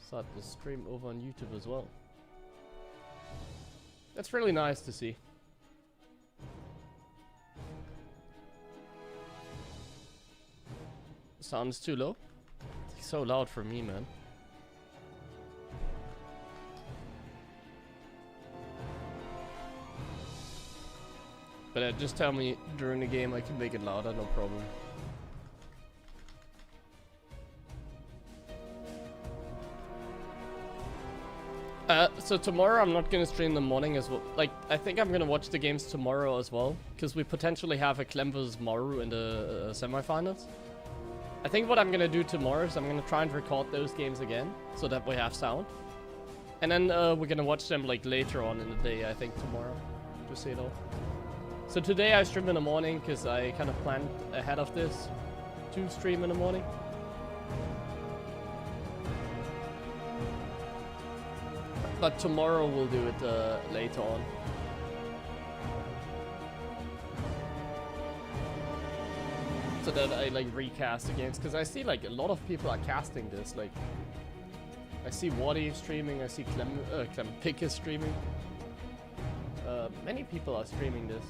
start the stream over on YouTube as well. That's really nice to see. Sounds too low. It's so loud for me, man. But just tell me during the game, I can make it louder, no problem. So tomorrow I'm not gonna stream the morning as well. Like, I think I'm gonna watch the games tomorrow as well, because we potentially have a Clem vs Maru in the semifinals. I think what I'm gonna do tomorrow is I'm gonna try and record those games again, so that we have sound. And then we're gonna watch them like later on in the day, I think tomorrow, to see it all. So today I stream in the morning, because I kind of planned ahead of this to stream in the morning. But tomorrow we'll do it later on. So that I like recast the games, because I see like a lot of people are casting this. Like, I see Waddy streaming, I see Clem Pick is streaming. Many people are streaming this.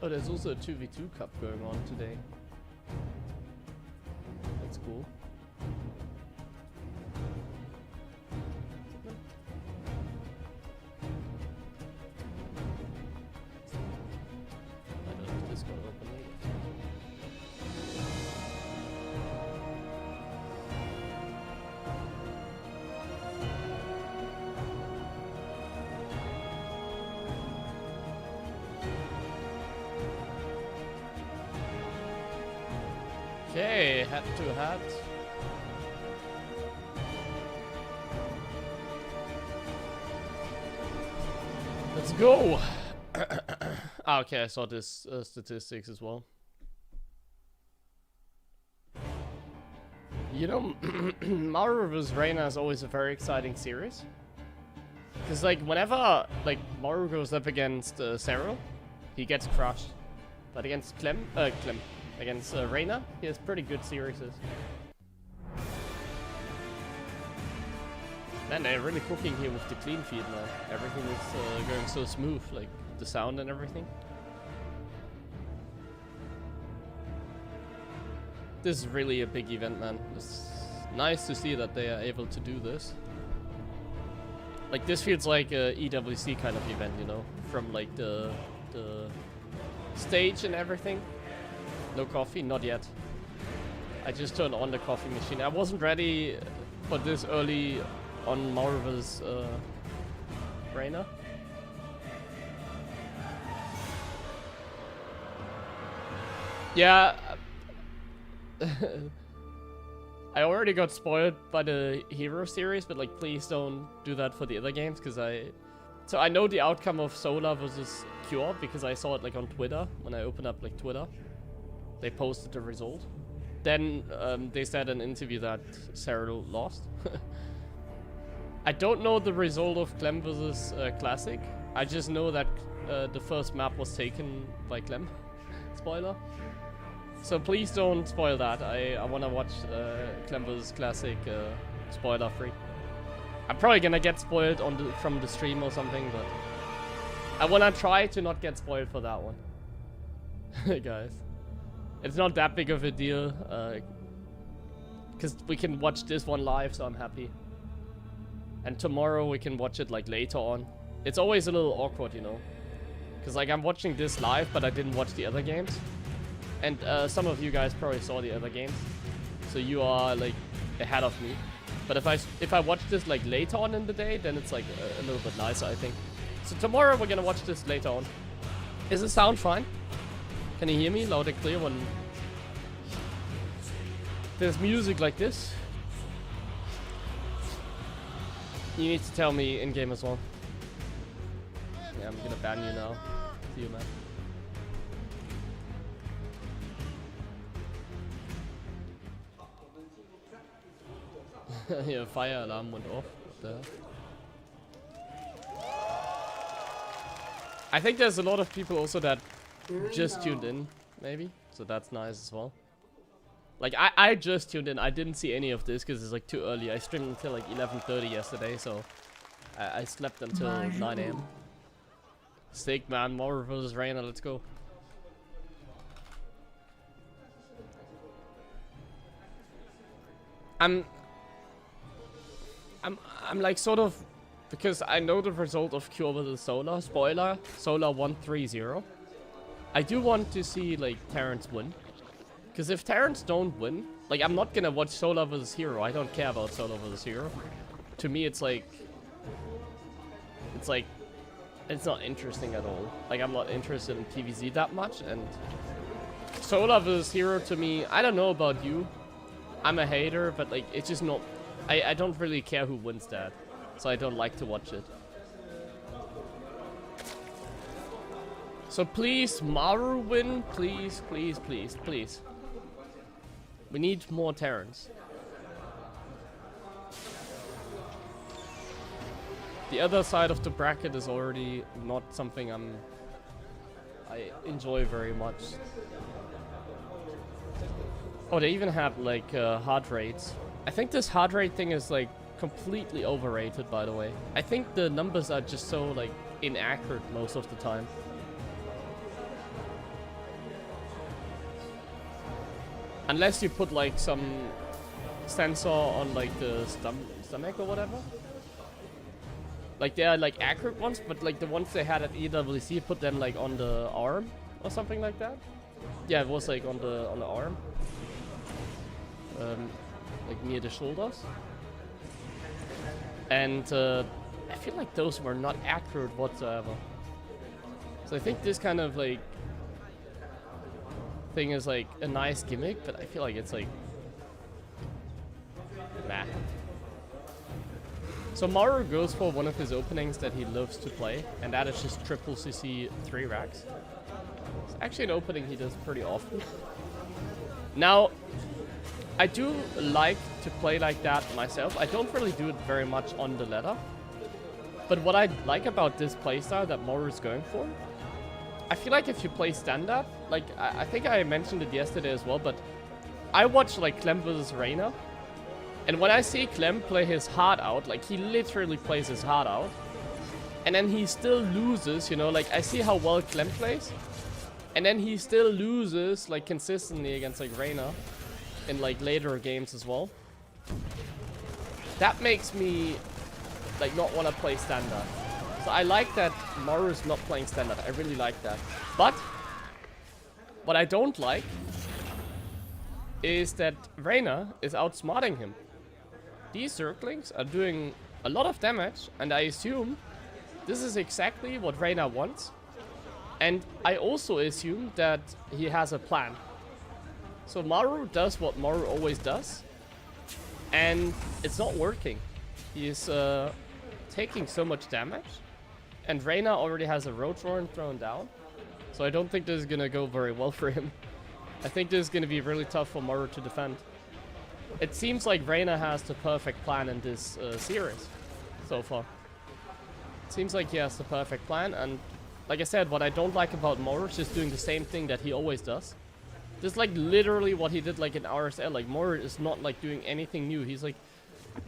Oh, there's also a 2v2 cup going on today. That's cool. I don't know if this got open later. Okay, hat to hat. Let's go! Ah, okay, I saw this statistics as well. You know, Maru vs Reynor is always a very exciting series. Because, like, whenever, like, Maru goes up against Cyril, he gets crushed. But against against Reynor, he has pretty good series. Man, they're really cooking here with the clean feed now. Everything is going so smooth, like the sound and everything. This is really a big event, man. It's nice to see that they are able to do this. Like, this feels like a EWC kind of event, you know, from like the stage and everything. No coffee? Not yet. I just turned on the coffee machine. I wasn't ready for this early on Maru vs Reynor. Yeah. I already got spoiled by the Hero series, but like, please don't do that for the other games, because So I know the outcome of Solar versus Cure, because I saw it like on Twitter, when I opened up like Twitter. They posted the result. Then they said in an interview that Cyril lost. I don't know the result of Clem versus Classic. I just know that the first map was taken by Clem. Spoiler. So please don't spoil that. I want to watch Clem versus Classic spoiler free. I'm probably gonna get spoiled from the stream or something, but I wanna try to not get spoiled for that one. Guys. It's not that big of a deal, because we can watch this one live, so I'm happy. And tomorrow we can watch it like later on. It's always a little awkward, you know, because like I'm watching this live, but I didn't watch the other games. And some of you guys probably saw the other games, so you are like ahead of me. But if I watch this like later on in the day, then it's like a little bit nicer, I think. So tomorrow we're gonna watch this later on. Is the sound fine? Can you hear me loud and clear when there's music like this? You need to tell me in game as well. Yeah, I'm gonna ban you now. See you, man. Yeah, fire alarm went off. What the hell? I think there's a lot of people also that just tuned in, maybe. So that's nice as well. Like, I just tuned in. I didn't see any of this because it's like too early. I streamed until like 11:30 yesterday, so I slept until 9 AM. Sick, man. Maru versus Reynor. Let's go. I'm like sort of, because I know the result of Cure versus Solar. Spoiler, Solar 1-3-0. I do want to see like Terrence win. Because if Terrence don't win, like I'm not gonna watch Solar versus Hero. I don't care about Solar versus Hero. To me it's not interesting at all. Like I'm not interested in PvZ that much, and Solar versus Hero to me, I don't know about you. I'm a hater, but like it's just not, I don't really care who wins that. So I don't like to watch it. So please, Maru win. Please, please, please, please. We need more Terrans. The other side of the bracket is already not something I enjoy very much. Oh, they even have like heart rates. I think this heart rate thing is like completely overrated, by the way. I think the numbers are just so like inaccurate most of the time. Unless you put like some sensor on like the stomach or whatever. Like they are like accurate ones, but like the ones they had at EWC put them like on the arm or something like that. Yeah, it was like on the arm. Like near the shoulders. And I feel like those were not accurate whatsoever. So I think this kind of like thing is like a nice gimmick, but I feel like it's like nah. So Maru goes for one of his openings that he loves to play, and that is just triple CC 3 racks. It's actually an opening he does pretty often. Now, I do like to play like that myself. I don't really do it very much on the ladder. But what I like about this playstyle that Maru is going for, I feel like if you play standard, like I think I mentioned it yesterday as well, but I watch like Clem versus Reynor, and when I see Clem play his heart out, like he literally plays his heart out, and then he still loses, you know, like I see how well Clem plays, and then he still loses like consistently against like Reynor in like later games as well. That makes me like not want to play standard. So I like that Maru is not playing standard. I really like that. But what I don't like is that Reynor is outsmarting him. These circlings are doing a lot of damage, and I assume this is exactly what Reynor wants. And I also assume that he has a plan. So Maru does what Maru always does, and it's not working. He is taking so much damage, and Reynor already has a Roach Warren thrown down, so I don't think this is gonna go very well for him. I think this is gonna be really tough for Maru to defend. It seems like Reynor has the perfect plan in this series so far. It seems like he has the perfect plan, and like I said, what I don't like about Maru is just doing the same thing that he always does. This is like literally what he did like in RSL. Like Maru is not like doing anything new. He's like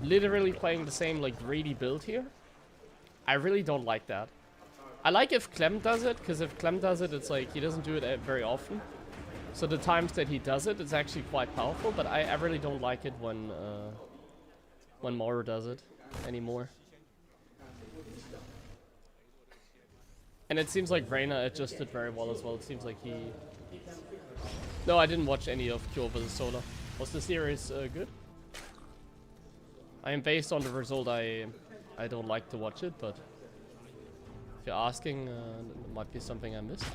literally playing the same like greedy build here. I really don't like that. I like if Clem does it, because if Clem does it, it's like he doesn't do it very often. So the times that he does it, it's actually quite powerful. But I really don't like it when Maru does it anymore. And it seems like Reynor adjusted very well as well. It seems like he... No, I didn't watch any of Cure vs Solar. Was the series good? I am based on the result. I don't like to watch it, but if you're asking, it might be something I missed.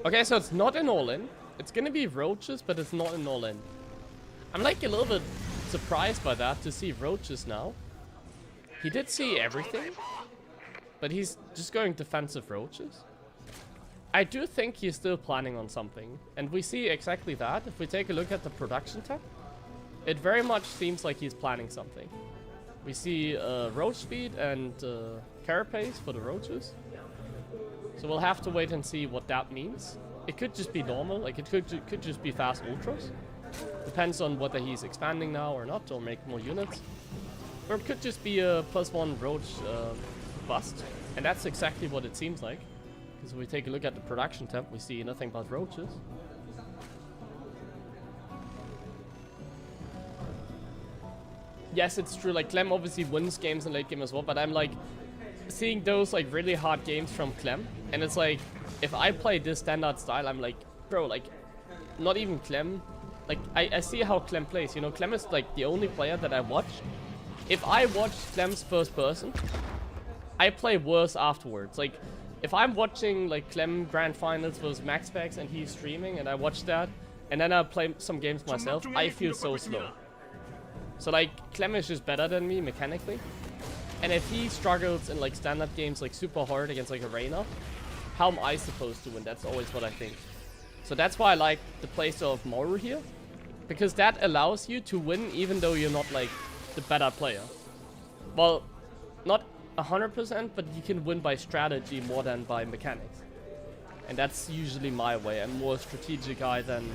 Okay, so it's not an all-in. It's gonna be roaches, but it's not an all-in. I'm like a little bit surprised by that, to see roaches now. He did see everything, but he's just going defensive roaches. I do think he's still planning on something, and we see exactly that. If we take a look at the production tab, it very much seems like he's planning something. We see roach speed and carapace for the roaches. So we'll have to wait and see what that means. It could just be normal, like it could just be fast ultras. Depends on whether he's expanding now or not, or make more units. Or it could just be a +1 roach bust. And that's exactly what it seems like. Because if we take a look at the production tab, we see nothing but roaches. Yes, it's true, like Clem obviously wins games in late game as well, but I'm like seeing those like really hard games from Clem, and it's like if I play this standard style, I'm like, bro, like not even Clem, like I see how Clem plays, you know. Clem is like the only player that I watch. If I watch Clem's first person, I play worse afterwards. Like if I'm watching like Clem Grand Finals versus Max Packs and he's streaming and I watch that and then I play some games myself, I feel so slow. So like Clem is just better than me mechanically, and if he struggles in like standard games like super hard against like a Reynor, how am I supposed to win? That's always what I think. So that's why I like the playstyle of Maru here, because that allows you to win even though you're not like the better player. Well, not 100%, but you can win by strategy more than by mechanics, and that's usually my way. I'm more a strategic guy than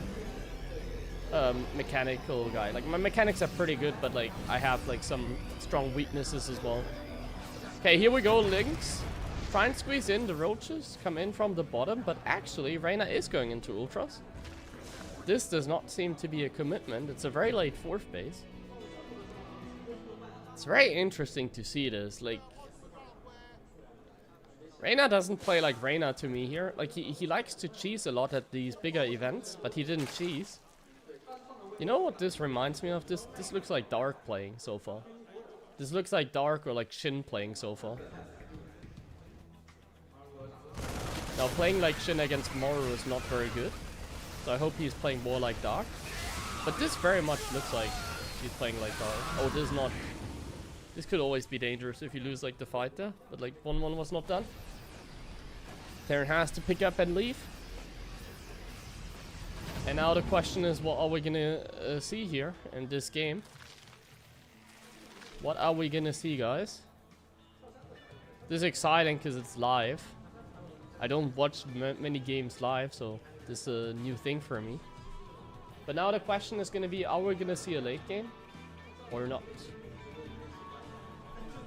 mechanical guy. Like my mechanics are pretty good, but like I have like some strong weaknesses as well. Okay, here we go, Lynx. Try and squeeze in the roaches, come in from the bottom, but actually Reynor is going into ultras. This does not seem to be a commitment. It's a very late 4th base. It's very interesting to see this. Like Reynor doesn't play like Reynor to me here. Like he likes to cheese a lot at these bigger events, but he didn't cheese. You know what this reminds me of? This looks like Dark playing so far. This looks like Dark or like Shin playing so far. Now playing like Shin against Maru is not very good, so I hope he's playing more like Dark. But this very much looks like he's playing like Dark. Oh, this is not... This could always be dangerous if you lose like the fight there, but like 1-1 was not done. Terran has to pick up and leave. And now the question is, what are we gonna see here in this game? What are we gonna see, guys? This is exciting because it's live. I don't watch many games live, so this is a new thing for me. But now the question is gonna be, are we gonna see a late game or not?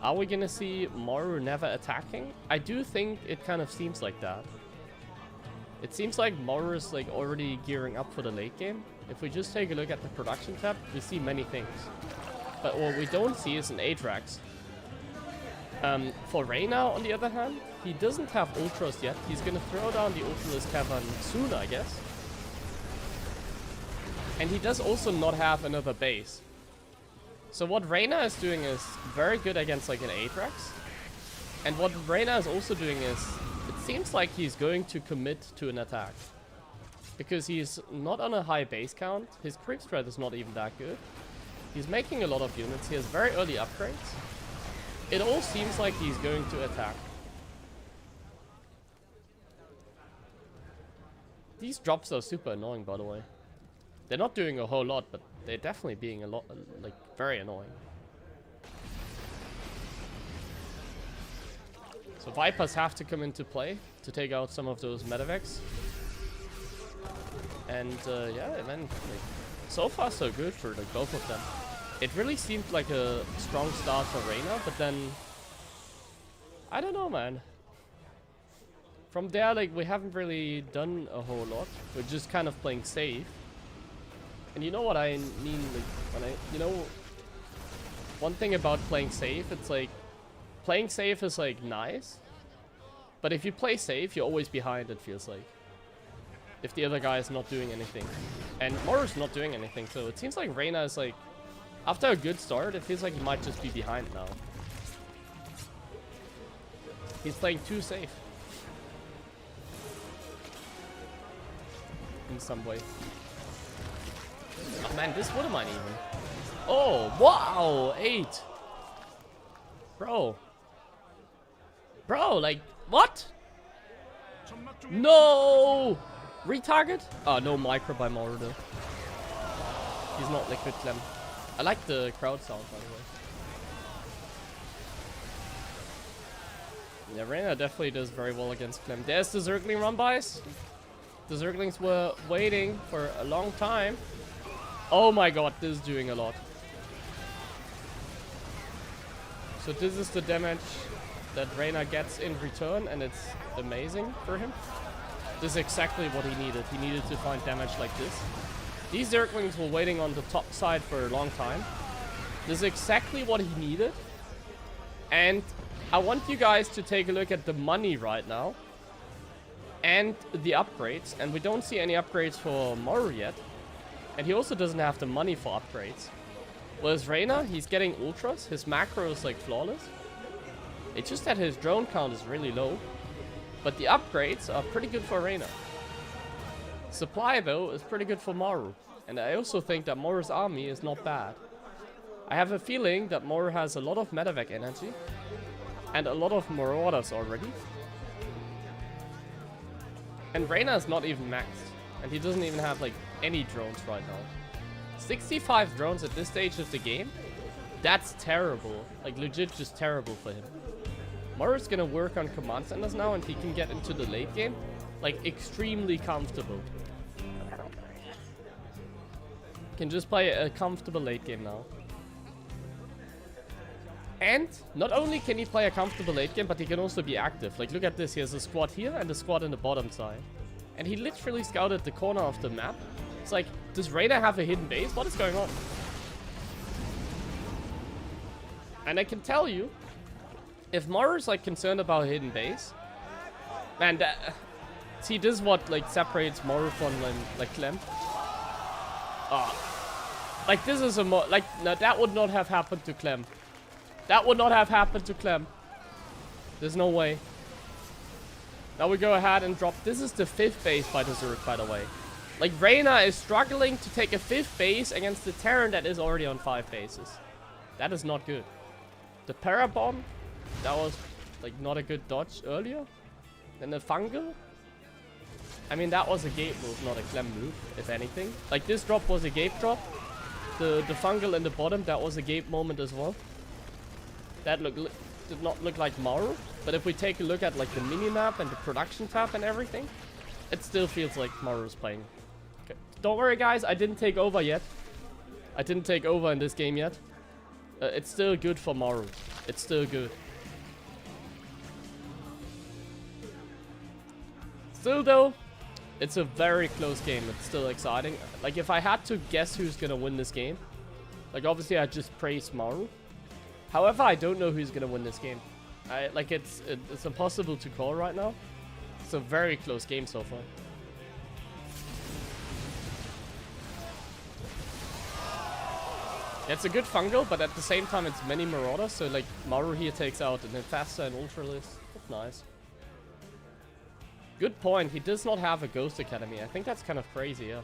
Are we gonna see Maru never attacking? I do think it kind of seems like that. It seems like Maru is like already gearing up for the late game. If we just take a look at the production tab, we see many things. But what we don't see is an Atrax. For Reynor, on the other hand, he doesn't have ultras yet. He's gonna throw down the Ultralisk Cavern soon, I guess. And he does also not have another base. So what Reynor is doing is very good against like an Atrax. And what Reynor is also doing is, it seems like he's going to commit to an attack. Because he's not on a high base count. His creep strat is not even that good. He's making a lot of units. He has very early upgrades. It all seems like he's going to attack. These drops are super annoying, by the way. They're not doing a whole lot, but they're definitely being a lot, like, very annoying. So Vipers have to come into play to take out some of those medevacs. And yeah, man, like, so far so good for like both of them. It really seemed like a strong start for Reynor, but then I don't know, man. From there, like, we haven't really done a whole lot. We're just kind of playing safe. And you know what I mean, like, when you know, one thing about playing safe, it's like, playing safe is like nice, but if you play safe, you're always behind, it feels like. If the other guy is not doing anything. And Maru's not doing anything, so it seems like Reynor is like, after a good start, it feels like he might just be behind now. He's playing too safe. In some way. Oh man, this wouldn't mind even. Oh, wow! 8! Bro. Bro, like, what? No! Retarget? Oh, no micro by Maru though. He's not liquid Clem. I like the crowd sound, by the way. Yeah, Reynor definitely does very well against Clem. There's the Zergling run-bys. The Zerglings were waiting for a long time. Oh my god, this is doing a lot. So this is the damage that Reynor gets in return, and it's amazing for him. This is exactly what he needed. He needed to find damage like this. These Zerglings were waiting on the top side for a long time. This is exactly what he needed. And I want you guys to take a look at the money right now. And the upgrades. And we don't see any upgrades for Maru yet. And he also doesn't have the money for upgrades. Whereas Reynor, he's getting ultras. His macro is like flawless. It's just that his drone count is really low. But the upgrades are pretty good for Reynor. Supply, though, is pretty good for Maru. And I also think that Maru's army is not bad. I have a feeling that Maru has a lot of medevac energy. And a lot of marauders already. And Reynor is not even maxed. And he doesn't even have, like, any drones right now. 65 drones at this stage of the game? That's terrible. Like, legit just terrible for him. Maru's gonna work on command centers now, and he can get into the late game, like, extremely comfortable. Can just play a comfortable late game now. And not only can he play a comfortable late game, but he can also be active. Like, look at this. He has a squad here and a squad in the bottom side. And he literally scouted the corner of the map. It's like, does Reynor have a hidden base? What is going on? And I can tell you, if Maru's like concerned about a hidden base, man, see, this is what like separates Maru from like Clem. Like this is a no, that would not have happened to Clem. That would not have happened to Clem. There's no way. Now we go ahead and drop. This is the 5th base by the Zerg, by the way. Like Reynor is struggling to take a 5th base against the Terran that is already on 5 bases. That is not good. The Parabomb, that was like not a good dodge earlier. Then the Fungal. I mean, that was a gate move, not a Clem move, if anything. Like this drop was a gate drop. The Fungal in the bottom, that was a gate moment as well. That did not look like Maru. But if we take a look at like the mini-map and the production tab and everything, it still feels like Maru's playing. Okay. Don't worry guys, I didn't take over yet. I didn't take over in this game yet. It's still good for Maru. It's still good. Still though, it's a very close game. It's still exciting. Like if I had to guess who's gonna win this game, like obviously I just praise Maru. However, I don't know who's gonna win this game. It's impossible to call right now. It's a very close game so far. Yeah, it's a good fungal, but at the same time it's many marauders, so like Maru here takes out an Infesta and Ultralist. That's nice. Good point. He does not have a Ghost Academy. I think that's kind of crazy, yeah.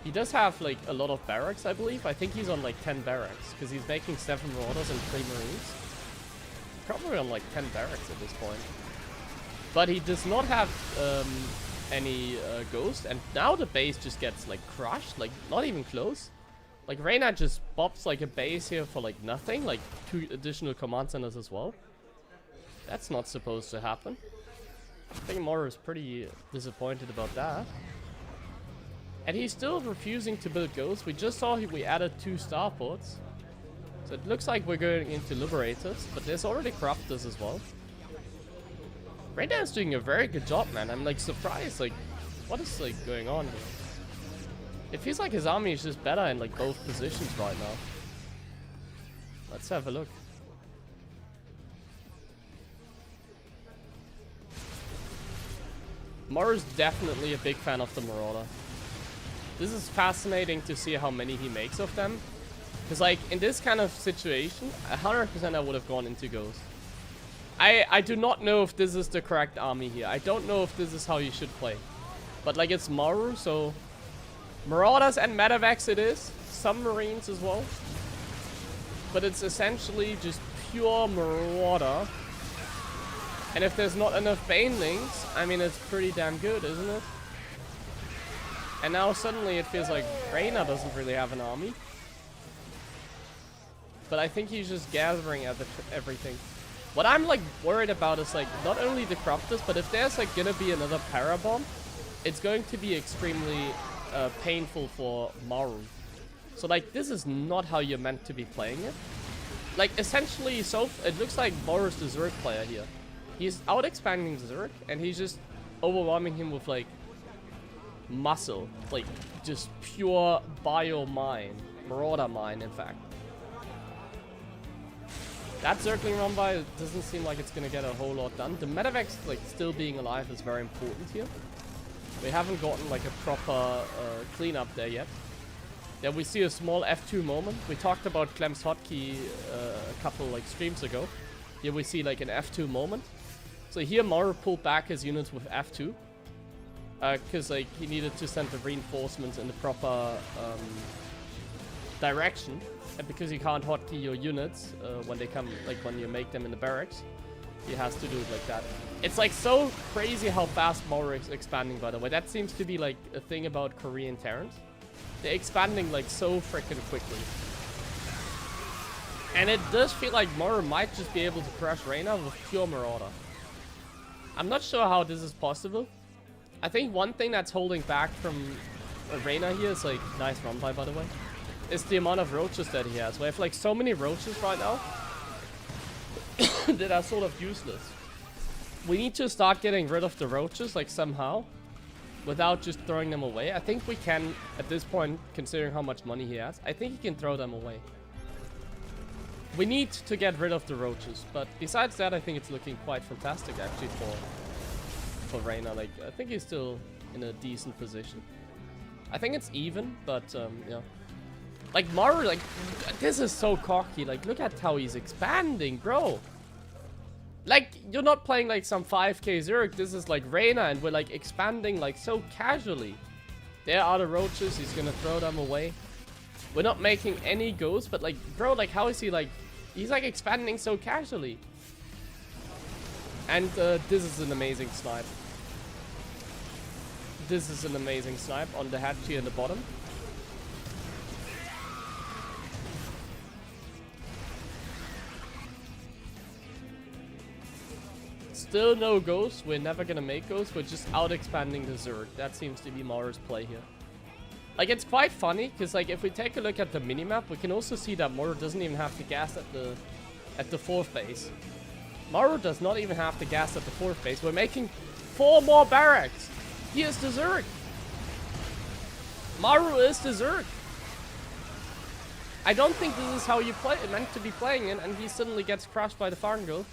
He does have like a lot of barracks, I believe. I think he's on like 10 barracks because he's making 7 marauders and 3 marines. Probably on like 10 barracks at this point. But he does not have any ghost, and now the base just gets like crushed, like not even close. Like Reynor just bops like a base here for like nothing, like 2 additional command centers as well. That's not supposed to happen. I think Maru is pretty disappointed about that. And he's still refusing to build ghosts. We just saw we added 2 starports. So it looks like we're going into Liberators, but there's already Corruptors as well. Reynor is doing a very good job, man. I'm like surprised, like, what is like going on here? It feels like his army is just better in like both positions right now. Let's have a look. Maru's definitely a big fan of the Marauder. This is fascinating to see how many he makes of them. Because like in this kind of situation, 100% I would have gone into Ghost. I do not know if this is the correct army here. I don't know if this is how you should play. But like it's Maru, so Marauders and Medevacs it is. Some Marines as well. But it's essentially just pure Marauder. And if there's not enough Banelings, I mean it's pretty damn good, isn't it? And now suddenly it feels like Reynor doesn't really have an army. But I think he's just gathering everything. What I'm like worried about is like not only the Croptus, but if there's like gonna be another Parabomb, it's going to be extremely painful for Maru. So like this is not how you're meant to be playing it. Like essentially, so it looks like Maru's the Zerg player here. He's out expanding Zerg and he's just overwhelming him with like muscle, like just pure bio mine, marauder mine in fact. That circling run by doesn't seem like it's gonna get a whole lot done. The Medivacs like still being alive is very important here. We haven't gotten like a proper cleanup there yet. Yeah, we see a small F2 moment. We talked about Clem's hotkey a couple like streams ago. Here we see like an F2 moment. So here Maru pulled back his units with F2. Because like he needed to send the reinforcements in the proper direction. And because you can't hotkey your units when they come, like when you make them in the barracks, he has to do it like that. It's like so crazy how fast Maru is expanding, by the way. That seems to be like a thing about Korean Terrans. They're expanding like so freaking quickly. And it does feel like Maru might just be able to crush Reynor with pure Marauder. I'm not sure how this is possible. I think one thing that's holding back from Reynor here is like, nice run by the way, is the amount of roaches that he has. We have like so many roaches right now that are sort of useless. We need to start getting rid of the roaches like somehow without just throwing them away. I think we can at this point, considering how much money he has. I think he can throw them away. We need to get rid of the roaches, but besides that, I think it's looking quite fantastic actually for Reynor. Like, I think he's still in a decent position. I think it's even, but yeah. Like Maru, like this is so cocky. Like, look at how he's expanding, bro. Like, you're not playing like some 5k Zerg. This is like Reynor, and we're like expanding like so casually. There are the roaches. He's gonna throw them away. We're not making any goals, but like, bro, like how is he like? He's like expanding so casually. And this is an amazing snipe. This is an amazing snipe on the hatch here in the bottom. Still no ghosts. We're never gonna make ghosts. We're just out expanding the Zerg. That seems to be Maru's play here. Like, it's quite funny because like if we take a look at the minimap, we can also see that Maru doesn't even have to gas at the fourth base. Maru does not even have to gas at the fourth base. We're making 4 more barracks. Here's the Zerg. Maru is the Zerg. I don't think this is how you play meant to be playing it, and he suddenly gets crushed by the farm girl.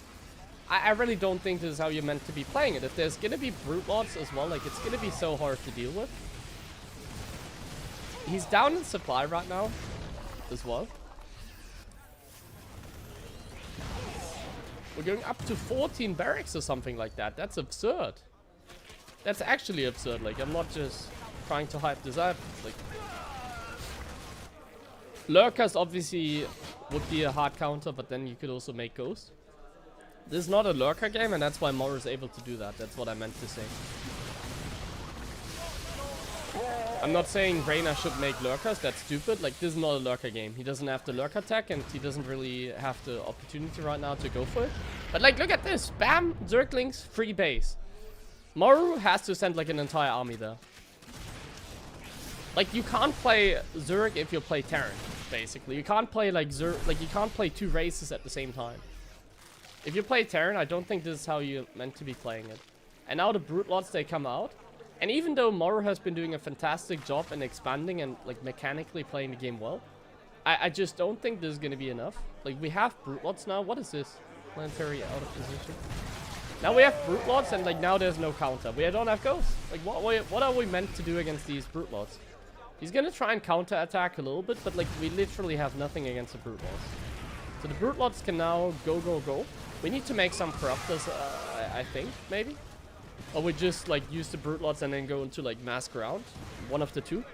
I really don't think this is how you're meant to be playing it. If there's gonna be brute lords as well, like it's gonna be so hard to deal with. He's down in supply right now as well. We're going up to 14 barracks or something like that. That's absurd. That's actually absurd. Like, I'm not just trying to hype this up. Like, lurkers obviously would be a hard counter, but then you could also make ghosts. This is not a lurker game, and that's why Maru is able to do that. That's what I meant to say. I'm not saying Reynor should make lurkers. That's stupid. Like, this is not a lurker game. He doesn't have the lurker tech, and he doesn't really have the opportunity right now to go for it. But, like, look at this. Bam! Zerglings, free base. Maru has to send, like, an entire army there. Like, you can't play Zerg if you play Terran, basically. You can't play, like, Zerg... Like, you can't play 2 races at the same time. If you play Terran, I don't think this is how you're meant to be playing it. And now the Brute Lords, they come out. And even though Maru has been doing a fantastic job in expanding and like mechanically playing the game well, I just don't think this is going to be enough. Like, we have Brute Lords now. What is this? Planetary out of position. Now we have Brute Lords, and like now there's no counter. We don't have ghosts. Like, what are we meant to do against these Brute Lords? He's going to try and counter attack a little bit, but like we literally have nothing against the Brute Lords. So the Brute Lords can now go. We need to make some corruptors, I think, maybe. Or we just like use the Brute Lords and then go into like mass ground. One of the two.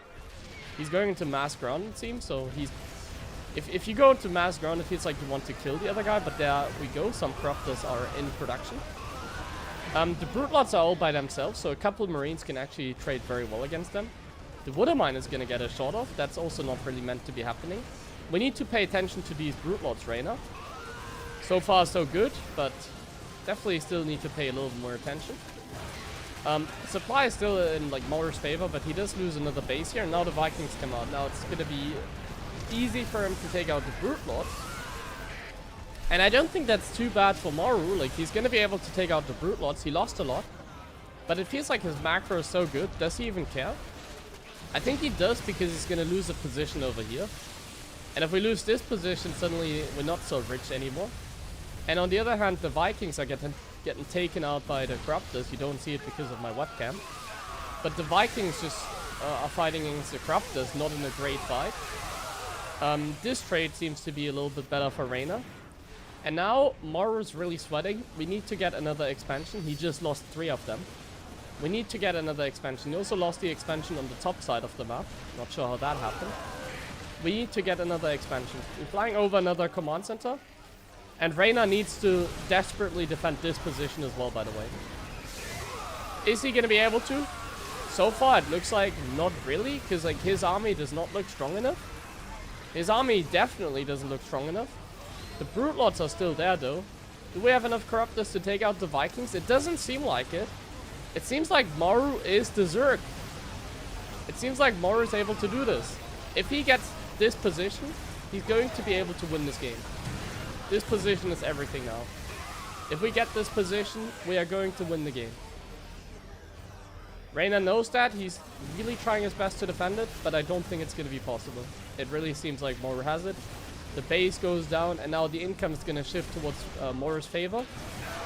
He's going into mass ground, it seems. So he's... If you go into mass ground, it feels like you want to kill the other guy. But there we go. Some corruptors are in production. The Brute Lords are all by themselves. So a couple of Marines can actually trade very well against them. The Watermine is going to get a shot off. That's also not really meant to be happening. We need to pay attention to these Brute Lords, Reynor. So far, so good, but definitely still need to pay a little more attention. Supply is still in like Maru's favor, but he does lose another base here, and now the Vikings come out. Now it's gonna be easy for him to take out the Brute Lords. And I don't think that's too bad for Maru. Like, he's gonna be able to take out the Brute Lords. He lost a lot, but it feels like his macro is so good. Does he even care? I think he does, because he's gonna lose a position over here. And if we lose this position, suddenly we're not so rich anymore. And on the other hand, the Vikings are getting taken out by the Corruptors. You don't see it because of my webcam. But the Vikings just are fighting against the Corruptors, not in a great fight. This trade seems to be a little bit better for Reynor. And now Maru's really sweating. We need to get another expansion. He just lost 3 of them. We need to get another expansion. He also lost the expansion on the top side of the map. Not sure how that happened. We need to get another expansion. We're flying over another command center. And Reynor needs to desperately defend this position as well, by the way. Is he going to be able to? So far, it looks like not really, because like his army does not look strong enough. His army definitely doesn't look strong enough. The Brute Lords are still there, though. Do we have enough Corruptors to take out the Vikings? It doesn't seem like it. It seems like Maru is the Zerg. It seems like Maru is able to do this. If he gets this position, he's going to be able to win this game. This position is everything now. If we get this position, we are going to win the game. Reynor knows that. He's really trying his best to defend it, but I don't think it's going to be possible. It really seems like Maru has it. The base goes down, and now the income is going to shift towards Maru's favor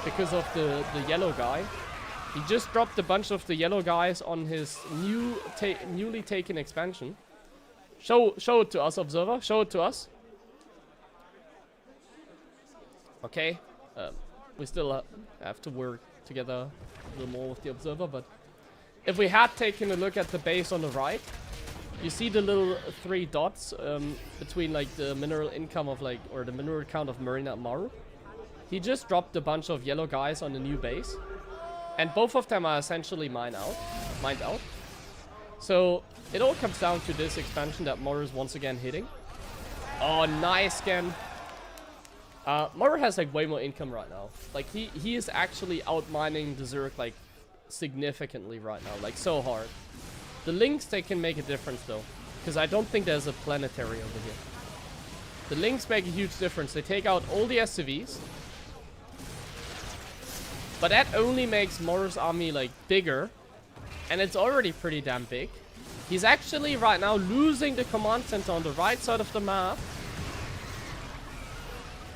because of the yellow guy. He just dropped a bunch of the yellow guys on his newly taken expansion. Show it to us, observer. Show it to us. Okay. We still have to work together a little more with the observer, but if we had taken a look at the base on the right, you see the little 3 dots between like the mineral income of like, or the mineral count of Marina and Maru. He just dropped a bunch of yellow guys on the new base, and both of them are essentially mined out. So it all comes down to this expansion that Maru is once again hitting. Oh, nice scan. Maru has like way more income right now. Like he is actually outmining the Zerg like significantly right now, like so hard. The links, they can make a difference though, because I don't think there's a planetary over here. The links make a huge difference. They take out all the SCVs, but that only makes Maru's army like bigger, and it's already pretty damn big. He's actually right now losing the command center on the right side of the map,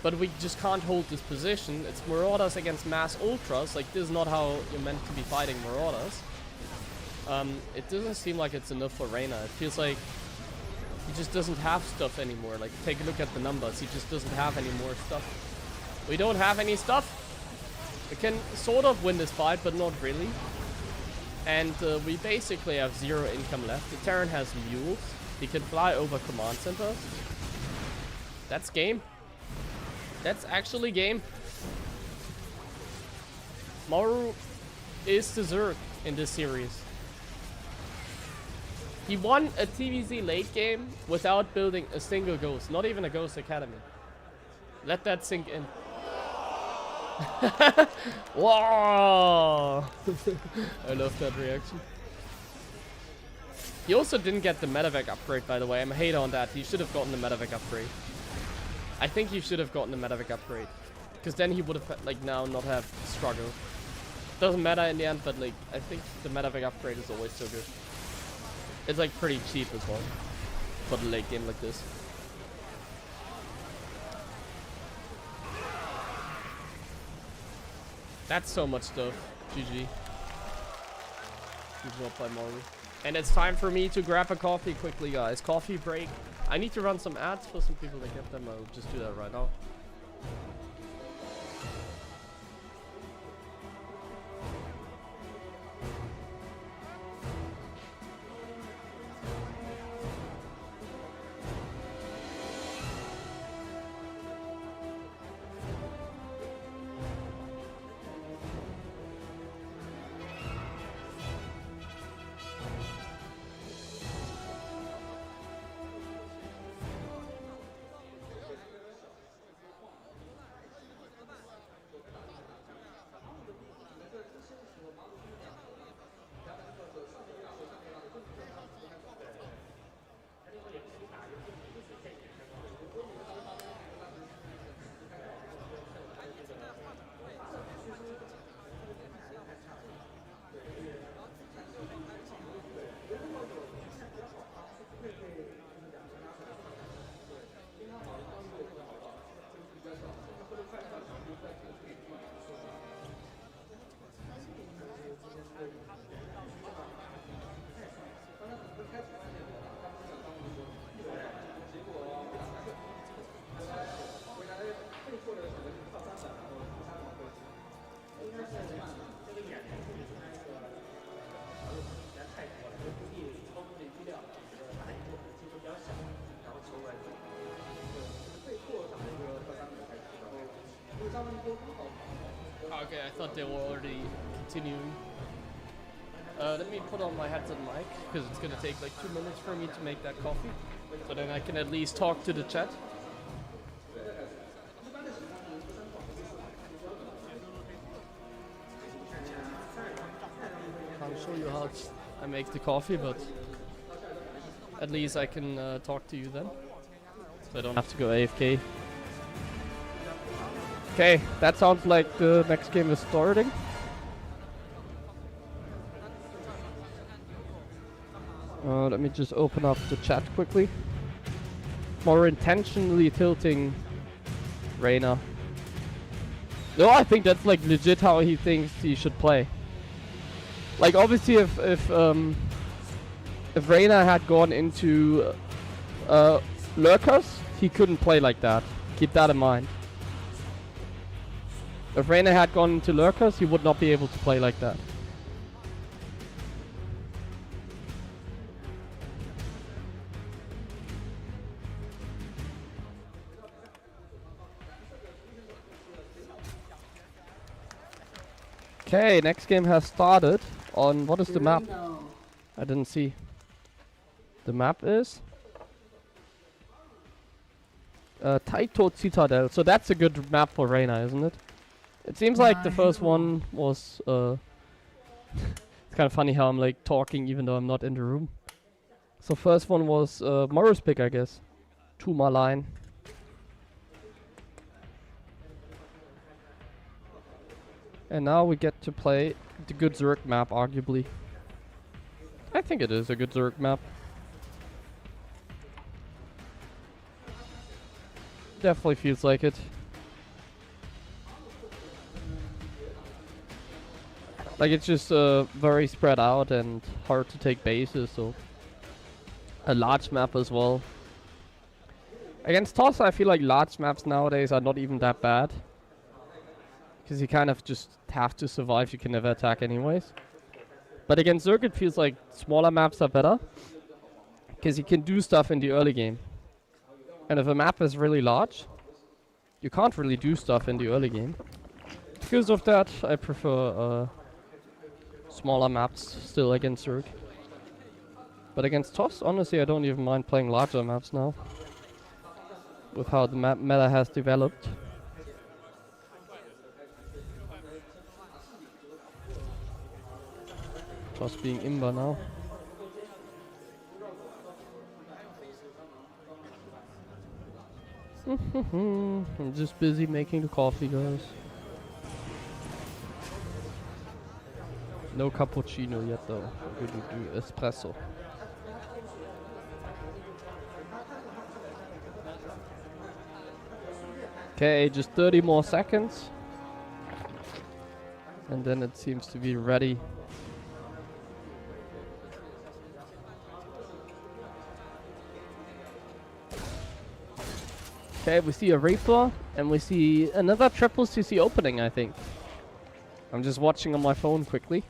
but we just can't hold this position. It's Marauders against Mass Ultras. Like, this is not how you're meant to be fighting Marauders. It doesn't seem like it's enough for Reynor. It feels like he just doesn't have stuff anymore. Like, take a look at the numbers. He just doesn't have any more stuff. We don't have any stuff. We can sort of win this fight, but not really. And we basically have 0 income left. The Terran has mules. He can fly over command centers. That's game. That's actually game. Maru is the Zerg in this series. He won a TVZ late game without building a single ghost. Not even a ghost academy. Let that sink in. Whoa! I love that reaction. He also didn't get the medevac upgrade, by the way. I'm a hater on that. He should have gotten the medevac upgrade. I think he should have gotten the medevac upgrade, because then he would have like now not have struggle. Doesn't matter in the end, but like I think the medevac upgrade is always so good. It's like pretty cheap as well for the late game like this. That's so much stuff. GG. Good job by Maru. And it's time for me to grab a coffee quickly, guys. Coffee break. I need to run some ads for some people that get them. I'll just do that right now. Okay, I thought they were already continuing. Let me put on my headset mic, because it's gonna take like 2 minutes for me to make that coffee. So then I can at least talk to the chat. Can't show you how I make the coffee, but at least I can talk to you then. So I don't have to go AFK. Okay, that sounds like the next game is starting. Let me just open up the chat quickly. More intentionally tilting Reynor. No, I think that's like legit how he thinks he should play. Like obviously if Reynor had gone into lurkers, he couldn't play like that. Keep that in mind. If Reynor had gone into lurkers, he would not be able to play like that. Okay, next game has started on, what is the map? I didn't see. The map is Taito Citadel. So that's a good map for Reynor, isn't it? It seems like the first one was it's kind of funny how I'm like talking even though I'm not in the room. So first one was Maru's pick, I guess. To my line. And now we get to play the good Zerg map, arguably. I think it is a good Zerg map. Definitely feels like it. Like it's just very spread out and hard to take bases, so a large map as well. Against Toss, I feel like large maps nowadays are not even that bad. Because you kind of just have to survive, you can never attack anyways. But against Zerg it feels like smaller maps are better. Because you can do stuff in the early game. And if a map is really large, you can't really do stuff in the early game. Because of that, I prefer smaller maps still against Zerg. But against Toss, honestly, I don't even mind playing larger maps now. With how the map meta has developed. Toss being Imba now. I'm just busy making the coffee, guys. No cappuccino yet, though. We're gonna do espresso. Okay, just 30 more seconds. And then it seems to be ready. Okay, we see a Reaper, and we see another triple CC opening, I think. I'm just watching on my phone quickly.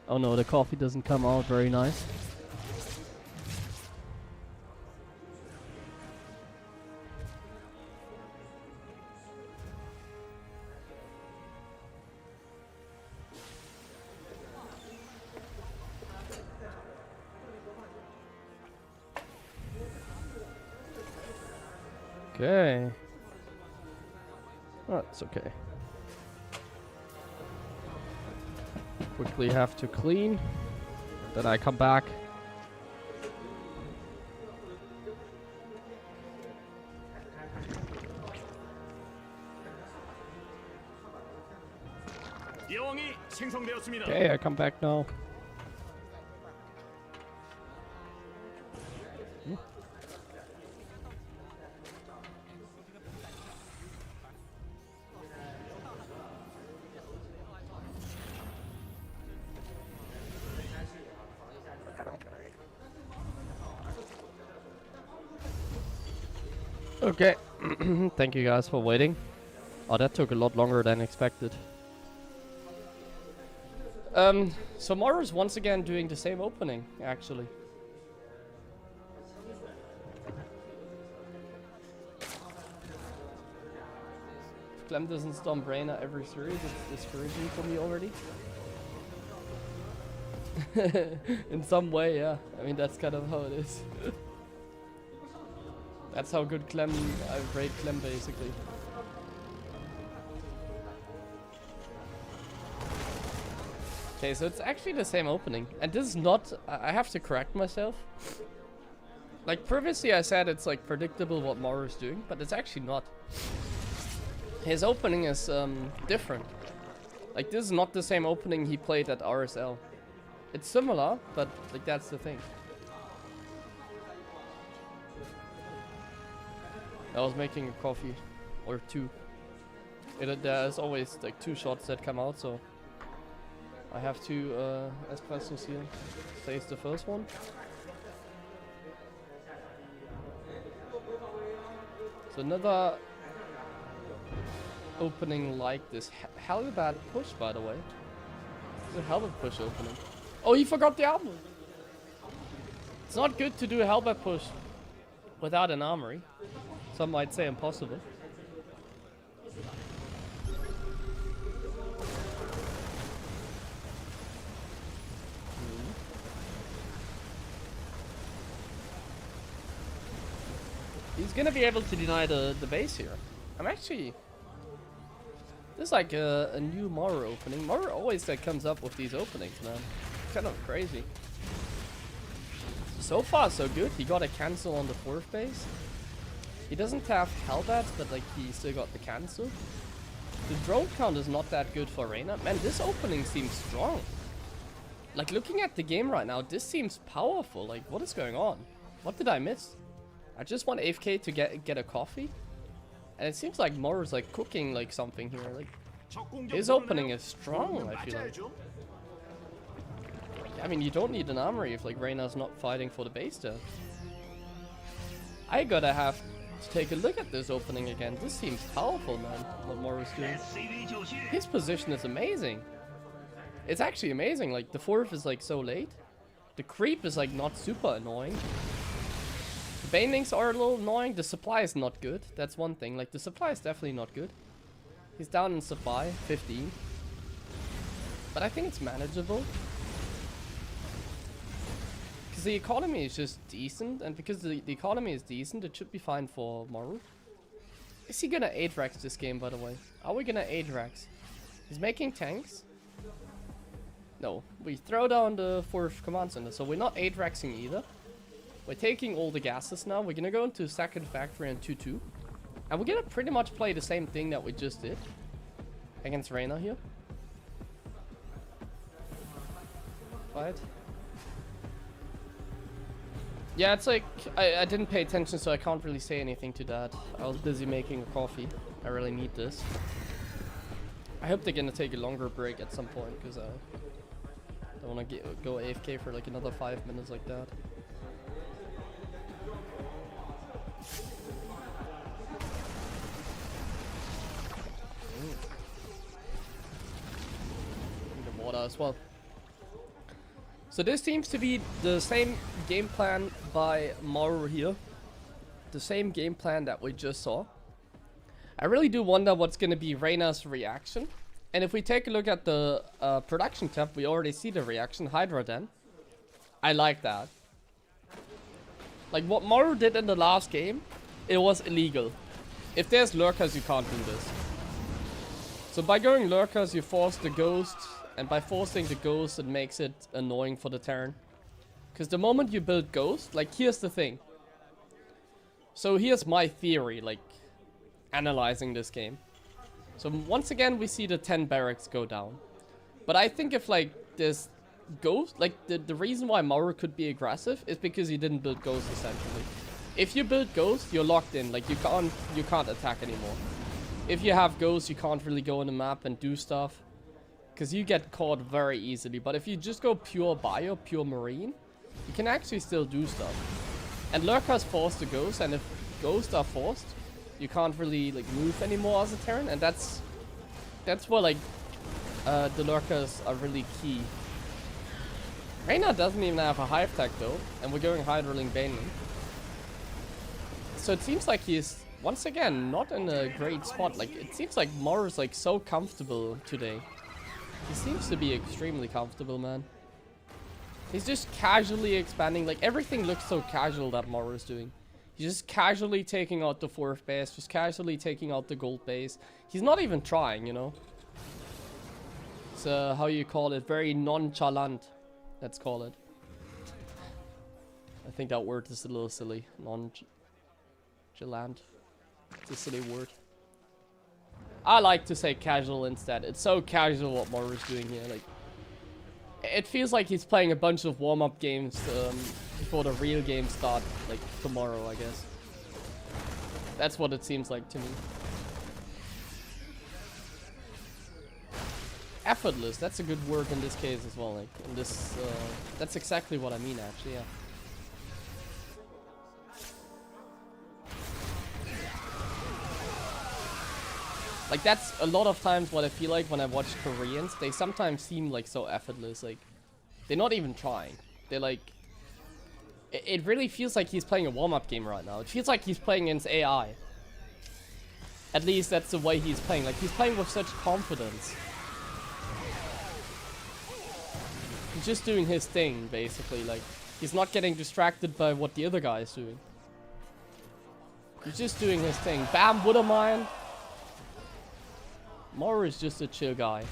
Oh no, the coffee doesn't come out very nice. Okay. That's okay. Quickly have to clean. Then I come back. Okay, I come back now. Okay, thank you guys for waiting. Oh, that took a lot longer than expected. So Maru's once again doing the same opening, actually. Clem doesn't stomp Reynor every series, it's discouraging for me already. In some way, yeah. I mean, that's kind of how it is. That's how good Clem, I rate Clem basically. Okay, so it's actually the same opening. And this is not, I have to correct myself. Like previously I said it's like predictable what Maru is doing, but it's actually not. His opening is different. Like this is not the same opening he played at RSL. It's similar, but like that's the thing. I was making a coffee, or two. There's always like 2 shots that come out, so I have 2 espressos here. Saves the first one. So another opening like this. Hell of a bad push, by the way. It's a hell of a push opening. Oh, he forgot the armor. It's not good to do a Hellbat push without an armory. Some might say impossible. He's gonna be able to deny the base here. I'm actually... This is like a new Maru opening. Maru always like comes up with these openings, man. Kind of crazy. So far so good. He got a cancel on the 4th base. He doesn't have Hellbats, but like he still got the cancel. The drone count is not that good for Reynor. Man, this opening seems strong. Like looking at the game right now, this seems powerful. Like what is going on? What did I miss? I just want AFK to get a coffee. And it seems like Maru's like cooking like something here. Like his opening is strong, I feel like. I mean, you don't need an armory if like Reynor's not fighting for the base there. I gotta have to take a look at this opening again. This seems powerful, man, what Maru's doing. His position is amazing. It's actually amazing. Like the 4th is like so late. The creep is like not super annoying. The banelings are a little annoying. The supply is not good. That's one thing. Like the supply is definitely not good. He's down in supply, 15. But I think it's manageable. Because the economy is just decent, and because the economy is decent, it should be fine for Maru. Is he gonna 8-Rax this game, by the way? Are we gonna 8-Rax? He's making tanks. No, we throw down the 4th command center, so we're not 8-Raxing either. We're taking all the gases now. We're gonna go into 2nd factory and 2-2. And we're gonna pretty much play the same thing that we just did against Reynor here. Fight. Yeah, it's like, I didn't pay attention, so I can't really say anything to that. I was busy making a coffee. I really need this. I hope they're gonna take a longer break at some point, because I don't want to go AFK for like another 5 minutes like that. The water as well. So this seems to be the same game plan by Maru here. The same game plan that we just saw. I really do wonder what's going to be Reynor's reaction. And if we take a look at the production tab, we already see the reaction. Hydra Den. I like that. Like what Maru did in the last game, it was illegal. If there's lurkers, you can't do this. So by going lurkers, you force the ghost. And by forcing the ghost, it makes it annoying for the Terran. Because the moment you build ghost, like here's the thing. So here's my theory, like analyzing this game. So once again, we see the 10 barracks go down. But I think if like this ghost, like the reason why Maru could be aggressive is because he didn't build ghost essentially. If you build ghost, you're locked in. Like you can't attack anymore. If you have ghost, you can't really go on the map and do stuff. Because you get caught very easily. But if you just go pure bio, pure marine, you can actually still do stuff. And lurkers force the ghost, and if ghosts are forced, you can't really like move anymore as a Terran, and that's where like the lurkers are really key. Reynor doesn't even have a hive tech though, and we're going Hydroling Baneling. So it seems like he's once again, not in a great spot. Like, it seems like Maru's like so comfortable today. He seems to be extremely comfortable, man. He's just casually expanding. Like, everything looks so casual that Maru's doing. He's just casually taking out the 4th base, just casually taking out the gold base. He's not even trying, you know. It's how you call it, very nonchalant. Let's call it. I think that word is a little silly. Nonchalant. It's a silly word. I like to say casual instead. It's so casual what Maru's doing here. Like, it feels like he's playing a bunch of warm-up games before the real game start, like tomorrow, I guess. That's what it seems like to me. Effortless, that's a good word in this case as well. Like, in this, that's exactly what I mean, actually. Yeah. Like, that's a lot of times what I feel like when I watch Koreans. They sometimes seem like so effortless. Like, they're not even trying. They're like... It really feels like he's playing a warm-up game right now. It feels like he's playing against AI. At least that's the way he's playing. Like, he's playing with such confidence. He's just doing his thing, basically. Like, he's not getting distracted by what the other guy is doing. He's just doing his thing. Bam, Water Mine. Maru is just a chill guy.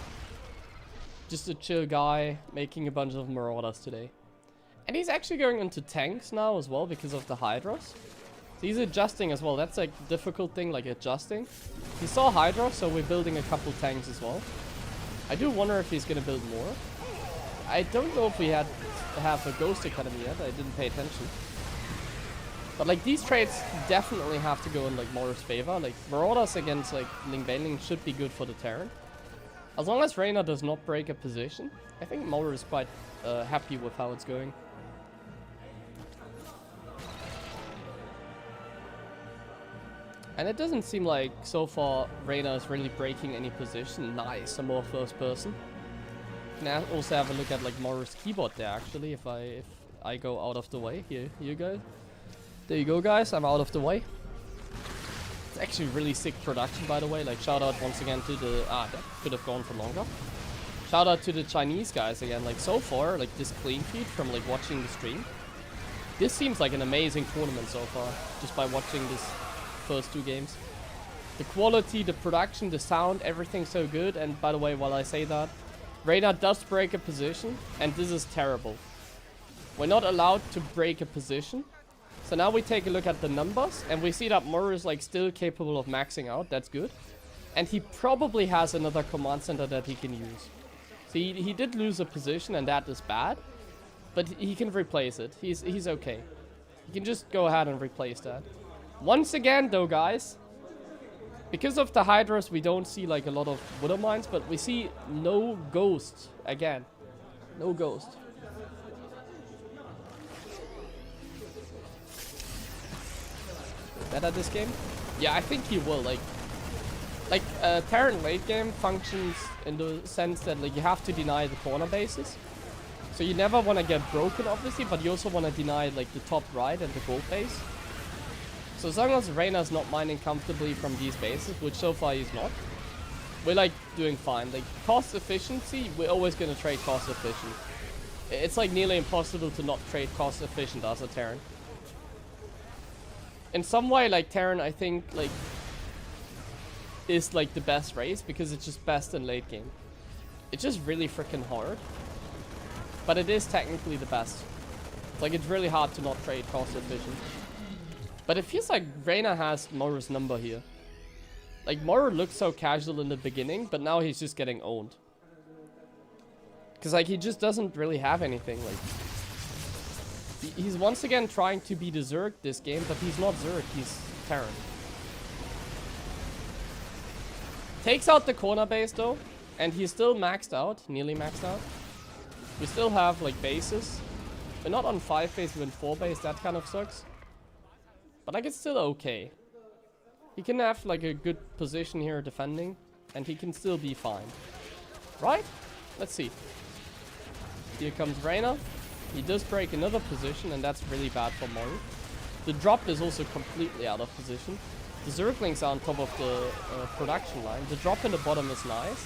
Just a chill guy making a bunch of marauders today. And he's actually going into tanks now as well because of the Hydras. So he's adjusting as well. That's like the difficult thing, like adjusting. He saw Hydra, so we're building a couple tanks as well. I do wonder if he's going to build more. I don't know if we have a Ghost Academy yet. I didn't pay attention. But like these trades definitely have to go in like Maru's favor. Like Marauders against like Ling Bailing should be good for the Terran. As long as Reynor does not break a position, I think Maru is quite happy with how it's going. And it doesn't seem like so far Reynor is really breaking any position. Nice, a more first person. Can also have a look at like Maru's keyboard there actually if I go out of the way. Here you go. There you go, guys. I'm out of the way. It's actually really sick production, by the way. Like, shout out once again to the... that could have gone for longer. Shout out to the Chinese guys again. Like, so far, like, this clean feed from, like, watching the stream. This seems like an amazing tournament so far. Just by watching this first 2 games. The quality, the production, the sound, everything's so good. And, by the way, while I say that, Reynor does break a position. And this is terrible. We're not allowed to break a position. So now we take a look at the numbers, and we see that Maru is like still capable of maxing out. That's good. And he probably has another command center that he can use. So he did lose a position, and that is bad. But he can replace it. He's okay. He can just go ahead and replace that. Once again, though, guys, because of the Hydras, we don't see like a lot of Water Mines, but we see no Ghosts again. No Ghost. Better this game? Yeah, I think he will. Like Terran late game functions in the sense that like you have to deny the corner bases. So you never want to get broken, obviously, but you also want to deny like the top right and the gold base. So as long as Reynor's not mining comfortably from these bases, which so far he's not, we're like doing fine. Like cost efficiency, we're always gonna trade cost efficient. It's like nearly impossible to not trade cost efficient as a Terran. In some way, like Terran, I think like is like the best race because it's just best in late game. It's just really freaking hard, but it is technically the best. Like it's really hard to not trade cost efficient. But it feels like Reynor has Maru's number here. Like Maru looked so casual in the beginning, but now he's just getting owned. Cause like he just doesn't really have anything. Like he's once again trying to be the Zerg this game, but he's not Zerg, he's Terran. Takes out the corner base though, and he's still maxed out, nearly maxed out. We still have like bases. We're not on 5 base, we're in 4 base, that kind of sucks. But like it's still okay. He can have like a good position here defending, and he can still be fine. Right? Let's see. Here comes Reynor. He does break another position, and that's really bad for Maru. The drop is also completely out of position. The Zerglings are on top of the production line. The drop in the bottom is nice.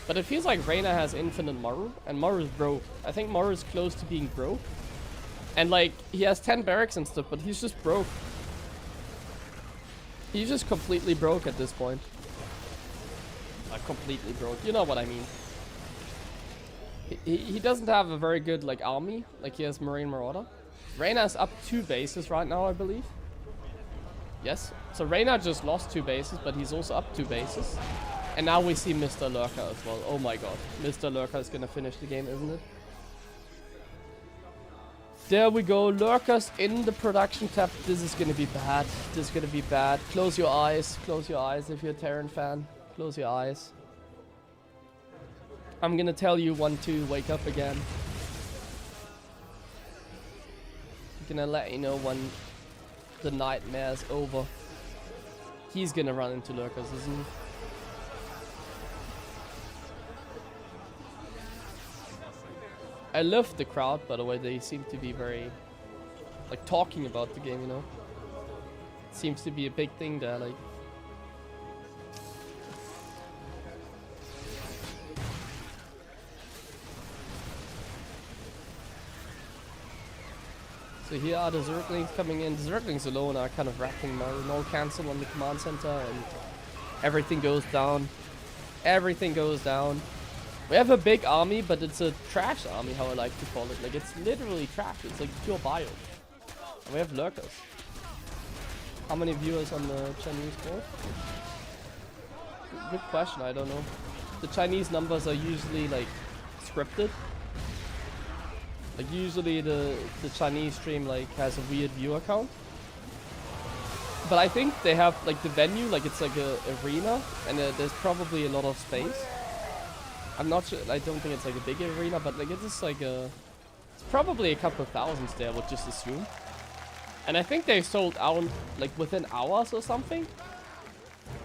But it feels like Reynor has infinite Maru, and Maru is broke. I think Maru is close to being broke. And like, he has 10 barracks and stuff, but he's just broke. He's just completely broke at this point. Completely broke, you know what I mean. He doesn't have a very good like army, like he has Marine Marauder. Reynor's up 2 bases right now, I believe. Yes, so Reynor just lost 2 bases, but he's also up 2 bases. And now we see Mr. Lurker as well. Oh my god, Mr. Lurker is gonna finish the game, isn't it? There we go, Lurkers in the production tab. This is gonna be bad. This is gonna be bad. Close your eyes if you're a Terran fan. Close your eyes. I'm gonna tell you 1-2, wake up again. I'm gonna let you know when the nightmare's over. He's gonna run into Lurkers, isn't he? I love the crowd, by the way. They seem to be very, like, talking about the game, you know? It seems to be a big thing there, like. So here are the Zerglings coming in. The Zerglings alone are kind of wrecking Maru. No cancel on the command center, and everything goes down. Everything goes down. We have a big army, but it's a trash army, how I like to call it. Like, it's literally trash. It's like pure bio. And we have Lurkers. How many viewers on the Chinese board? Good question, I don't know. The Chinese numbers are usually like scripted. Like usually the Chinese stream like has a weird viewer count. But I think they have like the venue, like it's like a arena, and there's probably a lot of space. I'm not sure, I don't think it's like a big arena, but like it's just like it's probably a couple of thousands there, I would just assume. And I think they sold out like within hours or something.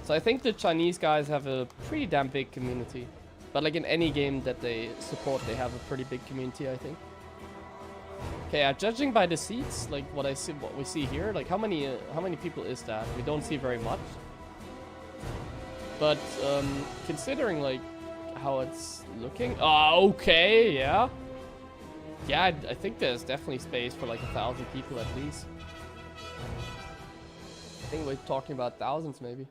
So I think the Chinese guys have a pretty damn big community. But like in any game that they support, they have a pretty big community, I think. Okay, judging by the seats, like what we see here, like how many people is that? We don't see very much. But considering like how it's looking, okay, yeah, I think there's definitely space for like 1,000 people at least. I think we're talking about thousands maybe.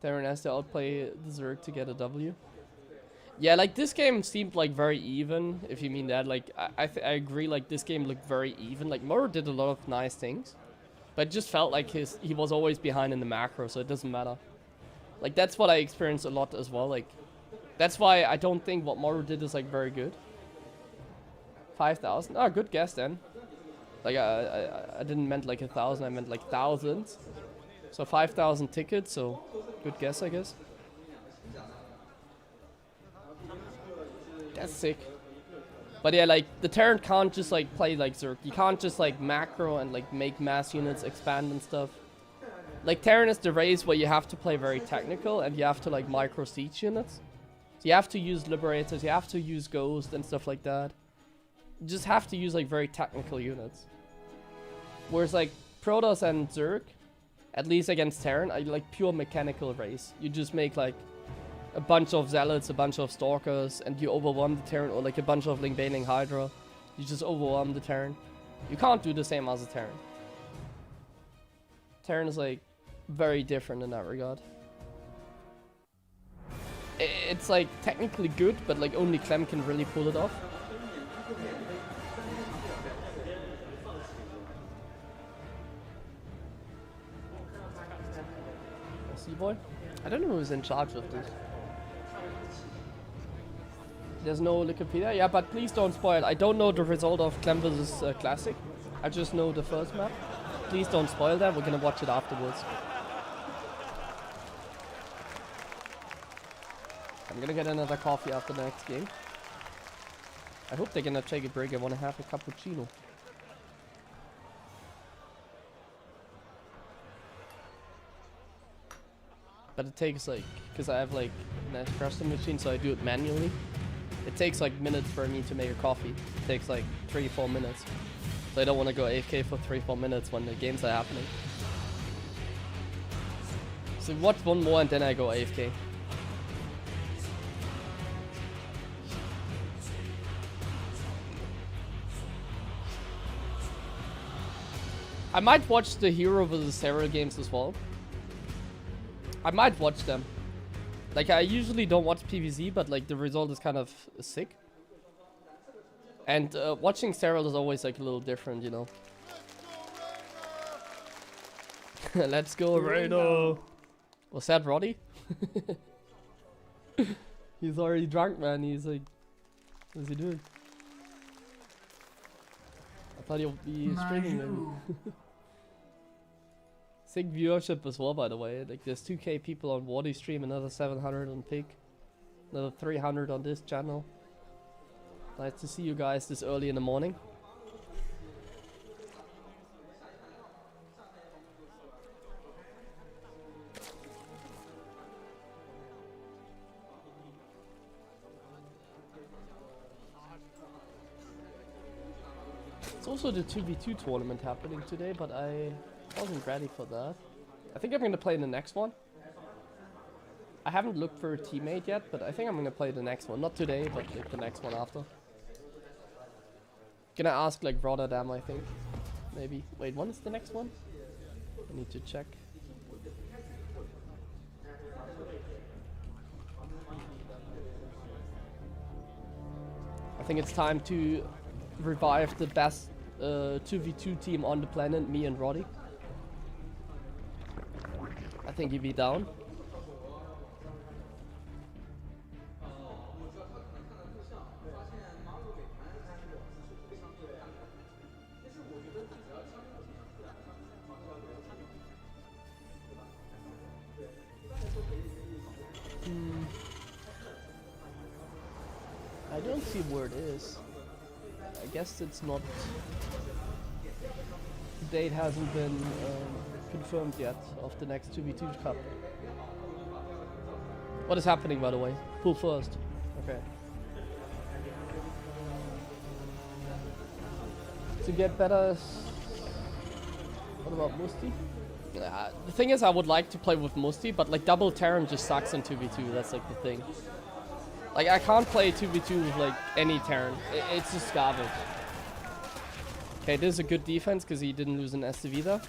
Terran has to outplay the Zerg to get a W. Yeah, like this game seemed like very even, if you mean that. Like I agree, like this game looked very even. Like Maru did a lot of nice things, but it just felt like he was always behind in the macro, so it doesn't matter. Like that's what I experienced a lot as well. Like that's why I don't think what Maru did is like very good. 5,000. Oh, good guess then. Like I didn't meant like 1,000. I meant like thousands. So 5,000 tickets. So good guess, I guess. That's sick. But yeah, like the Terran can't just like play like Zerg. You can't just like macro and like make mass units expand and stuff. Like Terran is the race where you have to play very technical and you have to like micro siege units. So you have to use Liberators, you have to use Ghost and stuff like that. You just have to use like very technical units. Whereas like Protoss and Zerg, at least against Terran, are like pure mechanical race. You just make like a bunch of Zealots, a bunch of Stalkers, and you overwhelm the Terran, or like a bunch of Lingbaning Hydra. You just overwhelm the Terran. You can't do the same as a Terran. Terran is like very different in that regard. It's like technically good, but like only Clem can really pull it off. Boy, I don't know who's in charge of this. There's no Wikipedia? Yeah, but please don't spoil. I don't know the result of Clem vs Classic. I just know the first map. Please don't spoil that. We're gonna watch it afterwards. I'm gonna get another coffee after the next game. I hope they're gonna take a break. I wanna have a cappuccino. But it takes like, because I have like an espresso machine, so I do it manually. It takes like minutes for me to make a coffee. It takes like 3-4 minutes. So I don't want to go AFK for 3-4 minutes when the games are happening. So watch one more and then I go AFK. I might watch the Hero vs. Sarah games as well. I might watch them. Like, I usually don't watch PvZ, but like the result is kind of sick. And watching Sarah is always like a little different, you know. Let's go, Reynor. Was that Roddy? He's already drunk, man. He's like, what's he doing? I thought he'll be streaming maybe. Sick viewership as well, by the way. Like, there's 2k people on Wardy stream, another 700 on Pig, another 300 on this channel. Nice to see you guys this early in the morning. It's also the 2v2 tournament happening today, but I wasn't ready for that. I think I'm gonna play in the next one. I haven't looked for a teammate yet, but I think I'm gonna play the next one. Not today, but like the next one after. Gonna ask like Rotterdam, I think. Maybe. Wait, when is the next one? I need to check. I think it's time to revive the best 2v2 team on the planet, me and Roddy. I think he'd be down. I don't see where it is. I guess it's not. The date hasn't been confirmed yet of the next 2v2 cup. What is happening, by the way? Pool first. Okay. To get better. What about Musti? The thing is, I would like to play with Musti, but like double Terran just sucks in 2v2. That's like the thing. Like, I can't play 2v2 with like any Terran. It's just garbage. Okay, this is a good defense because he didn't lose an SCV there.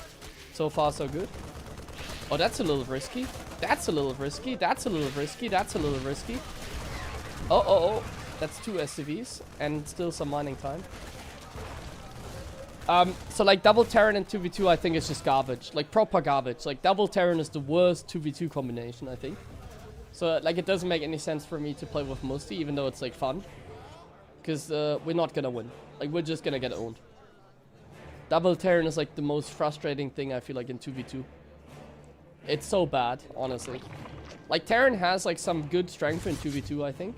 So far, so good. Oh, that's a little risky. That's a little risky. That's a little risky. That's a little risky. Oh. That's 2 SCVs and still some mining time. So like double Terran and 2v2 I think is just garbage. Like proper garbage. Like double Terran is the worst 2v2 combination, I think. So like it doesn't make any sense for me to play with Musti, even though it's like fun. Because we're not gonna win. Like we're just gonna get owned. Double Terran is like the most frustrating thing I feel like in 2v2. It's so bad, honestly. Like Terran has like some good strength in 2v2 I think.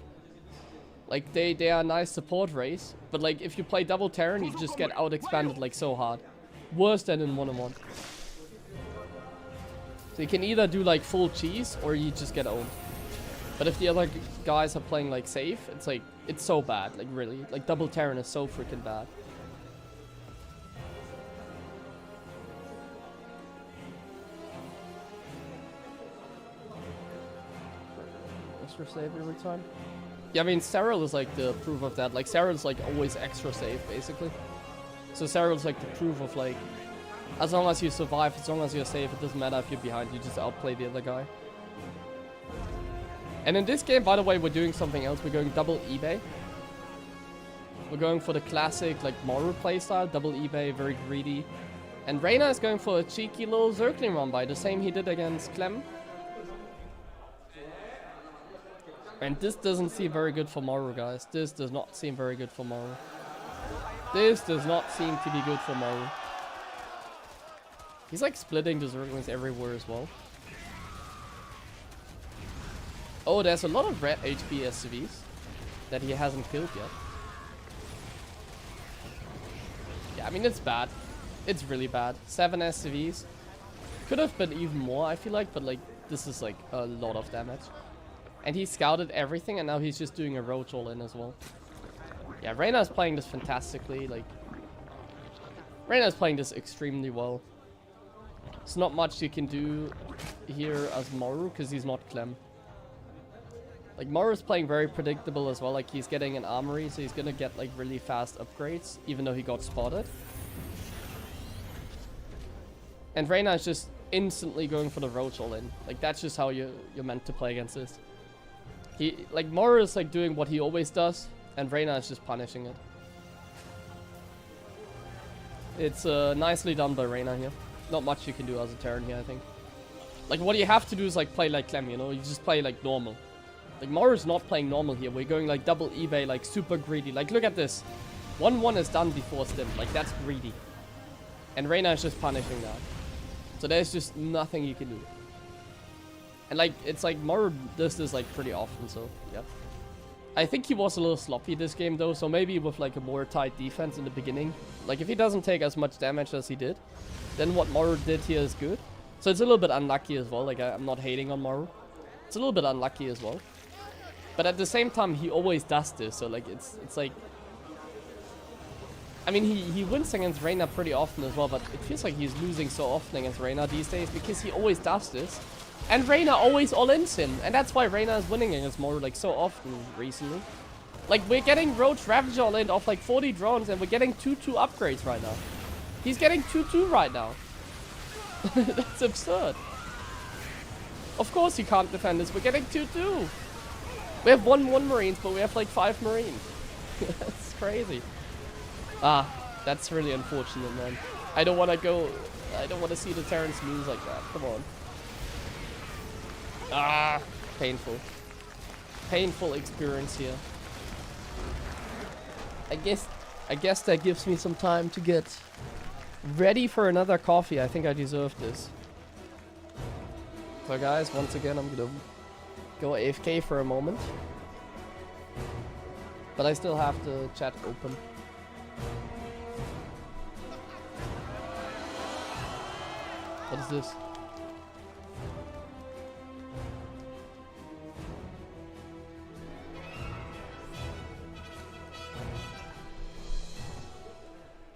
Like they are a nice support race, but like if you play double Terran you just get out expanded like so hard. Worse than in 1-on-1. So you can either do like full cheese or you just get owned. But if the other guys are playing like safe, it's like, it's so bad, like really. Like double Terran is so freaking bad. Extra save every time. Yeah, I mean, Cyril is like the proof of that. Like, Cyril is like always extra safe, basically. So Cyril is like the proof of like, as long as you survive, as long as you're safe, it doesn't matter if you're behind, you just outplay the other guy. And in this game, by the way, we're doing something else. We're going double eBay. We're going for the classic, like, Maru playstyle, double eBay, very greedy. And Reynor is going for a cheeky little circling run by, the same he did against Clem. And this doesn't seem very good for Maru, guys. This does not seem very good for Maru. This does not seem to be good for Maru. He's like splitting the Zerglings everywhere as well. Oh, there's a lot of red HP SCVs that he hasn't killed yet. Yeah, I mean, it's bad. It's really bad. 7 SCVs. Could have been even more, I feel like, but like, this is like a lot of damage. And he scouted everything, and now he's just doing a roach all in as well. Yeah, Reynor is playing this fantastically. Like, Reynor's playing this extremely well. There's not much you can do here as Maru, because he's not Clem. Like, Maru's playing very predictable as well. Like, he's getting an armory, so he's gonna get, like, really fast upgrades, even though he got spotted. And Reynor is just instantly going for the roach all in. Like, that's just how you're meant to play against this. Maru is, like, doing what he always does, and Reynor is just punishing it. It's nicely done by Reynor here. Not much you can do as a Terran here, I think. Like, what you have to do is, like, play like Clem, you know? You just play, like, normal. Like, Maru's not playing normal here. We're going, like, double eBay, like, super greedy. Like, look at this. 1-1 is done before stim. Like, that's greedy. And Reynor is just punishing that. So there's just nothing you can do. And, like, it's like Maru does this, like, pretty often, so, yeah. I think he was a little sloppy this game, though, so maybe with, like, a more tight defense in the beginning. Like, if he doesn't take as much damage as he did, then what Maru did here is good. So it's a little bit unlucky as well. Like, I'm not hating on Maru. It's a little bit unlucky as well. But at the same time, he always does this, so, like, it's like... I mean, he wins against Reynor pretty often as well, but it feels like he's losing so often against Reynor these days because he always does this. And Reynor always all-ins him, and that's why Reynor is winning against Maru, like, so often recently. Like, we're getting Roach Ravager all-in off, like, 40 drones, and we're getting 2-2 upgrades right now. He's getting 2-2 right now. That's absurd. Of course he can't defend this. We're getting 2-2. We have 1-1 Marines, but we have like 5 Marines. That's crazy. Ah, that's really unfortunate, man. I don't want to see the Terrans lose like that. Come on. Ah, painful. Painful experience here. I guess that gives me some time to get ready for another coffee. I think I deserve this. So guys, once again, I'm gonna go AFK for a moment. But I still have the chat open. What is this?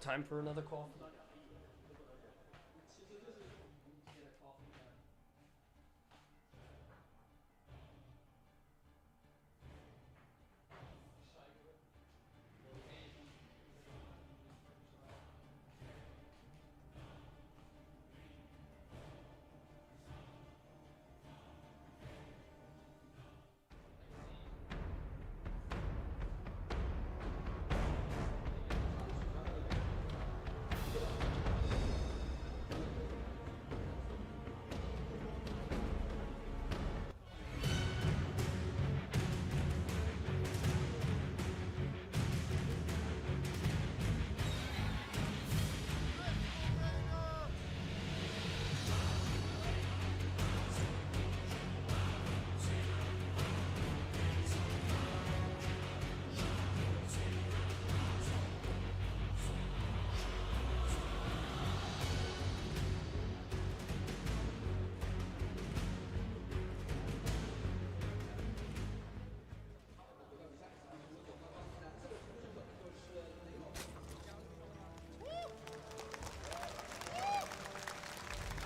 Time for another coffee.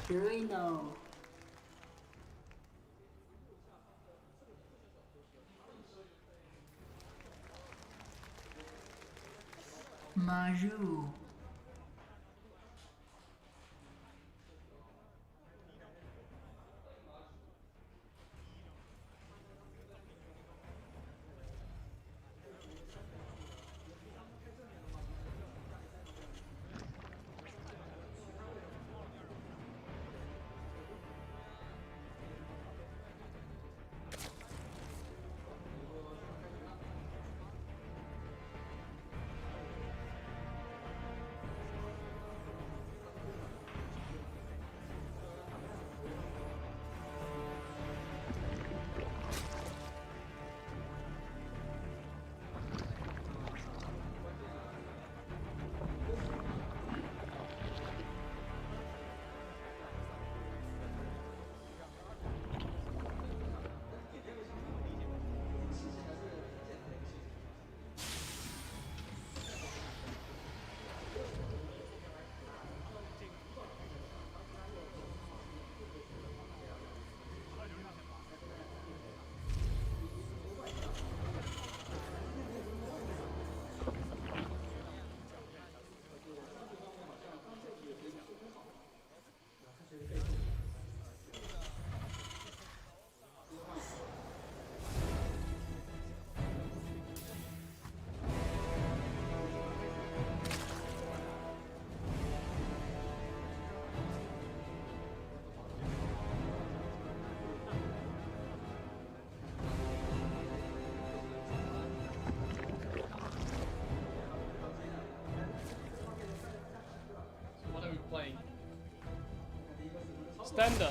Reynor. Maru. Thunder.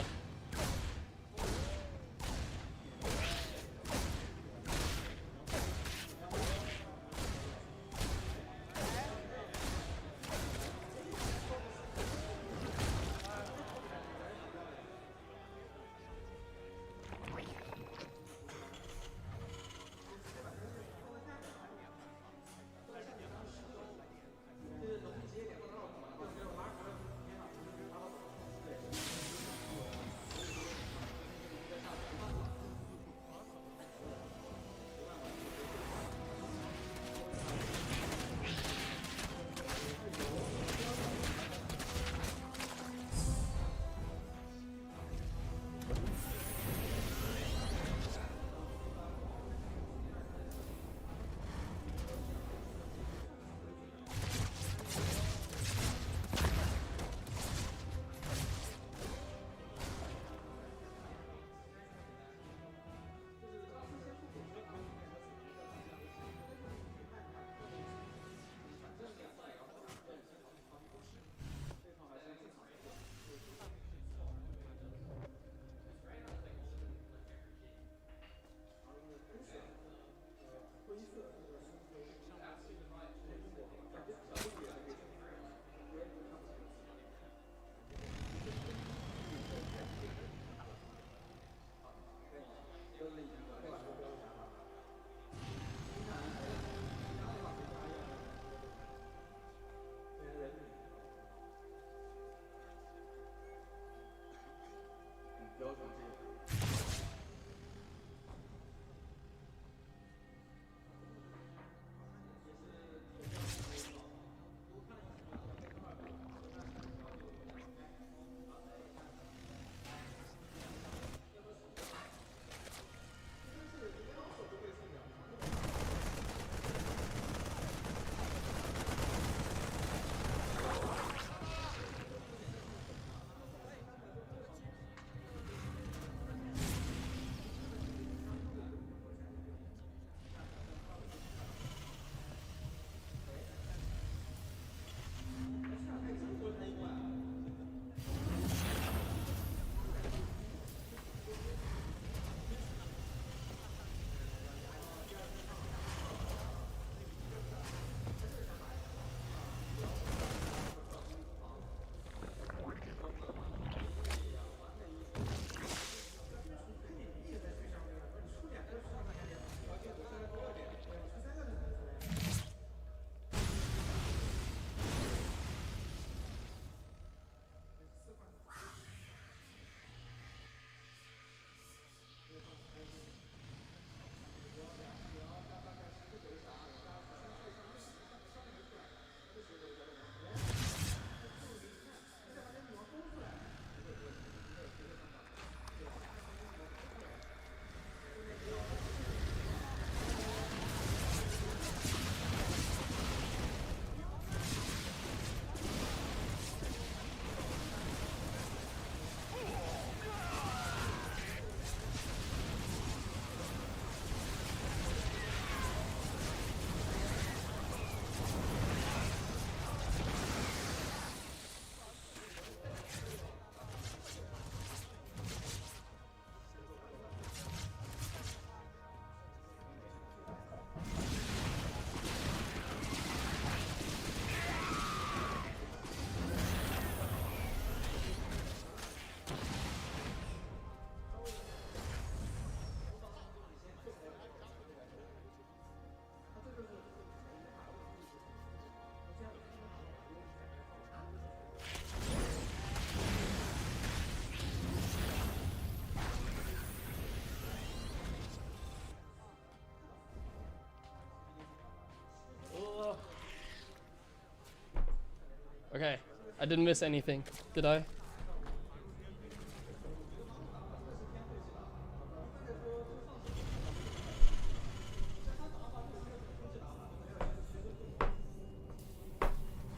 Okay, I didn't miss anything, did I?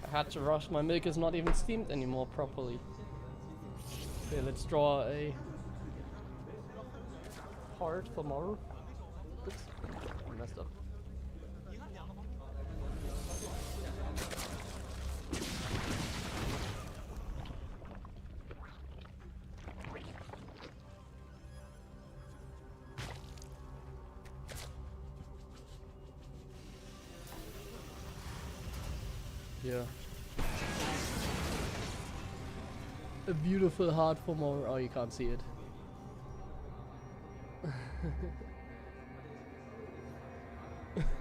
I had to rush, my milk is not even steamed anymore properly. Okay, let's draw a heart for Maru. Oops, I messed up. Yeah. A beautiful heart for more. Oh, you can't see it.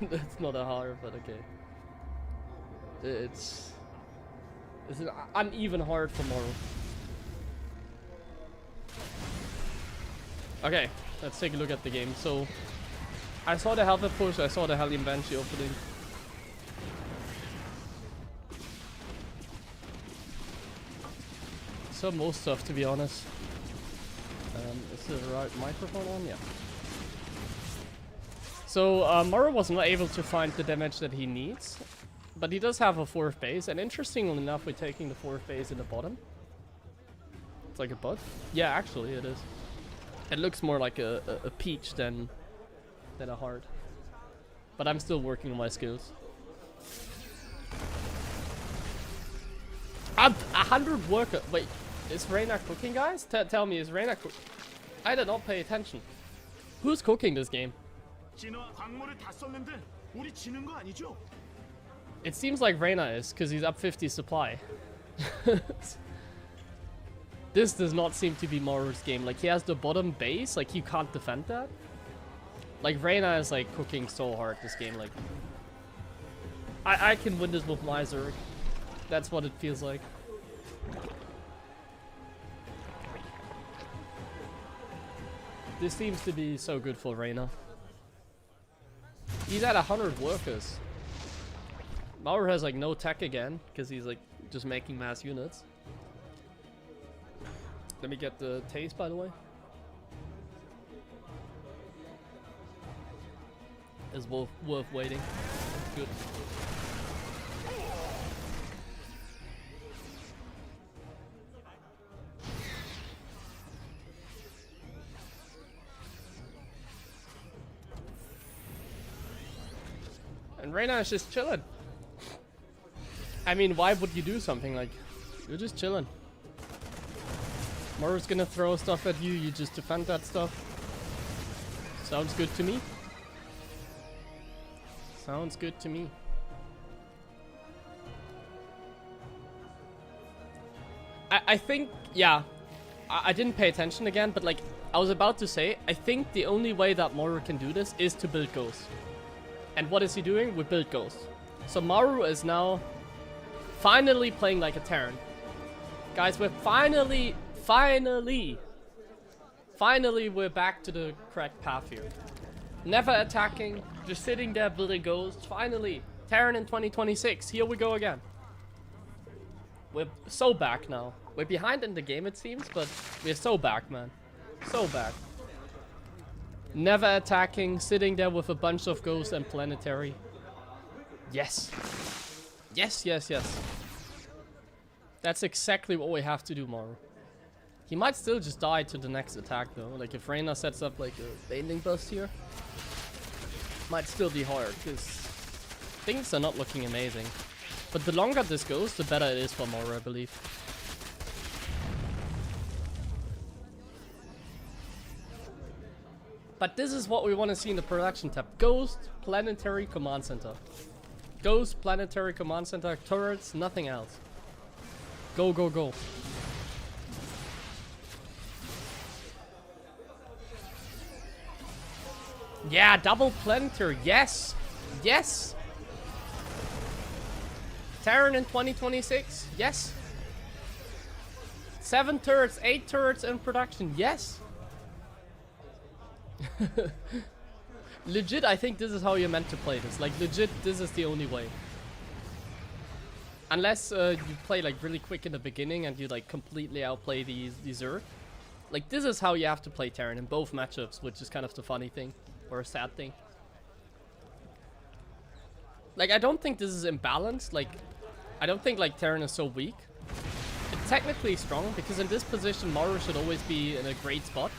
That's not a heart, but okay. It's an uneven heart for Maru. Okay, let's take a look at the game. So, I saw the Helper push, I saw the Hellion Banshee opening. So most stuff, to be honest. Is the right microphone on? Yeah. So, Maru was not able to find the damage that he needs. But he does have a 4th base, and interestingly enough, we're taking the 4th base in the bottom. It's like a butt. Yeah, actually, it is. It looks more like a peach than a heart. But I'm still working on my skills. 100 worker. Wait, is Reynor cooking, guys? Tell me, is Reynor cooking? I did not pay attention. Who's cooking this game? It seems like Reynor is, because he's up 50 supply. This does not seem to be Maru's game. Like, he has the bottom base, like, you can't defend that. Like, Reynor is, like, cooking so hard this game, like... I can win this with my Zerg. That's what it feels like. This seems to be so good for Reynor. He's at 100 workers. Maru has like no tech again, because he's like just making mass units. Let me get the taste, by the way. It's worth waiting. Good. And Reynor is just chilling. I mean, why would you do something like... You're just chilling. Maru's gonna throw stuff at you, you just defend that stuff. Sounds good to me. Sounds good to me. I think, yeah, I didn't pay attention again, but like, I was about to say, I think the only way that Maru can do this is to build Ghosts. And what is he doing? We build Ghosts. So Maru is now finally playing like a Terran. Guys, we're finally we're back to the correct path here. Never attacking, just sitting there building Ghosts. Finally, Terran in 2026. Here we go again. We're so back now. We're behind in the game, it seems, but we're so back, man. So back. Never attacking, sitting there with a bunch of Ghosts and Planetary. Yes. Yes, yes, yes. That's exactly what we have to do, Maru. He might still just die to the next attack, though. Like, if Reynor sets up, like, a Bailing Bust here. Might still be hard, because things are not looking amazing. But the longer this goes, the better it is for Maru, I believe. But this is what we want to see in the production tab. Ghost, Planetary, Command Center. Ghost, Planetary, Command Center, turrets, nothing else. Go, go, go. Yeah, double Planetary, yes! Yes! Terran in 2026, yes! 7 turrets, 8 turrets in production, yes! Legit, I think this is how you're meant to play this. Like, legit, this is the only way. Unless you play like really quick in the beginning and you like completely outplay the Zerg. Like, this is how you have to play Terran in both matchups, which is kind of the funny thing. Or a sad thing. Like, I don't think this is imbalanced. Like, I don't think like Terran is so weak. It's technically strong, because in this position Maru should always be in a great spot.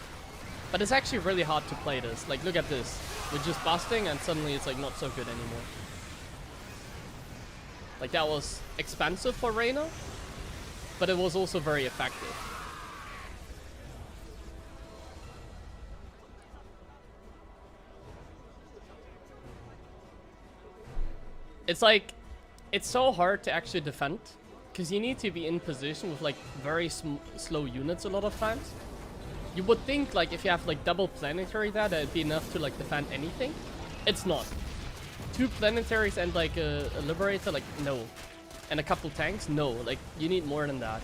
But it's actually really hard to play this. Like, look at this. We're just busting and suddenly it's like not so good anymore. Like, that was expensive for Reynor, but it was also very effective. It's like, It's so hard to actually defend, because you need to be in position with like very slow units a lot of times. You would think like if you have like double planetary there, that'd be enough to like defend anything. It's not. 2 planetaries and like a liberator, like no. And a couple tanks, no. Like you need more than that.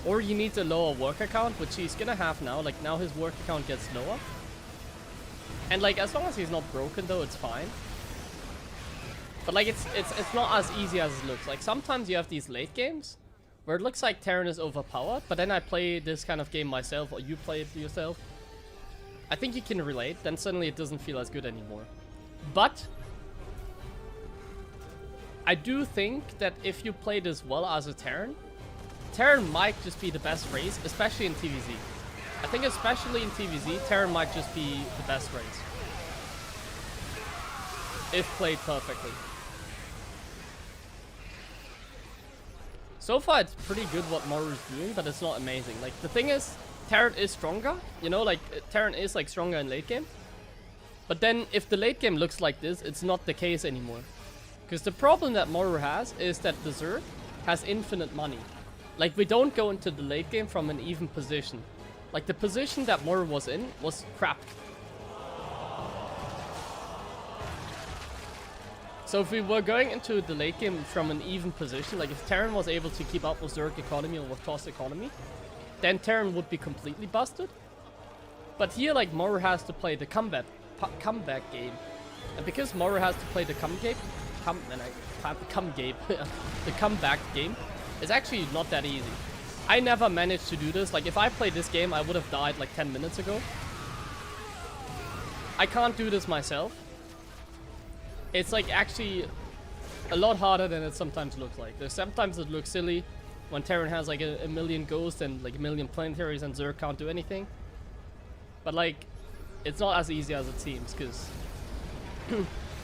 Or you need a lower worker count, which he's gonna have now. Like now his worker count gets lower. And like as long as he's not broken though, it's fine. But like it's not as easy as it looks. Like sometimes you have these late games where it looks like Terran is overpowered, but then I play this kind of game myself, or you play it yourself. I think you can relate, then suddenly it doesn't feel as good anymore. But I do think that if you play this well as a Terran, Terran might just be the best race, especially in TVZ. I think especially in TVZ, Terran might just be the best race. If played perfectly. So far, it's pretty good what Maru's doing, but it's not amazing. Like, the thing is, Terran is stronger. You know, like, Terran is, like, stronger in late game. But then, if the late game looks like this, it's not the case anymore. Because the problem that Maru has is that the Zerg has infinite money. Like, we don't go into the late game from an even position. Like, the position that Maru was in was crap. So if we were going into the late game from an even position, like if Terran was able to keep up with Zerg economy or with Toss economy, then Terran would be completely busted. But here, like, Maru has to play the comeback game. And because Maru has to play the the comeback game, it's actually not that easy. I never managed to do this. Like, if I played this game, I would have died like 10 minutes ago. I can't do this myself. It's like actually a lot harder than it sometimes looks like. There's sometimes it looks silly when Terran has like a million ghosts and like a million planetaries and Zerg can't do anything. But like, it's not as easy as it seems, because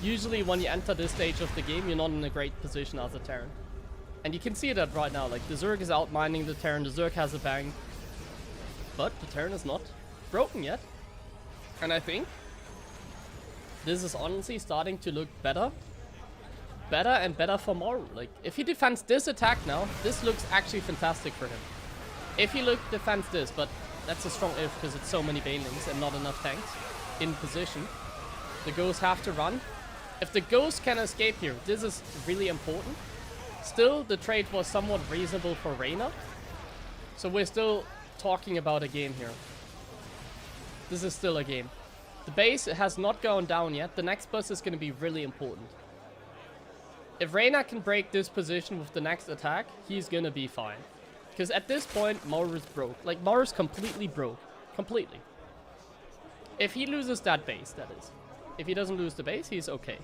usually when you enter this stage of the game, you're not in a great position as a Terran. And you can see that right now, like the Zerg is outmining the Terran, the Zerg has a bang. But the Terran is not broken yet. And I think this is honestly starting to look better. Better and better for Maru. Like, if he defends this attack now, this looks actually fantastic for him. If he defends this, but that's a strong if because it's so many banelings and not enough tanks in position. The ghosts have to run. If the ghosts can escape here, this is really important. Still, the trade was somewhat reasonable for Reynor. So we're still talking about a game here. This is still a game. The base has not gone down yet. The next bus is going to be really important. If Reynor can break this position with the next attack, he's going to be fine. Because at this point, Maru's broke. Like, Maru's completely broke. Completely. If he loses that base, that is. If he doesn't lose the base, he's okay.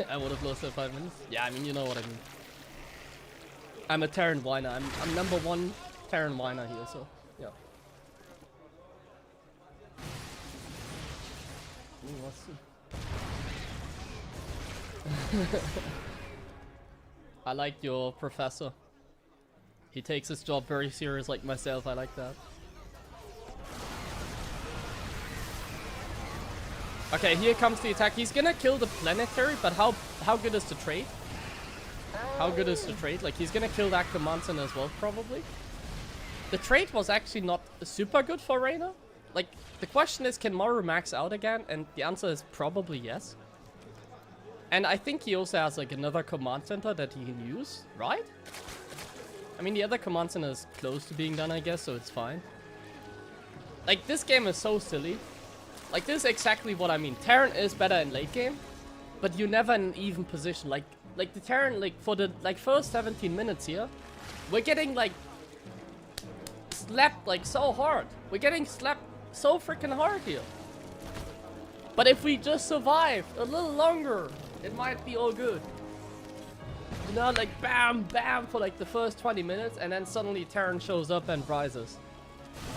I would have lost in 5 minutes. Yeah, I mean, you know what I mean. I'm a Terran whiner. I'm #1 Terran whiner here, so yeah. I like your professor. He takes his job very serious, like myself. I like that. Okay, here comes the attack. He's gonna kill the planetary, but how good is the trade? How good is the trade? Like, he's gonna kill that command center as well, probably. The trade was actually not super good for Reynor. Like, the question is, can Maru max out again? And the answer is probably yes. And I think he also has like another command center that he can use, right? I mean, the other command center is close to being done, I guess, so it's fine. Like, this game is so silly. Like, this is exactly what I mean. Terran is better in late game, but you're never in an even position. Like the Terran, like, for the first 17 minutes here, we're getting like slapped like so hard. We're getting slapped so freaking hard here. But if we just survive a little longer, it might be all good. You know, like bam, bam for like the first 20 minutes, and then suddenly Terran shows up and rises.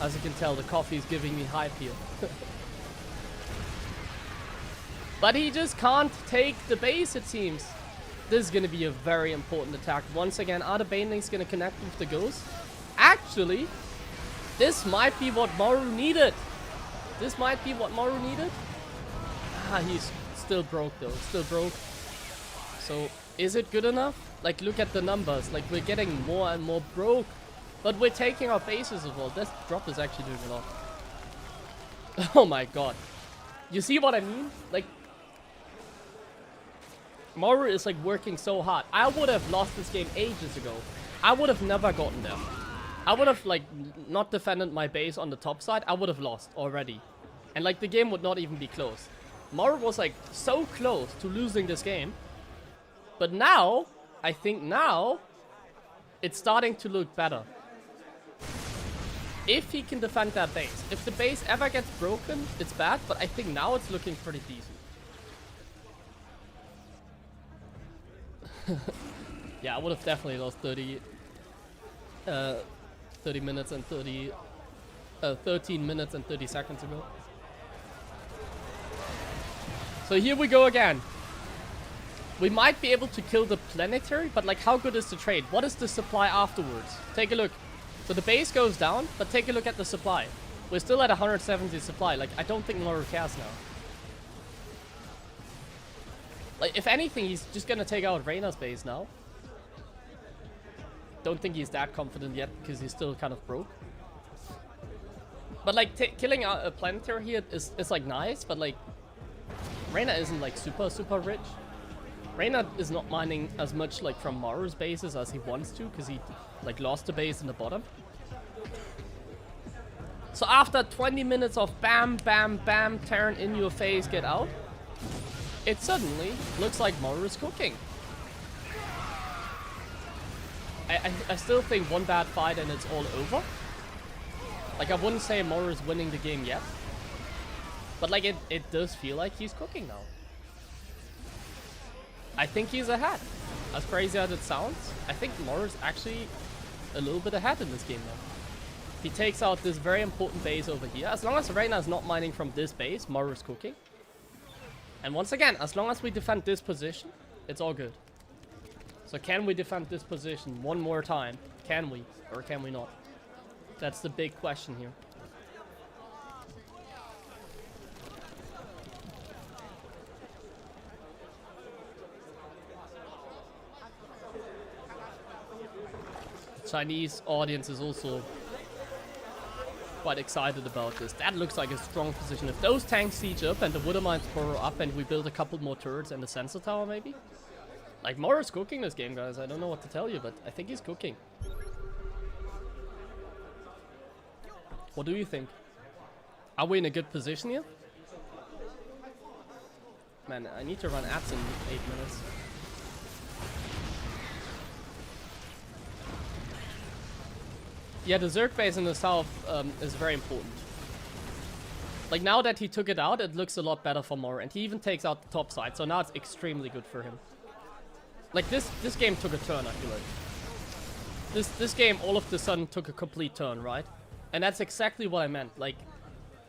As you can tell, the coffee is giving me hype here. But he just can't take the base, it seems. This is going to be a very important attack. Once again, are the banelings going to connect with the ghost? Actually, this might be what Maru needed. This might be what Maru needed. Ah, he's still broke though. Still broke. So, is it good enough? Like, look at the numbers. Like, we're getting more and more broke. But we're taking our bases as well. This drop is actually doing a lot. Oh my god. You see what I mean? Like, Maru is like working so hard. I would have lost this game ages ago. I would have never gotten there. I would have like not defended my base on the top side. I would have lost already. And like the game would not even be close. Maru was like so close to losing this game. But now, I think now, it's starting to look better. If he can defend that base. If the base ever gets broken, it's bad. But I think now it's looking pretty decent. Yeah, I would have definitely lost 30 minutes and 13 minutes and 30 seconds ago. So here we go again. We might be able to kill the planetary, but like how good is the trade? What is the supply afterwards? Take a look. So the base goes down, but take a look at the supply. We're still at 170 supply. Like, I don't think Maru cares now. Like, if anything, he's just gonna take out Reynor's base now. Don't think he's that confident yet, because he's still kind of broke. But like, killing a planetary here is like nice, but like, Reynor isn't like super rich. Reynor is not mining as much like from Maru's bases as he wants to, because he like lost the base in the bottom. So after 20 minutes of bam, bam, bam, turn in your face, get out, it suddenly looks like Maru is cooking. I still think one bad fight and it's all over. Like, I wouldn't say Maru is winning the game yet. But like, it does feel like he's cooking now. I think he's ahead. As crazy as it sounds, I think Maru's actually a little bit ahead in this game now. He takes out this very important base over here. As long as Reynor is not mining from this base, Maru's cooking. And once again, as long as we defend this position, it's all good. So can we defend this position one more time? Can we? Or can we not? That's the big question here. Chinese audience is also quite excited about this. That looks like a strong position. If those tanks siege up and the Wooder Mines power up and we build a couple more turrets and the sensor tower maybe. Like, Maru's cooking this game, guys. I don't know what to tell you, but I think he's cooking. What do you think? Are we in a good position here? Man, I need to run ads in 8 minutes. Yeah, the Zerg base in the south is very important. Like, now that he took it out, it looks a lot better for Maru. And he even takes out the top side, so now it's extremely good for him. Like, this game took a turn, I feel like. This game all of the sudden took a complete turn, right? And that's exactly what I meant. Like,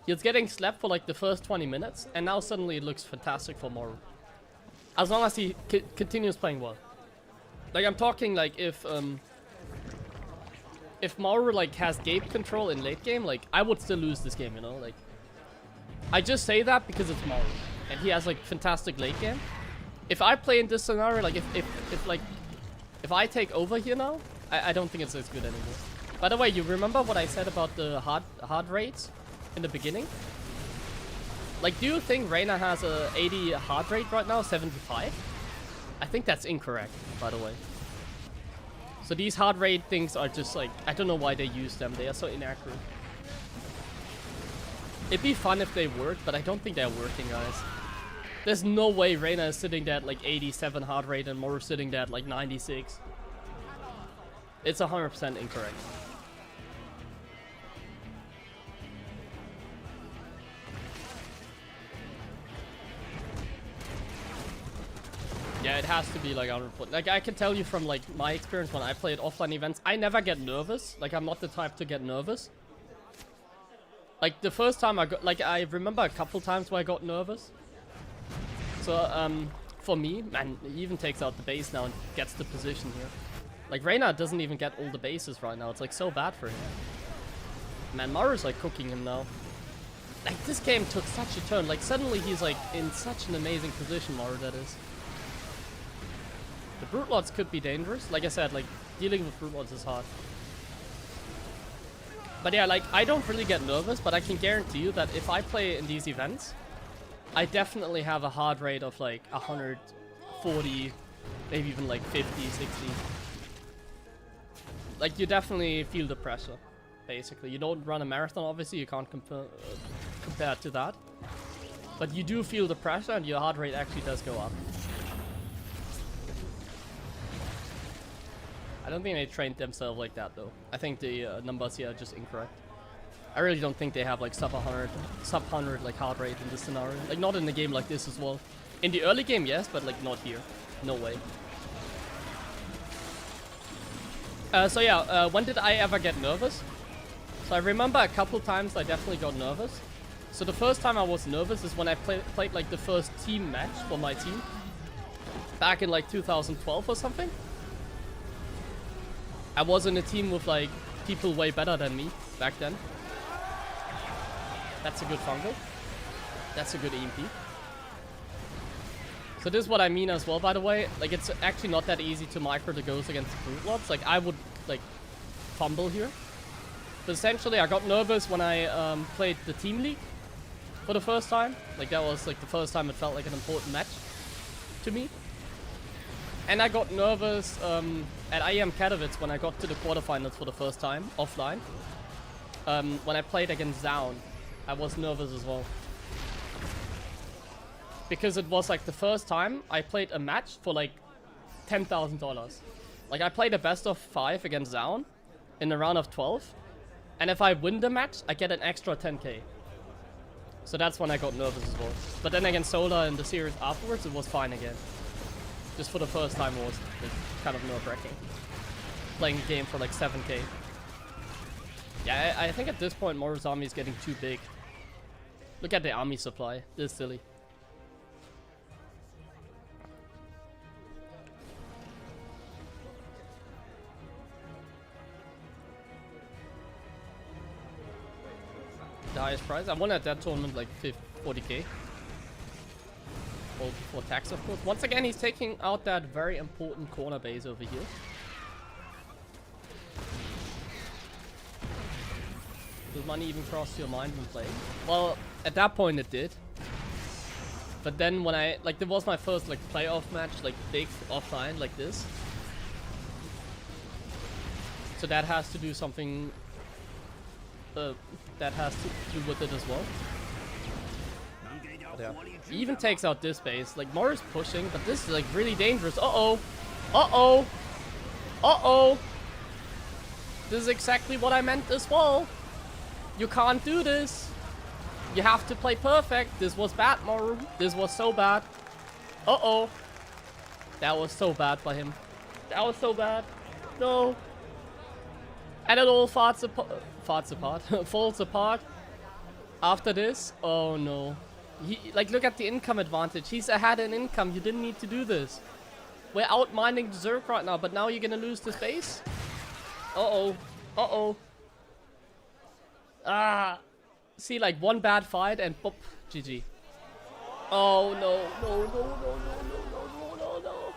he was getting slapped for like the first 20 minutes, and now suddenly it looks fantastic for Maru. As long as he continues playing well. Like, I'm talking like if Maru like has game control in late game, like I would still lose this game, you know? Like, I just say that because it's Maru and he has like fantastic late game. If I play in this scenario, like if I take over here now, I don't think it's as good anymore. By the way, you remember what I said about the hard rates in the beginning? Like, do you think Reynor has a 80 hard rate right now, 75? I think that's incorrect, by the way. So these hard rate things are just like, I don't know why they use them. They are so inaccurate. It'd be fun if they worked, but I don't think they're working, guys. There's no way Reynor is sitting there at like 87 hard rate and Maru sitting there at like 96. It's 100% incorrect. Yeah, it has to be like 100%. Like, I can tell you from like my experience when I played offline events, I never get nervous. Like, I'm not the type to get nervous. Like, the first time I got, like, I remember a couple times where I got nervous. So, for me, man, he even takes out the base now and gets the position here. Like, Reynor doesn't even get all the bases right now. It's like so bad for him. Man, Maru's like cooking him now. Like, this game took such a turn. Like, suddenly he's, like, in such an amazing position, Maru, that is. The Brute Lords could be dangerous. Like I said, like, dealing with Brute Lords is hard. But yeah, like, I don't really get nervous, but I can guarantee you that if I play in these events, I definitely have a heart rate of, like, 140, maybe even, like, 50, 60. Like, you definitely feel the pressure. Basically, you don't run a marathon, obviously, you can't compare to that. But you do feel the pressure and your heart rate actually does go up. I don't think they trained themselves like that though. I think the numbers here are just incorrect. I really don't think they have like sub 100 like heart rate in this scenario. Like not in a game like this as well. In the early game, yes, but like not here. No way. So yeah, when did I ever get nervous? So I remember a couple times I definitely got nervous. So the first time I was nervous is when I played like the first team match for my team. Back in like 2012 or something. I was in a team with like people way better than me back then. That's a good fungal. That's a good EMP. So this is what I mean as well, by the way. Like it's actually not that easy to micro the ghost against the Brute Lords. Like I would like fumble here. But essentially, I got nervous when I played the Team League for the first time. Like, that was like the first time it felt like an important match to me. And I got nervous at IEM Katowice when I got to the quarterfinals for the first time, offline. When I played against Zaun, I was nervous as well. Because it was like the first time I played a match for like $10,000. Like, I played a best of 5 against Zaun in a round of 12. And if I win the match, I get an extra 10k. So that's when I got nervous as well. But then against Solar in the series afterwards, it was fine again. Just for the first time, it was kind of nerve-wracking. Playing a game for like 7k. Yeah, I think at this point, Maru's army is getting too big. Look at the army supply. This is silly. The highest prize. I won at that tournament like 40k. All before tax, of course. Once again, he's taking out that very important corner base over here. Does money even cross your mind when playing? Well, at that point it did. But then when I, like, it was my first like playoff match, like big offline like this. So that has to do something. That has to do with it as well. But yeah. He even takes out this base. Like, Maru's pushing, but this is like really dangerous. Uh-oh. Uh-oh. Uh-oh. This is exactly what I meant as well. You can't do this. You have to play perfect. This was bad, Maru. This was so bad. Uh-oh. That was so bad by him. That was so bad. No. And it all falls apart after this. Oh no. Like, look at the income advantage. He's ahead in income. You didn't need to do this. We're outmining the Zerg right now, but now you're gonna lose this base? Uh-oh. Uh-oh. Ah. See, like, one bad fight and boop. GG. Oh no. No, no, no, no, no, no, no, no.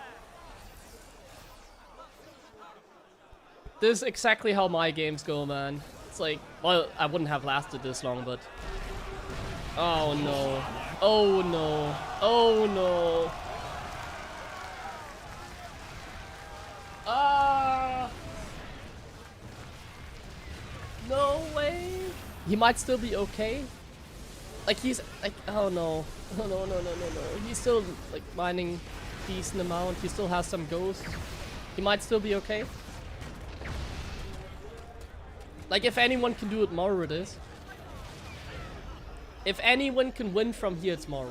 This is exactly how my games go, man. It's like, well, I wouldn't have lasted this long, but... Oh no. Oh no. Oh no. Ah. No way. He might still be okay. Like, he's like, oh no. No, no, no, no, no, no. He's still like mining decent amount. He still has some ghosts. He might still be okay. Like, if anyone can do it, Maru it is. If anyone can win from here, it's Maru.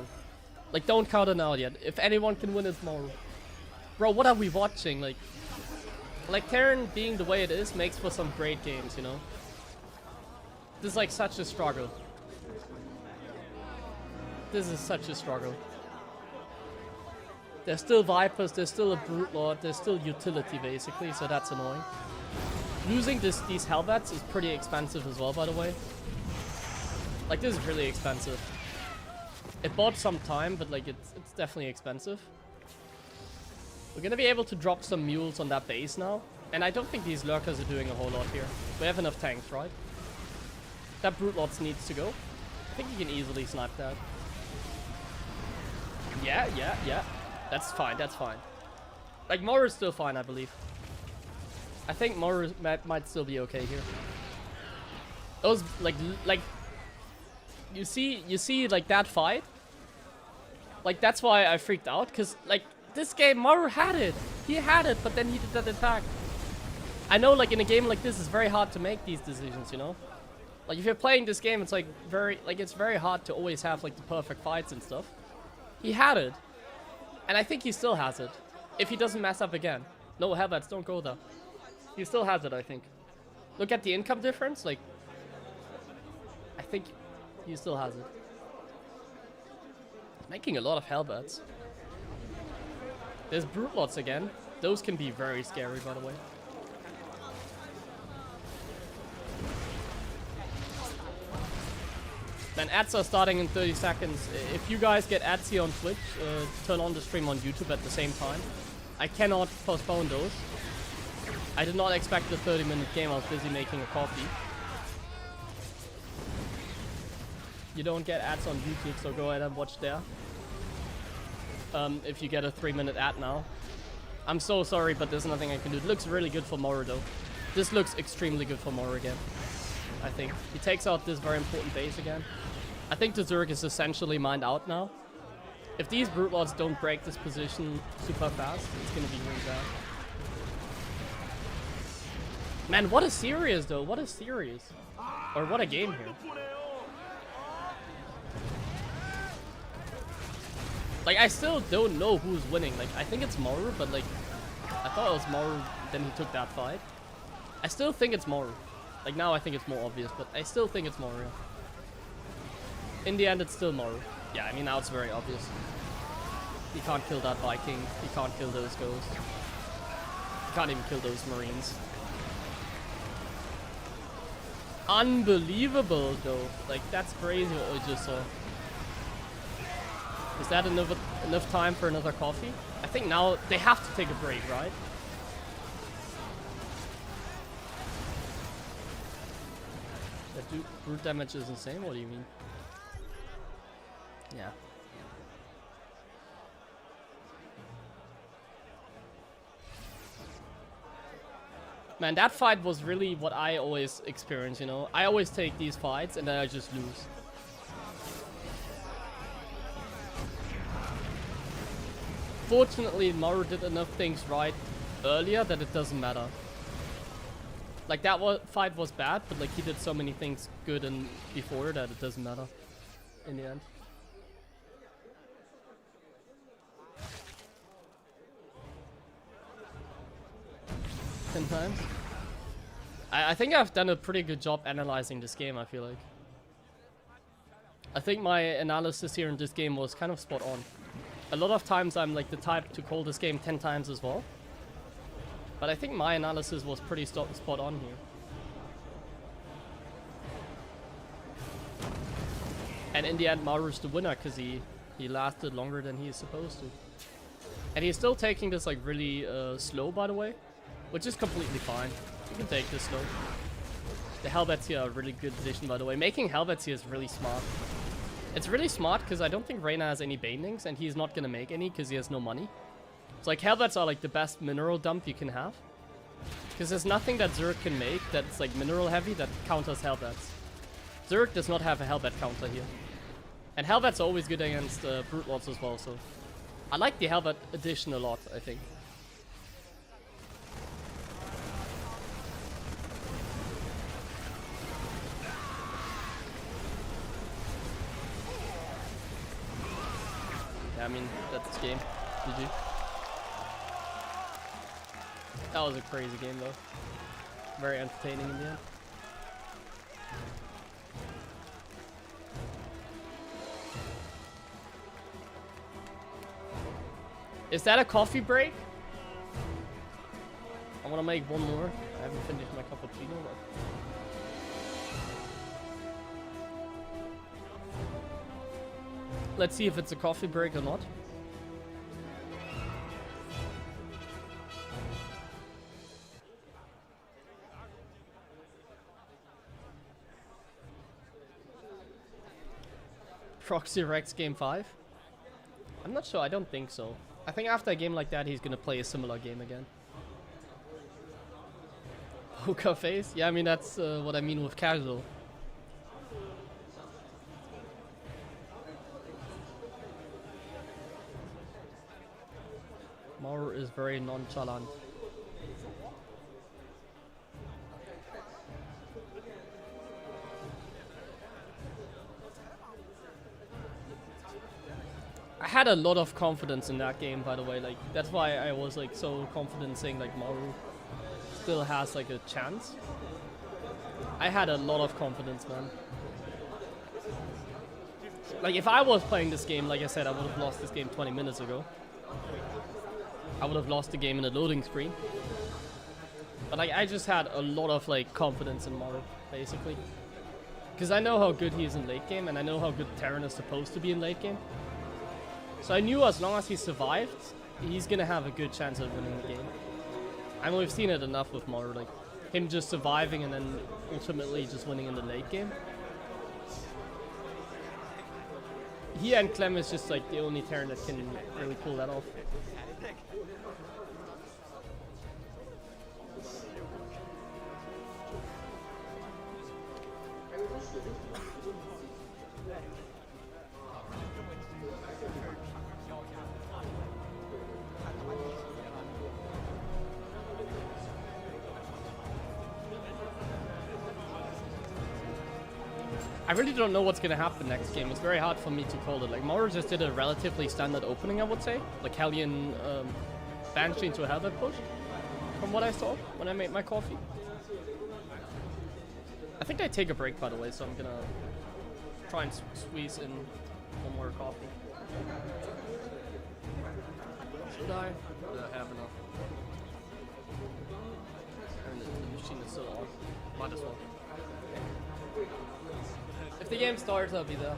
Like, don't count it out yet. If anyone can win, it's Maru. Bro, what are we watching? Like Terran being the way it is makes for some great games, you know? This is like such a struggle. This is such a struggle. There's still Vipers, there's still a Brute Lord, there's still utility basically, so that's annoying. Losing these Hellbats is pretty expensive as well, by the way. Like, this is really expensive. It bought some time, but like it's definitely expensive. We're gonna be able to drop some mules on that base now. And I don't think these lurkers are doing a whole lot here. We have enough tanks, right? That Brute Lords needs to go. I think you can easily snipe that. Yeah. That's fine, that's fine. Like, Maru's still fine, I believe. I think Maru might still be okay here. Those, like... You see, like, that fight? Like, that's why I freaked out, because, like, this game, Maru had it. He had it, but then he did that attack. I know, like, in a game like this, it's very hard to make these decisions, you know? Like, if you're playing this game, it's, like, it's very hard to always have, like, the perfect fights and stuff. He had it. And I think he still has it. If he doesn't mess up again. No, Hellbats, don't go there. He still has it, I think. Look at the income difference, like... I think... He still has it. Making a lot of Hellbats. There's Brute Lords again. Those can be very scary, by the way. Then ads are starting in 30 seconds. If you guys get ads here on Twitch, turn on the stream on YouTube at the same time. I cannot postpone those. I did not expect the 30-minute game. I was busy making a coffee. You don't get ads on YouTube, so go ahead and watch there. If you get a 3-minute ad now. I'm so sorry, but there's nothing I can do. It looks really good for Maru, though. This looks extremely good for Maru again. I think. He takes out this very important base again. I think the Zerg is essentially mined out now. If these Brute Lords don't break this position super fast, it's gonna be really bad. Man, what a series, though. What a series. Or what a game here. Like, I still don't know who's winning. Like, I think it's Maru, but like, I thought it was Maru, then he took that fight. I still think it's Maru. Like, now I think it's more obvious, but I still think it's Maru. In the end, it's still Maru. Yeah, I mean, now it's very obvious. He can't kill that Viking. He can't kill those ghosts. He can't even kill those Marines. Unbelievable, though. Like, that's crazy what we just saw. Is that enough time for another coffee? I think now they have to take a break, right? That brute damage is insane? What do you mean? Yeah. Man, that fight was really what I always experience, you know? I always take these fights and then I just lose. Fortunately, Maru did enough things right earlier that it doesn't matter. Like, that fight was bad, but like he did so many things good and before that it doesn't matter in the end. Ten times. I think I've done a pretty good job analyzing this game, I feel like. I think my analysis here in this game was kind of spot on. A lot of times I'm like the type to call this game 10 times as well. But I think my analysis was pretty spot on here. And in the end, Maru's the winner because he lasted longer than he is supposed to. And he's still taking this like really slow, by the way. Which is completely fine. You can take this slow. The Hellbats here are a really good addition, by the way. Making Hellbats here is really smart. It's really smart because I don't think Reynor has any banelings and he's not going to make any because he has no money. So like Hellbats are like the best mineral dump you can have. Because there's nothing that Zerg can make that's like mineral heavy that counters Hellbats. Zerg does not have a Hellbat counter here. And Hellbats are always good against Brute Lords as well, so... I like the Hellbat addition a lot, I think. I mean, that's the game. GG. That was a crazy game, though. Very entertaining in the end. Is that a coffee break? I want to make one more. I haven't finished my cappuccino, but... Let's see if it's a coffee break or not. Proxy Rex game 5? I'm not sure, I don't think so. I think after a game like that, he's gonna play a similar game again. Poker face? Yeah, I mean, that's what I mean with casual. Maru is very nonchalant. I had a lot of confidence in that game, by the way. Like, that's why I was like so confident saying like Maru still has like a chance. I had a lot of confidence, man. Like, if I was playing this game, like I said, I would have lost this game 20 minutes ago. I would have lost the game in a loading screen. But like, I just had a lot of like confidence in Maru, basically. Because I know how good he is in late game, and I know how good Terran is supposed to be in late game. So I knew as long as he survived, he's gonna have a good chance of winning the game. I mean, we've seen it enough with Maru, like him just surviving and then ultimately just winning in the late game. He and Clem is just like the only Terran that can really pull that off. I really don't know what's gonna happen next game. It's very hard for me to call it. Like, Maru just did a relatively standard opening, I would say. Like Hellion Banshee into a Hellbat push, from what I saw when I made my coffee. I think I take a break, by the way, so I'm gonna try and squeeze in one more coffee. Should I? I have enough. And the machine is still on. Might as well. If the game starts, I'll be there.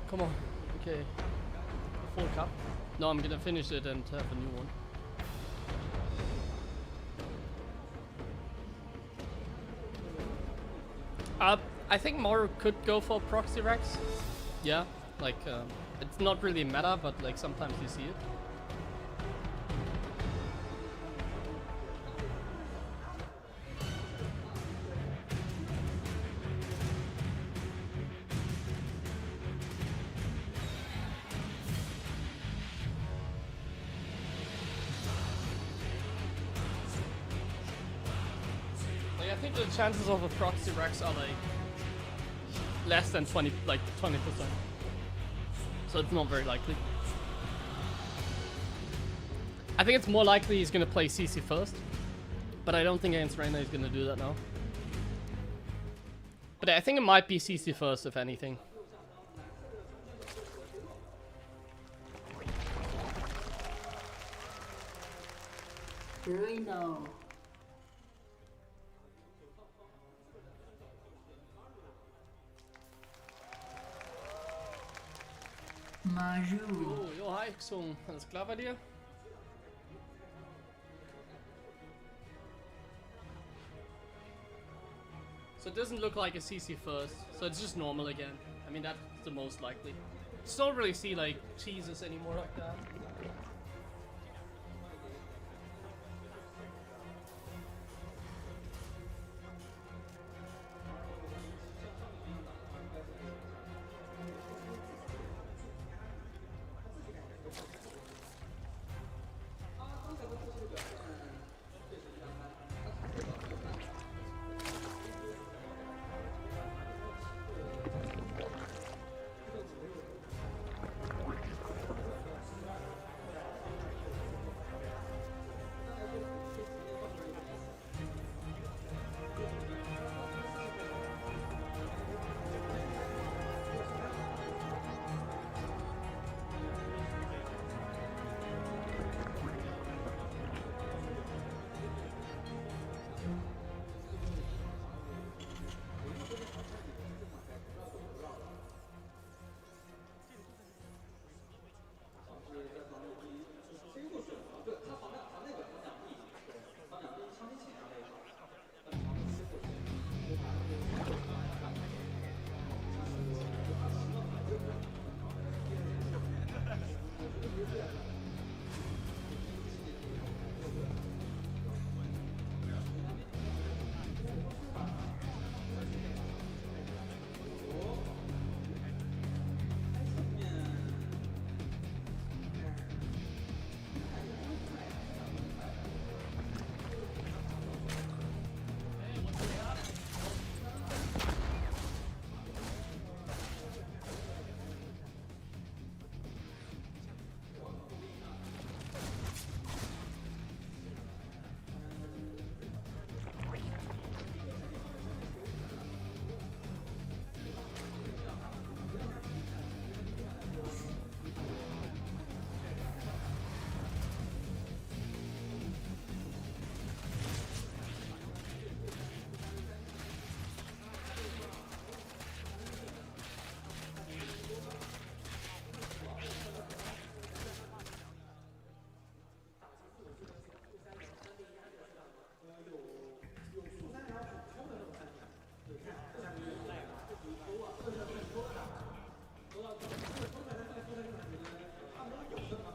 Come on. Okay. A full cup. No, I'm gonna finish it and have a new one. I think Maru could go for Proxy Rex. Yeah, like, it's not really meta, but like sometimes you see it. I think the chances of a Proxy Rex are like less than 20%. So it's not very likely. I think it's more likely he's gonna play CC first. But I don't think against Reynor he's gonna do that now. But I think it might be CC first, if anything. Reynor. Maru. Jo, hi, Xung. Alles klar bei dir? So it doesn't look like a CC first, so it's just normal again. I mean, that's the most likely. Just don't really see, like, cheeses anymore like that.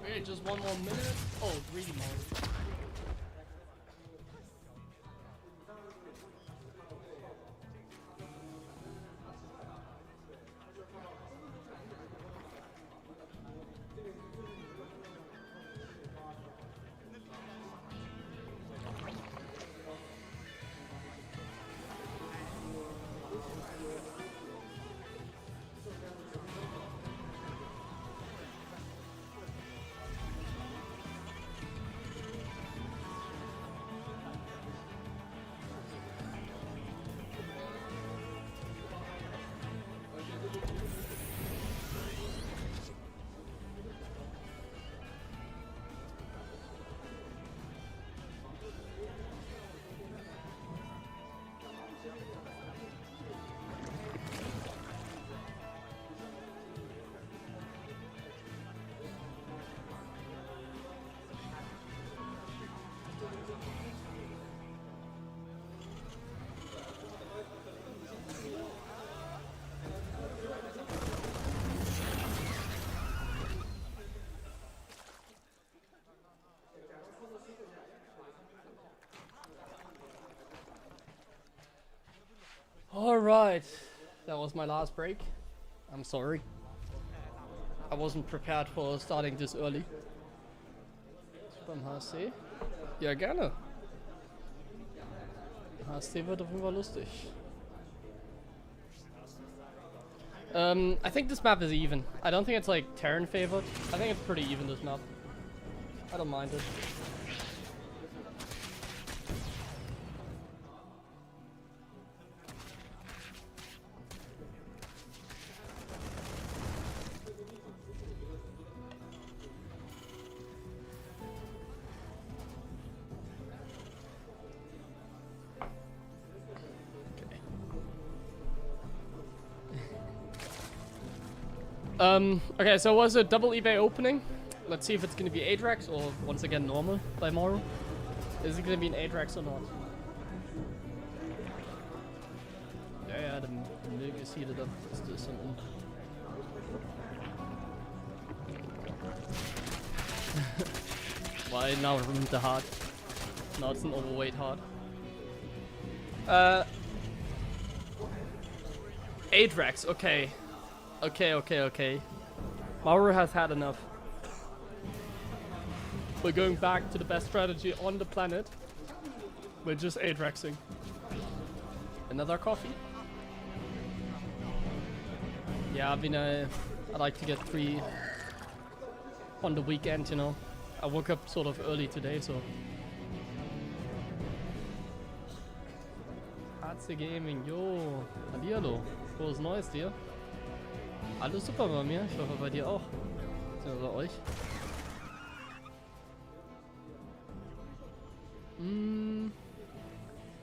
Okay, just one more minute. Oh, greedy mode. Alright, that was my last break. I'm sorry. I wasn't prepared for starting this early. Beim HSC? Ja, gerne. HSC wird auf jeden Fall lustig. I think this map is even. I don't think it's like Terran favored. I think it's pretty even, this map. I don't mind it. Okay, so it was a double eBay opening. Let's see if it's gonna be Adrax or once again normal by Maru. Is it gonna be an Adrax or not? Yeah, the milk is heated up. Let's do something. Why now ruined the heart? Now it's an overweight heart. Adrax, okay. Okay. Maru has had enough. We're going back to the best strategy on the planet. We're just Adraxing. Another coffee? Yeah, I mean, I like to get 3 on the weekend, you know. I woke up sort of early today, so. HC Gaming, jo. Hallihallo. Frohes Neues dir. Alles super bei mir. Ich hoffe bei dir auch. Also bei euch.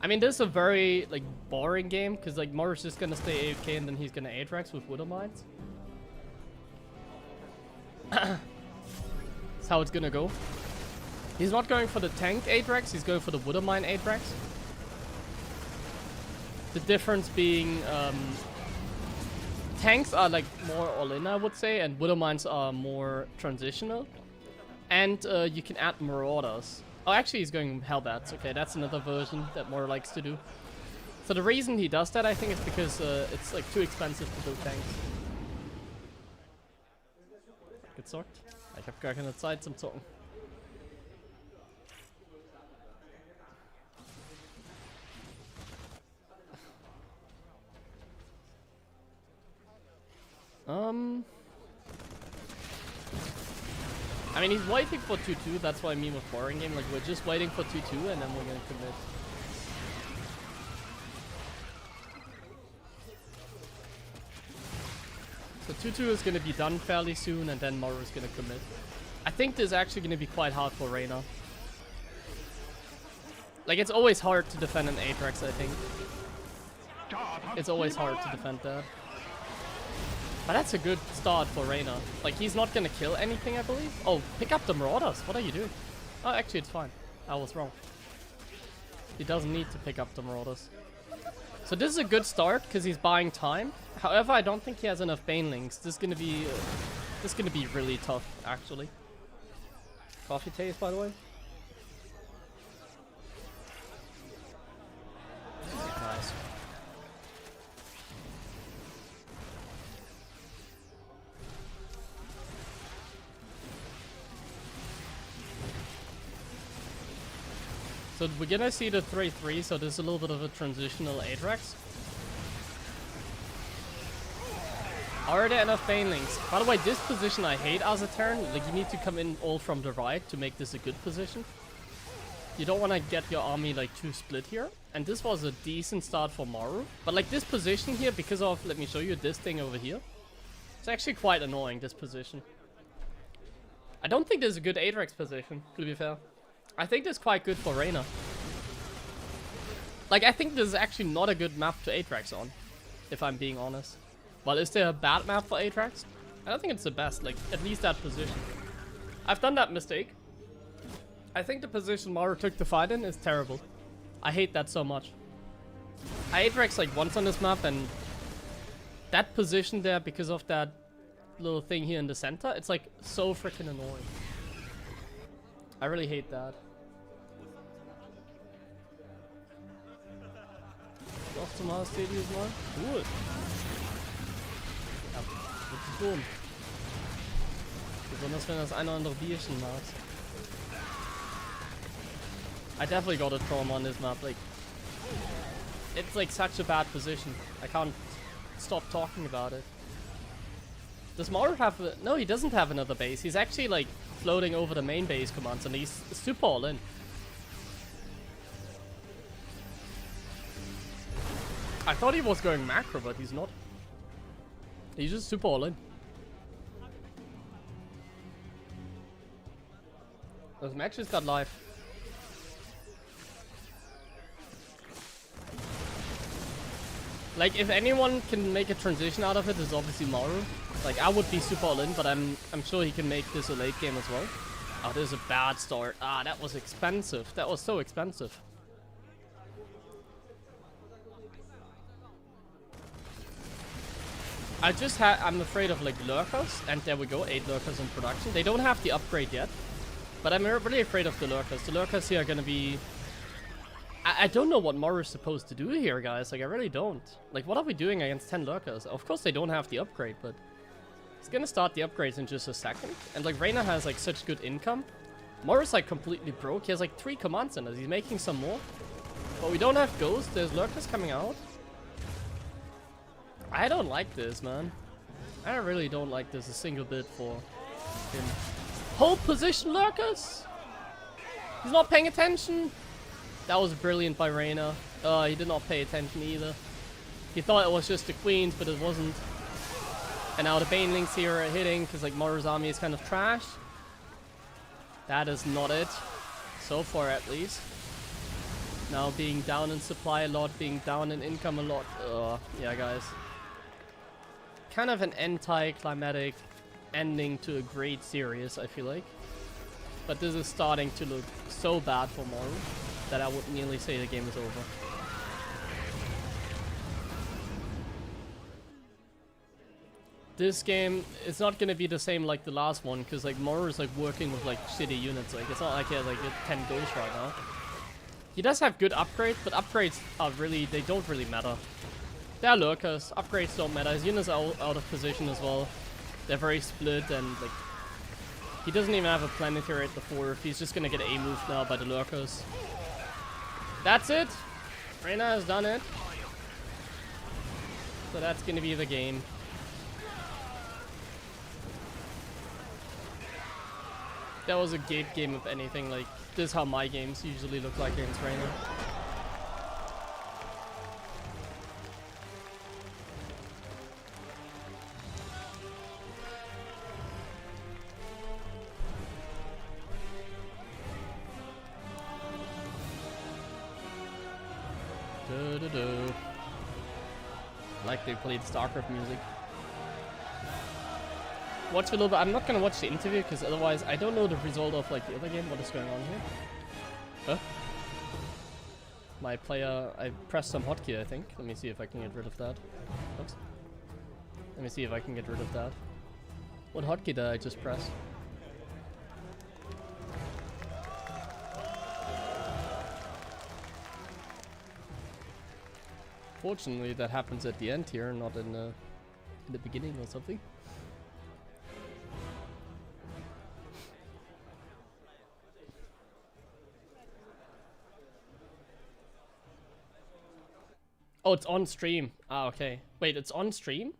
I mean, this is a very, like, boring game, because, like, Maru's just gonna stay AFK and then he's gonna Adrax with Widow Mines. That's how it's gonna go. He's not going for the tanked Adrax, he's going for the Widow Mine Adrax. The difference being, tanks are, like, more all-in, I would say, and Widow Mines are more transitional. And, you can add Marauders. Oh, actually, he's going Hellbats. Okay, that's another version that Maru likes to do. So the reason he does that, I think, is because it's like too expensive to build tanks. Gezockt? Ich habe gar keine Zeit zum Zocken. I mean, he's waiting for 2-2, that's what I mean with boring game. Like, we're just waiting for 2-2 and then we're gonna commit. So 2-2 is gonna be done fairly soon and then Maru is gonna commit. I think this is actually gonna be quite hard for Reynor. Like, it's always hard to defend an Atrax, I think. It's always hard to defend that. But that's a good start for Reynor. Like, he's not gonna kill anything, I believe. Oh, pick up the Marauders. What are you doing? Oh, actually, it's fine. I was wrong. He doesn't need to pick up the Marauders. So this is a good start, because he's buying time. However, I don't think he has enough Banelings. This is gonna be really tough, actually. Coffee taste, by the way. Nice. So we're gonna see the 3-3, so there's a little bit of a transitional Atrax. Are there enough Banelings? By the way, this position I hate as a turn. Like, you need to come in all from the right to make this a good position. You don't want to get your army, like, too split here. And this was a decent start for Maru. But, like, this position here, because of, let me show you this thing over here. It's actually quite annoying, this position. I don't think there's a good Atrax position, to be fair. I think this is quite good for Reynor. Like, I think this is actually not a good map to Atrax on, if I'm being honest. Well, is there a bad map for Atrax? I don't think it's the best, like, at least that position. I've done that mistake. I think the position Maru took the fight in is terrible. I hate that so much. I Atrax like once on this map, and that position there, because of that little thing here in the center, it's like so freaking annoying. I really hate that. Doch zum HST dieses Mal. Cool. Ja, wird sich lohnen. Besonders wenn das eine oder andere Bierchen magst. I definitely got a trauma on this map. Like, it's like such a bad position. I can't stop talking about it. Does Maru have a... No, he doesn't have another base. He's actually like floating over the main base commands and he's super all in. I thought he was going macro, but he's not. He's just super all in. This match just got live. Like, if anyone can make a transition out of it, it's obviously Maru. Like, I would be super all in, but I'm sure he can make this a late game as well. Oh, this is a bad start. Ah, that was expensive. That was so expensive. I'm afraid of like lurkers, and there we go, 8 lurkers in production. They don't have the upgrade yet, but I'm really afraid of the lurkers. The lurkers here are gonna be... I don't know what Maru is supposed to do here, guys. Like, I really don't. Like, what are we doing against 10 lurkers? Of course they don't have the upgrade, but he's gonna start the upgrades in just a second. And like, Reynor has like such good income. Maru's like completely broke. He has like 3 command centers. He's making some more, but we don't have ghosts. There's lurkers coming out. I don't like this, man. I really don't like this a single bit for him. Hold position, lurkers! He's not paying attention! That was brilliant by Reynor. He did not pay attention either. He thought it was just the queens, but it wasn't. And now the banelings here are hitting, because like Maru's army is kind of trash. That is not it. So far, at least. Now being down in supply a lot, being down in income a lot. Yeah, guys. Kind of an anti-climatic ending to a great series, I feel like. But this is starting to look so bad for Maru that I would nearly say the game is over. This game is not gonna be the same like the last one, because like Maru is like working with like shitty units. Like, it's not like he has like 10 ghosts right now. He does have good upgrades, but upgrades are really, they don't really matter. They're lurkers. Upgrades don't matter. His units are out of position as well. They're very split, and like, he doesn't even have a planetary at the 4th. He's just gonna get A-moved now by the lurkers. That's it. Reynor has done it. So that's gonna be the game. That was a gate game if anything. Like, this is how my games usually look like against Reynor. Like they played StarCraft music. Watch a little bit. I'm not gonna watch the interview because otherwise I don't know the result of like the other game. What is going on here? Huh? My player. I pressed some hotkey, I think. Let me see if I can get rid of that. Oops. Let me see if I can get rid of that. What hotkey did I just press? Fortunately, that happens at the end here, not in the beginning or something. Oh, it's on stream. Ah, okay. Wait, it's on stream?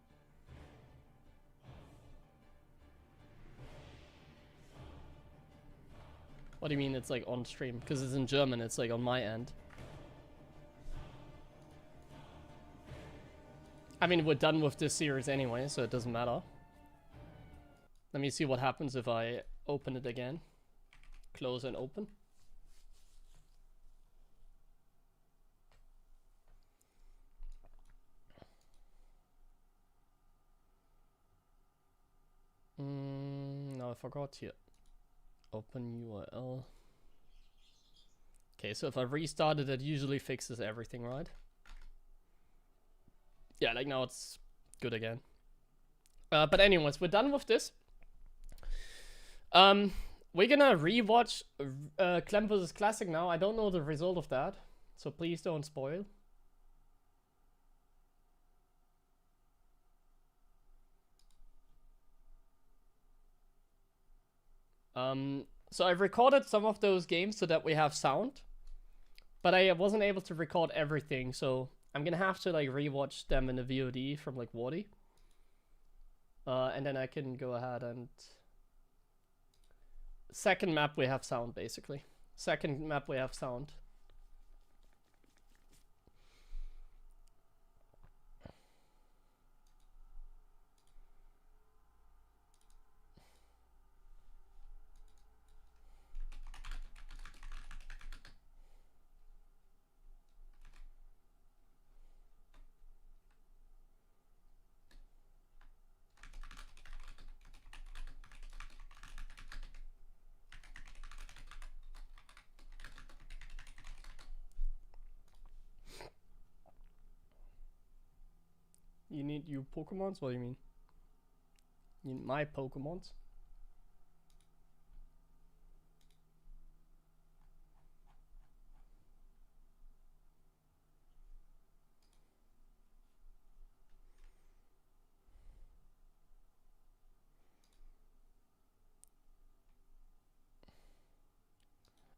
What do you mean it's like on stream? Because it's in German, it's like on my end. I mean, we're done with this series anyway, so it doesn't matter. Let me see what happens if I open it again. Close and open. No, I forgot here. Open URL. Okay, so if I restart it, it usually fixes everything, right? Yeah, like now it's good again. But anyways, we're done with this. We're gonna rewatch Clem vs Classic now. I don't know the result of that, so please don't spoil. So I've recorded some of those games so that we have sound, but I wasn't able to record everything, so I'm gonna have to like rewatch them in a VOD from like Wardy. And then I can go ahead and... Second map we have sound, basically. Second map we have sound. You need you Pokemons? What do you mean? You need my Pokemons?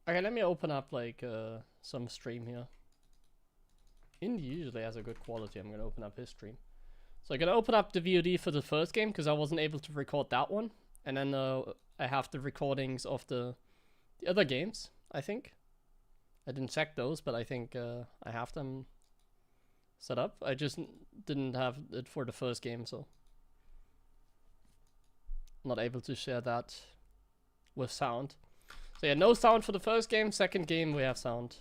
Okay, let me open up like some stream here. Indie usually has a good quality. I'm gonna open up his stream. So I'm gonna open up the VOD for the first game because I wasn't able to record that one, and then I have the recordings of the other games. I think I didn't check those, but I think I have them set up. I just didn't have it for the first game, so I'm not able to share that with sound. So yeah, no sound for the first game. Second game we have sound.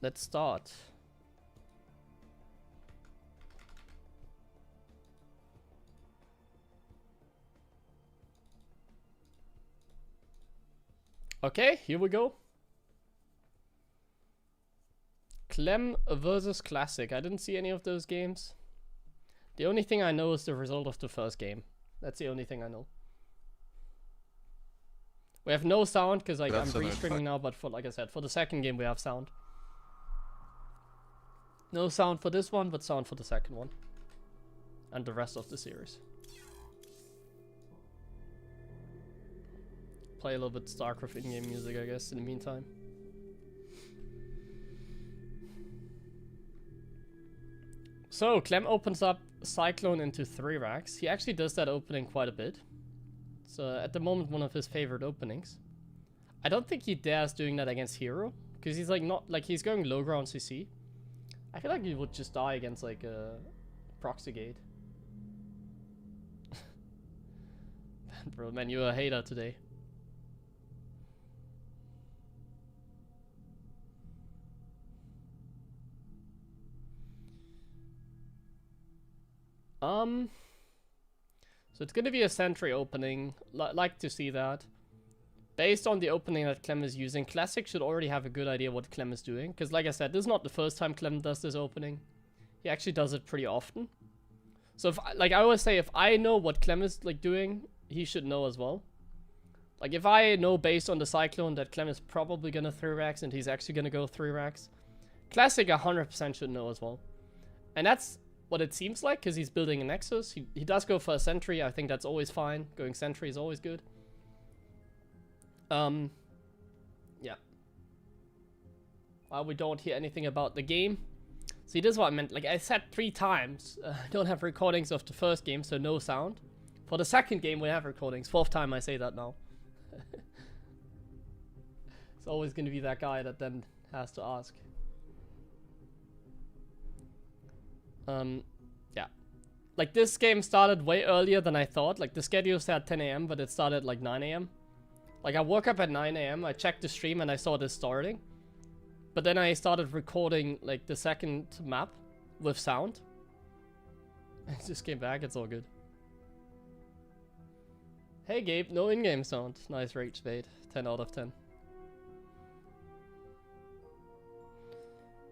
Let's start. Okay, here we go. Clem versus Classic. I didn't see any of those games. The only thing I know is the result of the first game. That's the only thing I know. We have no sound because like I'm restreaming now, but for like I said, for the second game we have sound. No sound for this one, but sound for the second one. And the rest of the series. Play a little bit StarCraft in-game music, I guess, in the meantime. So, Clem opens up Cyclone into 3 racks. He actually does that opening quite a bit. It's at the moment one of his favorite openings. I don't think he dares doing that against Hero, because he's like not like he's going low ground CC. I feel like he would just die against like a proxy gate. Bro, man, you're a hater today. So it's gonna be a sentry opening. Like to see that. Based on the opening that Clem is using, Classic should already have a good idea what Clem is doing. Because like I said, this is not the first time Clem does this opening. He actually does it pretty often. So if, like I always say, if I know what Clem is like doing, he should know as well. Like if I know based on the Cyclone that Clem is probably gonna 3 racks and he's actually gonna go 3 racks, Classic 100% should know as well. And that's what it seems like, because he's building a Nexus. He does go for a Sentry. I think that's always fine. Going Sentry is always good. Yeah. We don't hear anything about the game. See, this is what I meant. Like I said 3 times, I don't have recordings of the first game, so no sound. For the second game, we have recordings. 4th time I say that now. It's always going to be that guy that then has to ask. Yeah. Like this game started way earlier than I thought. Like the schedule said 10 AM, but it started like 9 AM. Like I woke up at 9 AM, I checked the stream and I saw this starting. But then I started recording like the second map with sound. I just came back, it's all good. Hey Gabe, no in-game sound. Nice rage bait. 10 out of 10.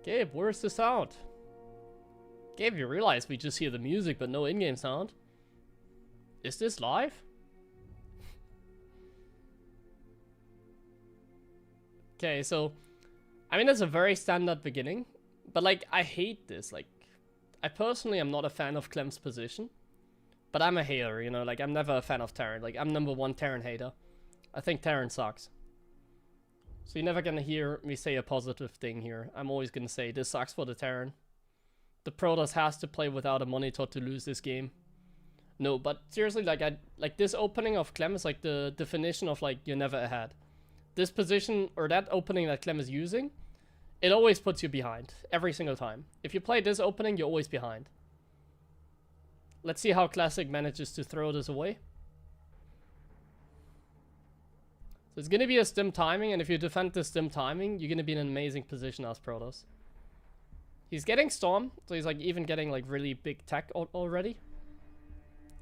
Gabe, where's the sound? Gabe, you realize we just hear the music but no in-game sound? Is this live? Okay, so I mean, it's a very standard beginning, but like I hate this. Like, I personally am not a fan of Clem's position, but I'm a hater, you know. Like, I'm never a fan of Terran. Like, I'm #1 Terran hater. I think Terran sucks. So you're never gonna hear me say a positive thing here. I'm always gonna say this sucks for the Terran. The Protoss has to play without a monitor to lose this game. No, but seriously, like this opening of Clem is like the definition of like you're never ahead. This position or that opening that Clem is using, it always puts you behind every single time. If you play this opening, you're always behind. Let's see how Classic manages to throw this away. So it's gonna be a stim timing, and if you defend this stim timing, you're gonna be in an amazing position as Protoss. He's getting Storm, so he's like even getting like really big tech already.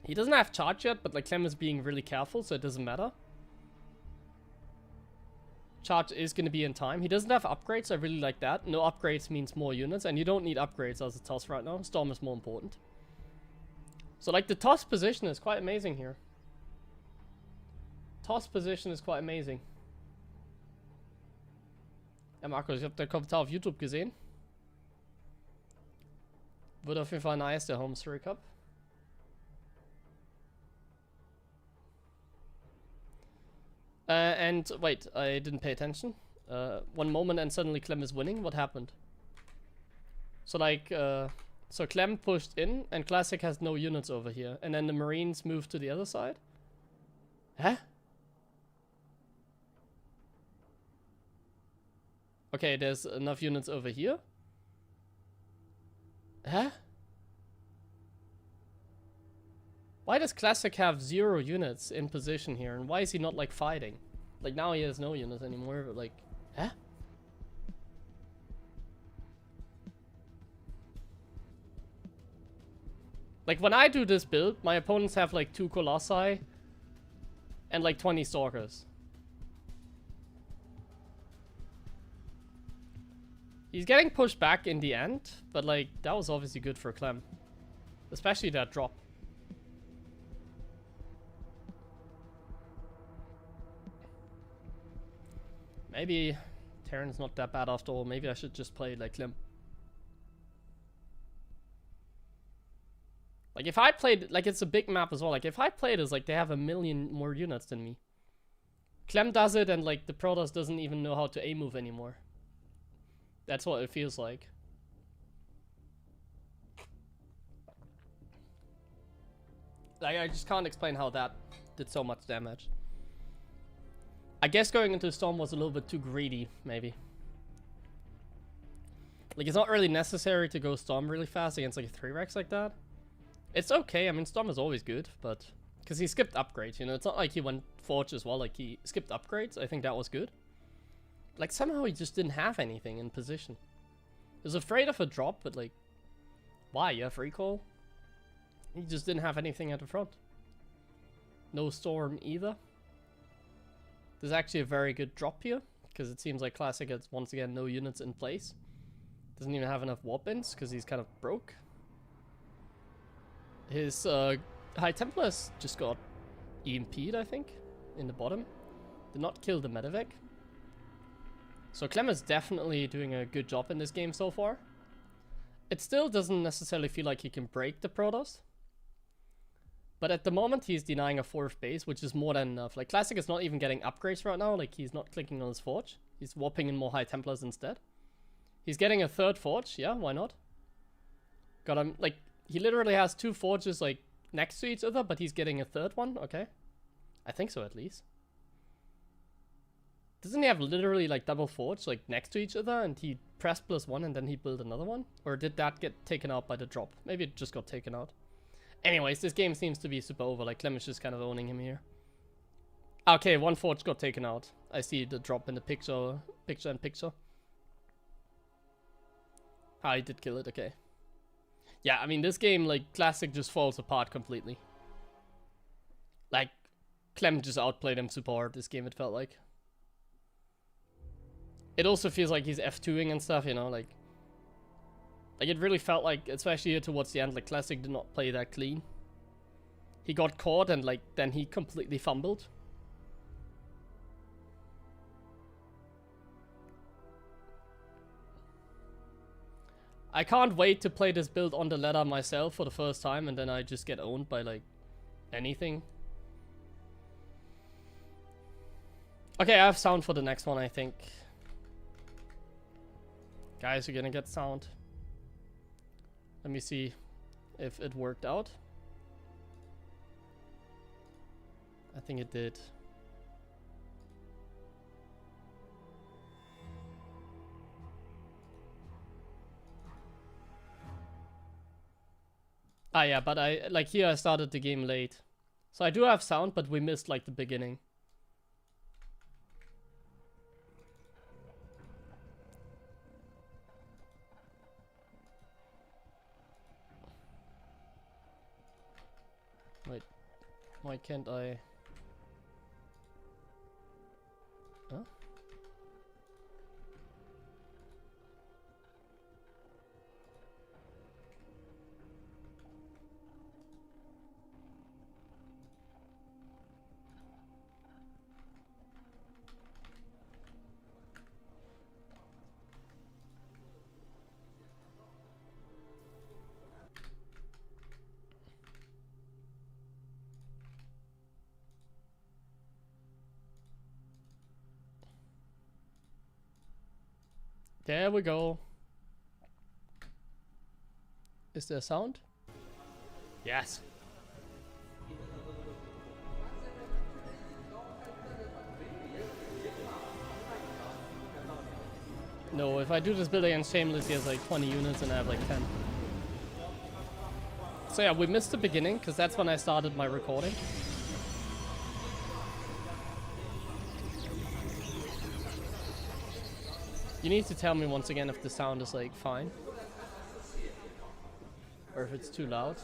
He doesn't have charge yet, but like Clem is being really careful, so it doesn't matter. charge is going to be in time. He doesn't have upgrades, I really like that. No upgrades means more units, and you don't need upgrades as a toss right now. Storm is more important. So, like, the toss position is quite amazing here. Toss position is quite amazing. Ja, Markus, ich habe den Kommentar auf YouTube gesehen. Wird auf jeden Fall nice, der Home Story Cup. And wait, I didn't pay attention. One moment and suddenly Clem is winning. What happened? So like, so Clem pushed in and Classic has no units over here. And then the Marines moved to the other side? Huh? Okay, there's enough units over here. Huh? Why does Classic have 0 units in position here? And why is he not, like, fighting? Like, now he has no units anymore, but, like... Huh? Like, when I do this build, my opponents have, like, 2 Colossi and, like, 20 Stalkers. He's getting pushed back in the end, but, like, that was obviously good for Clem. Especially that drop. Maybe Terran's not that bad after all. Maybe I should just play like Clem. Like if I played, like it's a big map as well. Like if I played as like they have 1 million more units than me. Clem does it and like the Protoss doesn't even know how to A-move anymore. That's what it feels like. Like I just can't explain how that did so much damage. I guess going into Storm was a little bit too greedy, maybe. Like, it's not really necessary to go Storm really fast against, like, a 3-Rex like that. It's okay, I mean, Storm is always good, but... Because he skipped upgrades, you know? It's not like he went Forge as well, like, he skipped upgrades. I think that was good. Like, somehow he just didn't have anything in position. He was afraid of a drop, but, like... Why? You have recall? He just didn't have anything at the front. No Storm either. There's actually a very good drop here, because it seems like Classic has once again no units in place. Doesn't even have enough warp ins, because he's kind of broke. His High Templars just got EMP'd, I think, in the bottom. Did not kill the Medivac. So Clem is definitely doing a good job in this game so far. It still doesn't necessarily feel like he can break the Protoss. But at the moment, he's denying a 4th base, which is more than enough. Like, Classic is not even getting upgrades right now. Like, he's not clicking on his Forge. He's warping in more High Templars instead. He's getting a 3rd Forge. Yeah, why not? Got him. Like, he literally has 2 Forges, like, next to each other, but he's getting a 3rd one. Okay. I think so, at least. Doesn't he have literally, like, double Forge, like, next to each other, and he pressed +1 and then he built another one? Or did that get taken out by the drop? Maybe it just got taken out. Anyways, this game seems to be super over. Like, Clem is just kind of owning him here. Okay, 1 Forge got taken out. I see the drop in the picture in picture. Ah, he did kill it, okay. Yeah, I mean, this game, like, Classic just falls apart completely. Like, Clem just outplayed him super hard this game, it felt like. It also feels like he's F2ing and stuff, you know, like... Like, it really felt like, especially here towards the end, like, Classic did not play that clean. He got caught and, like, then he completely fumbled. I can't wait to play this build on the ladder myself for the first time, and then I just get owned by, like, anything. Okay, I have sound for the next one, I think. Guys, you're gonna get sound. Let me see if it worked out. I think it did. Ah yeah, but I, like here I started the game late. So I do have sound, but we missed like the beginning. Wait, why can't I? Huh? There we go. Is there sound? Yes. No, if I do this build against Shameless, he has like 20 units and I have like 10. So yeah, we missed the beginning, because that's when I started my recording. You need to tell me once again if the sound is like fine. Or if it's too loud.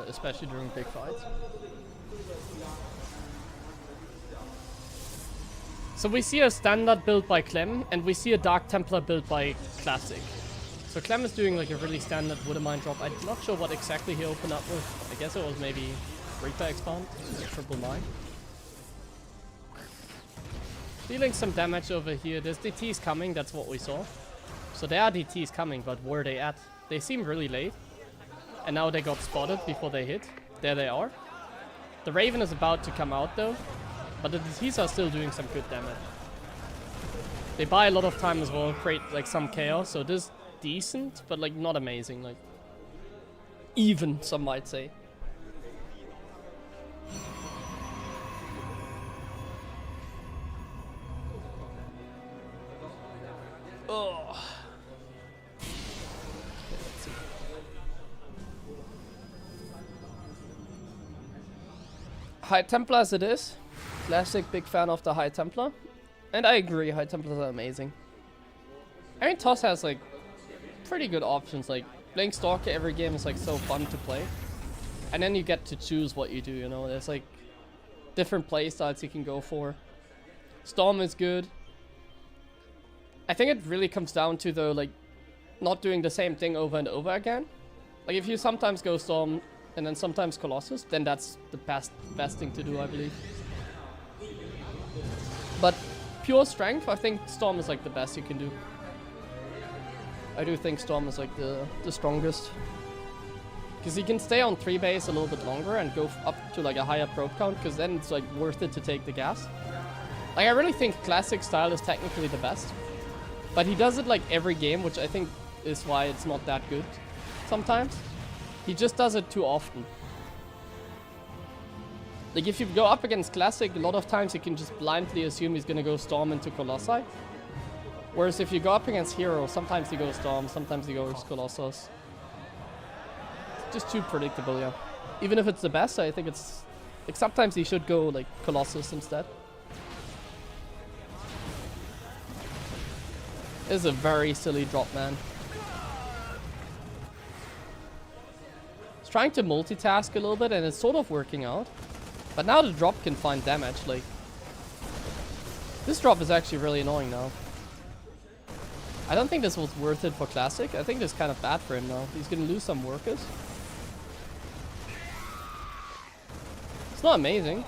Especially during big fights. So we see a standard build by Clem, and we see a Dark Templar build by Classic. So Clem is doing like a really standard Woodermine drop. I'm not sure what exactly he opened up with. I guess it was maybe Reaper Expand, triple mine. Dealing some damage over here. There's DTs coming, that's what we saw. So there are DTs coming, but where are they at? They seem really late. And now they got spotted before they hit. There they are. The Raven is about to come out though. But the DTs are still doing some good damage. They buy a lot of time as well, create like some chaos. So this is decent, but like not amazing. Like even, some might say. Oh. Okay, let's see. High Templar as it is. Classic, big fan of the High Templar. And I agree, High Templars are amazing. I mean, Toss has like pretty good options. Like playing Stalker every game is like so fun to play. And then you get to choose what you do, you know. There's like different play styles you can go for. Storm is good. I think it really comes down to though, like, not doing the same thing over and over again. Like, if you sometimes go Storm and then sometimes Colossus, then that's the best thing to do, I believe. But pure strength, I think Storm is like the best you can do. I do think Storm is like the strongest. Because you can stay on 3 base a little bit longer and go up to like a higher probe count, because then it's like worth it to take the gas. Like, I really think Classic style is technically the best. But he does it like every game, which I think is why it's not that good sometimes. He just does it too often. Like if you go up against Classic, a lot of times you can just blindly assume he's gonna go Storm into Colossi. Whereas if you go up against Hero, sometimes he goes Storm, sometimes he goes Colossus. It's just too predictable, yeah. Even if it's the best, I think it's... Like sometimes he should go like Colossus instead. This is a very silly drop, man. It's trying to multitask a little bit and it's sort of working out. But now the drop can find damage, like... This drop is actually really annoying now. I don't think this was worth it for Classic. I think this is kind of bad for him now. He's gonna lose some workers. It's not amazing.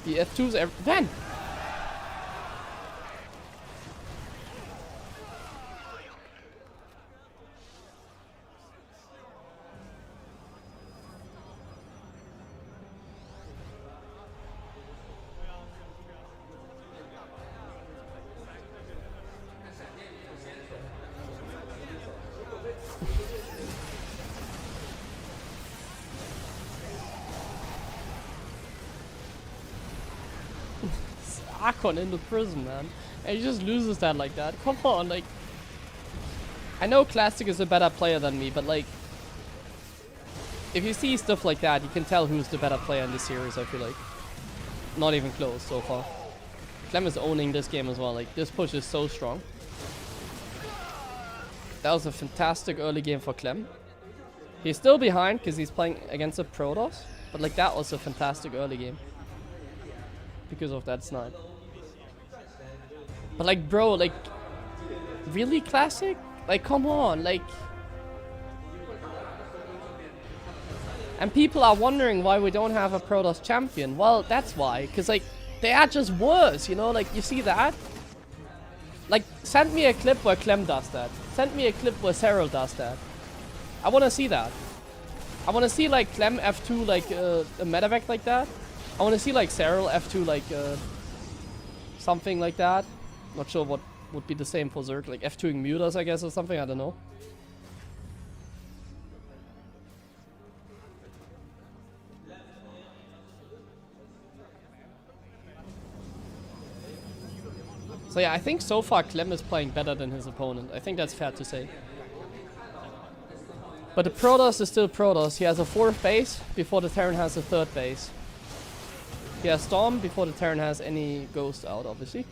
The F2's Van! Archon into prison, man. And he just loses that like that. Come on, like... I know Classic is a better player than me, but like... If you see stuff like that, you can tell who's the better player in this series, I feel like. Not even close so far. Clem is owning this game as well. Like, this push is so strong. That was a fantastic early game for Clem. He's still behind because he's playing against a Protoss. But like, that was a fantastic early game. Because of that snipe. But like, bro, like... Really, Classic? Like, come on, like... And people are wondering why we don't have a Protoss champion. Well, that's why. Because, like, they are just worse, you know? Like, you see that? Like, send me a clip where Clem does that. Send me a clip where Cyril does that. I want to see that. I want to see, like, Clem F2, like, a medevac like that. I want to see, like, Cyril F2, like, something like that. Not sure what would be the same for Zerg, like F2ing Mutas, I guess, or something, I don't know. So yeah, I think so far Clem is playing better than his opponent. I think that's fair to say. But the Protoss is still Protoss. He has a 4th base before the Terran has a 3rd base. He has Storm before the Terran has any Ghost out, obviously.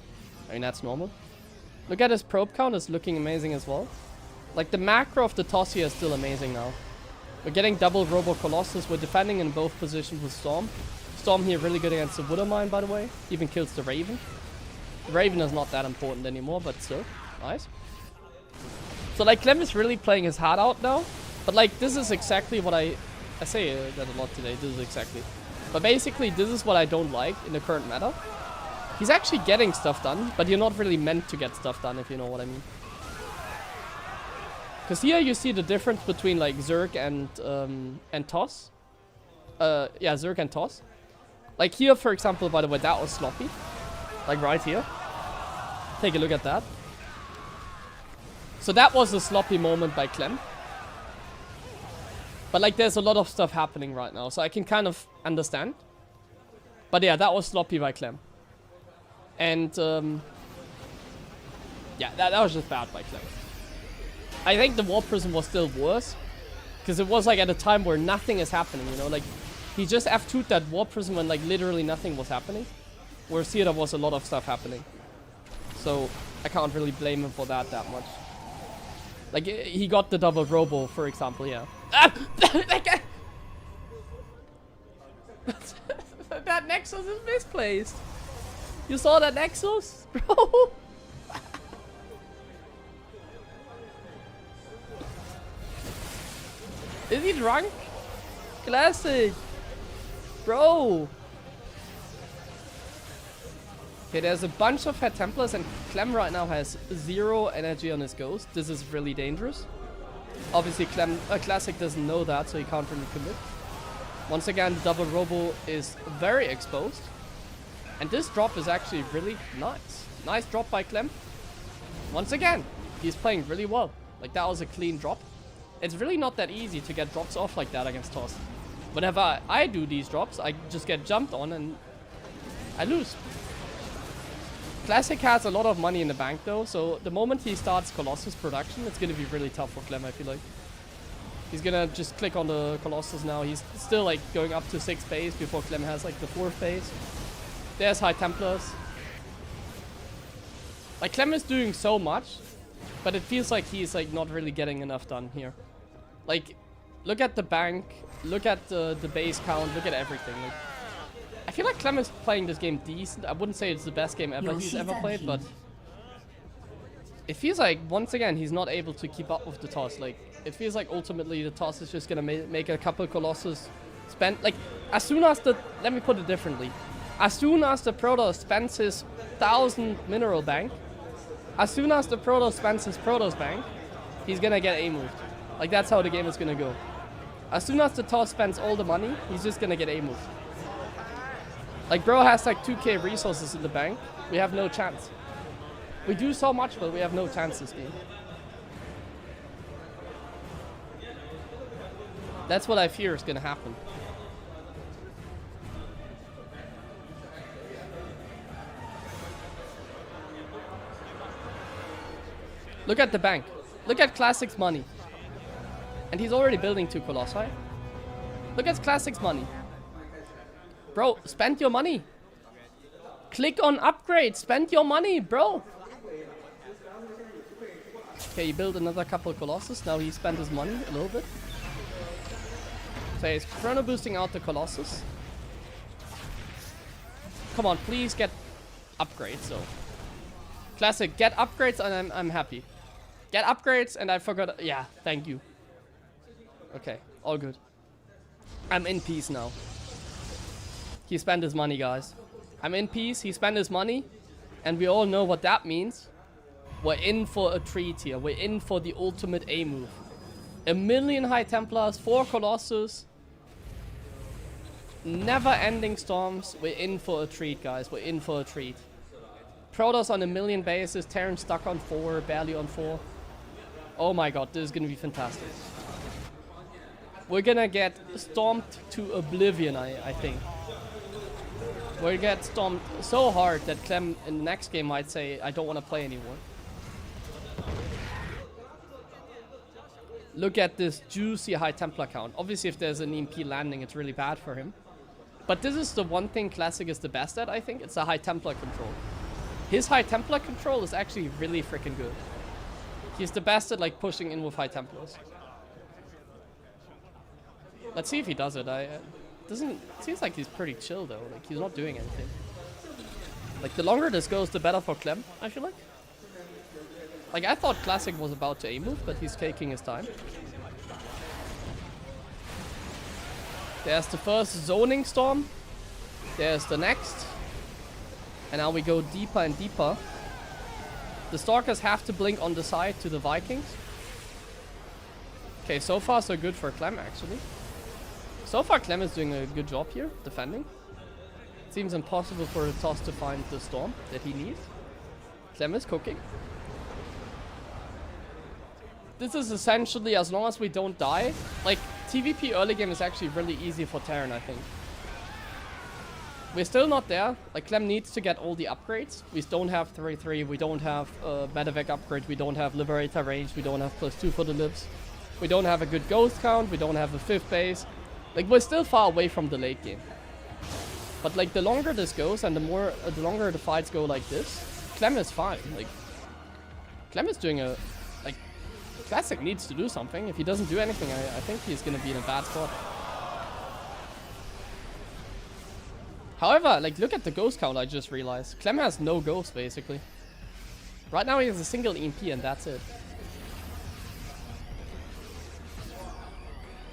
I mean, that's normal. Look at his probe count, it's looking amazing as well. Like, the macro of the toss here is still amazing now. We're getting double Robo Colossus. We're defending in both positions with Storm. Storm here really good against the Wooder Mine, by the way. Even kills the Raven. The Raven is not that important anymore, but still. Nice. So, like, Clem is really playing his heart out now. But, like, this is exactly what I say that a lot today. This is exactly. But basically, this is what I don't like in the current meta. He's actually getting stuff done, but you're not really meant to get stuff done, if you know what I mean. Because here you see the difference between, like, Zerg and Toss. Yeah, Zerg and Toss. Like, here, for example, by the way, that was sloppy. Like, right here. Take a look at that. So that was a sloppy moment by Clem. But, like, there's a lot of stuff happening right now, so I can kind of understand. But, yeah, that was sloppy by Clem. And, yeah, that was just bad by Clem. I think the Warp Prism was still worse. Because it was, like, at a time where nothing is happening, you know? Like, he just F2'd that Warp Prism when, like, literally nothing was happening. Whereas here there was a lot of stuff happening. So, I can't really blame him for that much. Like, he got the double Robo, for example, yeah. That Nexus is misplaced. You saw that Nexus? Bro! Is he drunk? Classic! Bro! Okay, there's a bunch of Head Templars and Clem right now has 0 energy on his Ghost. This is really dangerous. Obviously, Classic doesn't know that, so he can't really commit. Once again, the double Robo is very exposed. And this drop is actually really nice. Nice drop by Clem. Once again, he's playing really well. Like, that was a clean drop. It's really not that easy to get drops off like that against Toss. Whenever I do these drops, I just get jumped on and I lose. Classic has a lot of money in the bank though, so the moment he starts Colossus production, it's gonna be really tough for Clem, I feel like. He's gonna just click on the Colossus now. He's still like going up to 6th base before Clem has like the 4th base. There's High Templars. Like, Clem is doing so much, but it feels like he's like not really getting enough done here. Like, look at the bank, look at the base count, look at everything. Like, I feel like Clem is playing this game decent. I wouldn't say it's the best game ever he's ever played, but it feels like, once again, he's not able to keep up with the Toss. Like, it feels like ultimately the Toss is just gonna make a couple Colossus spend. Like, as soon as the, let me put it differently. As soon as the Protoss spends his 1,000 mineral bank, as soon as the Protoss spends his Protoss bank, he's gonna get A-moved. Like, that's how the game is gonna go. As soon as the Toss spends all the money, he's just gonna get A-moved. Like, bro has like 2k resources in the bank. We have no chance. We do so much, but we have no chance this game. That's what I fear is gonna happen. Look at the bank. Look at Classic's money. And he's already building 2 Colossi. Look at Classic's money. Bro, spend your money. Click on upgrade. Spend your money, bro. Okay, he built another couple of Colossus. Now he spent his money a little bit. So he's chrono boosting out the Colossus. Come on, please get upgrades, so. Classic, get upgrades and I'm happy. Get upgrades and I forgot. Yeah, thank you. Okay, all good. I'm in peace now. He spent his money, guys. I'm in peace. He spent his money. And we all know what that means. We're in for a treat here. We're in for the ultimate A move. 1,000,000 High Templars, 4 Colossus. Never-ending storms. We're in for a treat, guys. We're in for a treat. Protoss on 1,000,000 bases, Terran stuck on 4, barely on 4. Oh my god, this is gonna be fantastic. We're gonna get stomped to oblivion, I think. We'll get stomped so hard that Clem in the next game might say, I don't want to play anymore. Look at this juicy High Templar count. Obviously, if there's an EMP landing, it's really bad for him. But this is the one thing Classic is the best at, I think. It's a High Templar control. His High Templar control is actually really freaking good. He's the best at like pushing in with High Templars. Let's see if he does it. Seems like he's pretty chill though. Like he's not doing anything. Like the longer this goes, the better for Clem, I feel like. Like I thought Classic was about to A-move, but he's taking his time. There's the first zoning storm. There's the next. And now we go deeper and deeper. The Stalkers have to blink on the side to the Vikings. Okay, so far so good for Clem actually. So far Clem is doing a good job here, defending. It seems impossible for Toss to find the storm that he needs. Clem is cooking. This is essentially, as long as we don't die, like TVP early game is actually really easy for Terran, I think. We're still not there. Like Clem needs to get all the upgrades. We don't have 3-3, we don't have medevac upgrade, we don't have Liberator range, we don't have +2 for the libs. We don't have a good ghost count, we don't have a 5th base. Like we're still far away from the late game. But like the longer this goes and the longer the fights go like this, Clem is fine. Like Clem is doing a Classic needs to do something. If he doesn't do anything, I think he's gonna be in a bad spot. However, like look at the ghost count, I just realized. Clem has no ghosts basically. Right now he has a single EMP and that's it.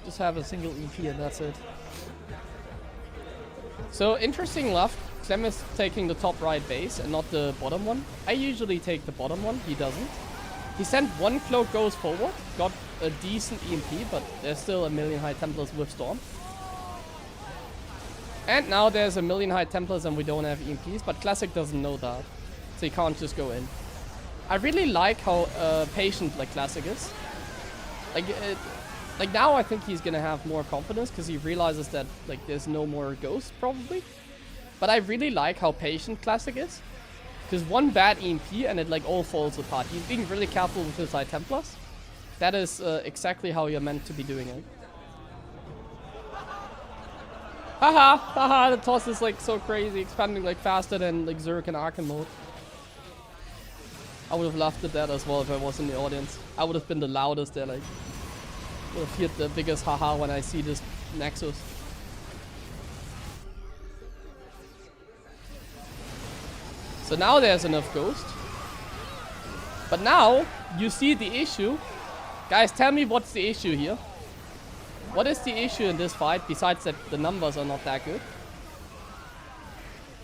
Just have a single EMP and that's it. So interesting enough, Clem is taking the top right base and not the bottom one. I usually take the bottom one, he doesn't. He sent one Cloak Ghost forward, got a decent EMP, but there's still 1,000,000 High Templars with Storm. And now there's 1,000,000 High Templars and we don't have EMPs, but Classic doesn't know that. So he can't just go in. I really like how patient like Classic is. Like now I think he's gonna have more confidence because he realizes that like there's no more ghosts probably. But I really like how patient Classic is. Because one bad EMP and it like all falls apart. He's being really careful with his High Templars. That is exactly how you're meant to be doing it. Haha, haha, the toss is like so crazy, expanding like faster than like Zerg and Archon mode. I would have laughed at that as well if I was in the audience. I would have been the loudest there, like would have hit the biggest haha when I see this Nexus. So now there's enough ghost. But now you see the issue. Guys, tell me what's the issue here. What is the issue in this fight besides that the numbers are not that good?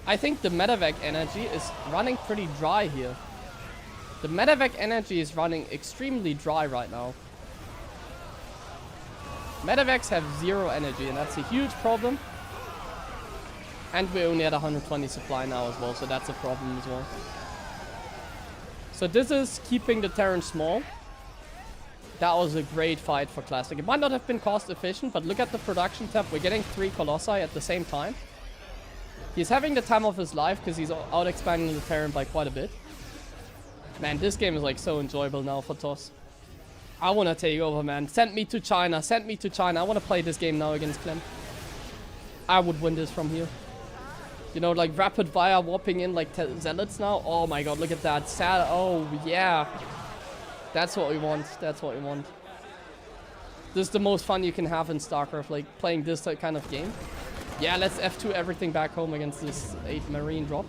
I think the medevac energy is running pretty dry here. The medevac energy is running extremely dry right now. Medevacs have 0 energy and that's a huge problem. And we're only at 120 supply now as well, so that's a problem as well. So this is keeping the Terran small. That was a great fight for Classic. It might not have been cost efficient, but look at the production tab. We're getting 3 Colossi at the same time. He's having the time of his life because he's out expanding the Terran by quite a bit. Man, this game is like so enjoyable now for Toss. I want to take over, man. Send me to China. Send me to China. I want to play this game now against Clem. I would win this from here. You know, like rapid fire warping in like zealots now. Oh my god, look at that. Oh yeah. That's what we want. That's what we want. This is the most fun you can have in StarCraft, like playing this kind of game. Yeah, let's F2 everything back home against this 8 Marine drop.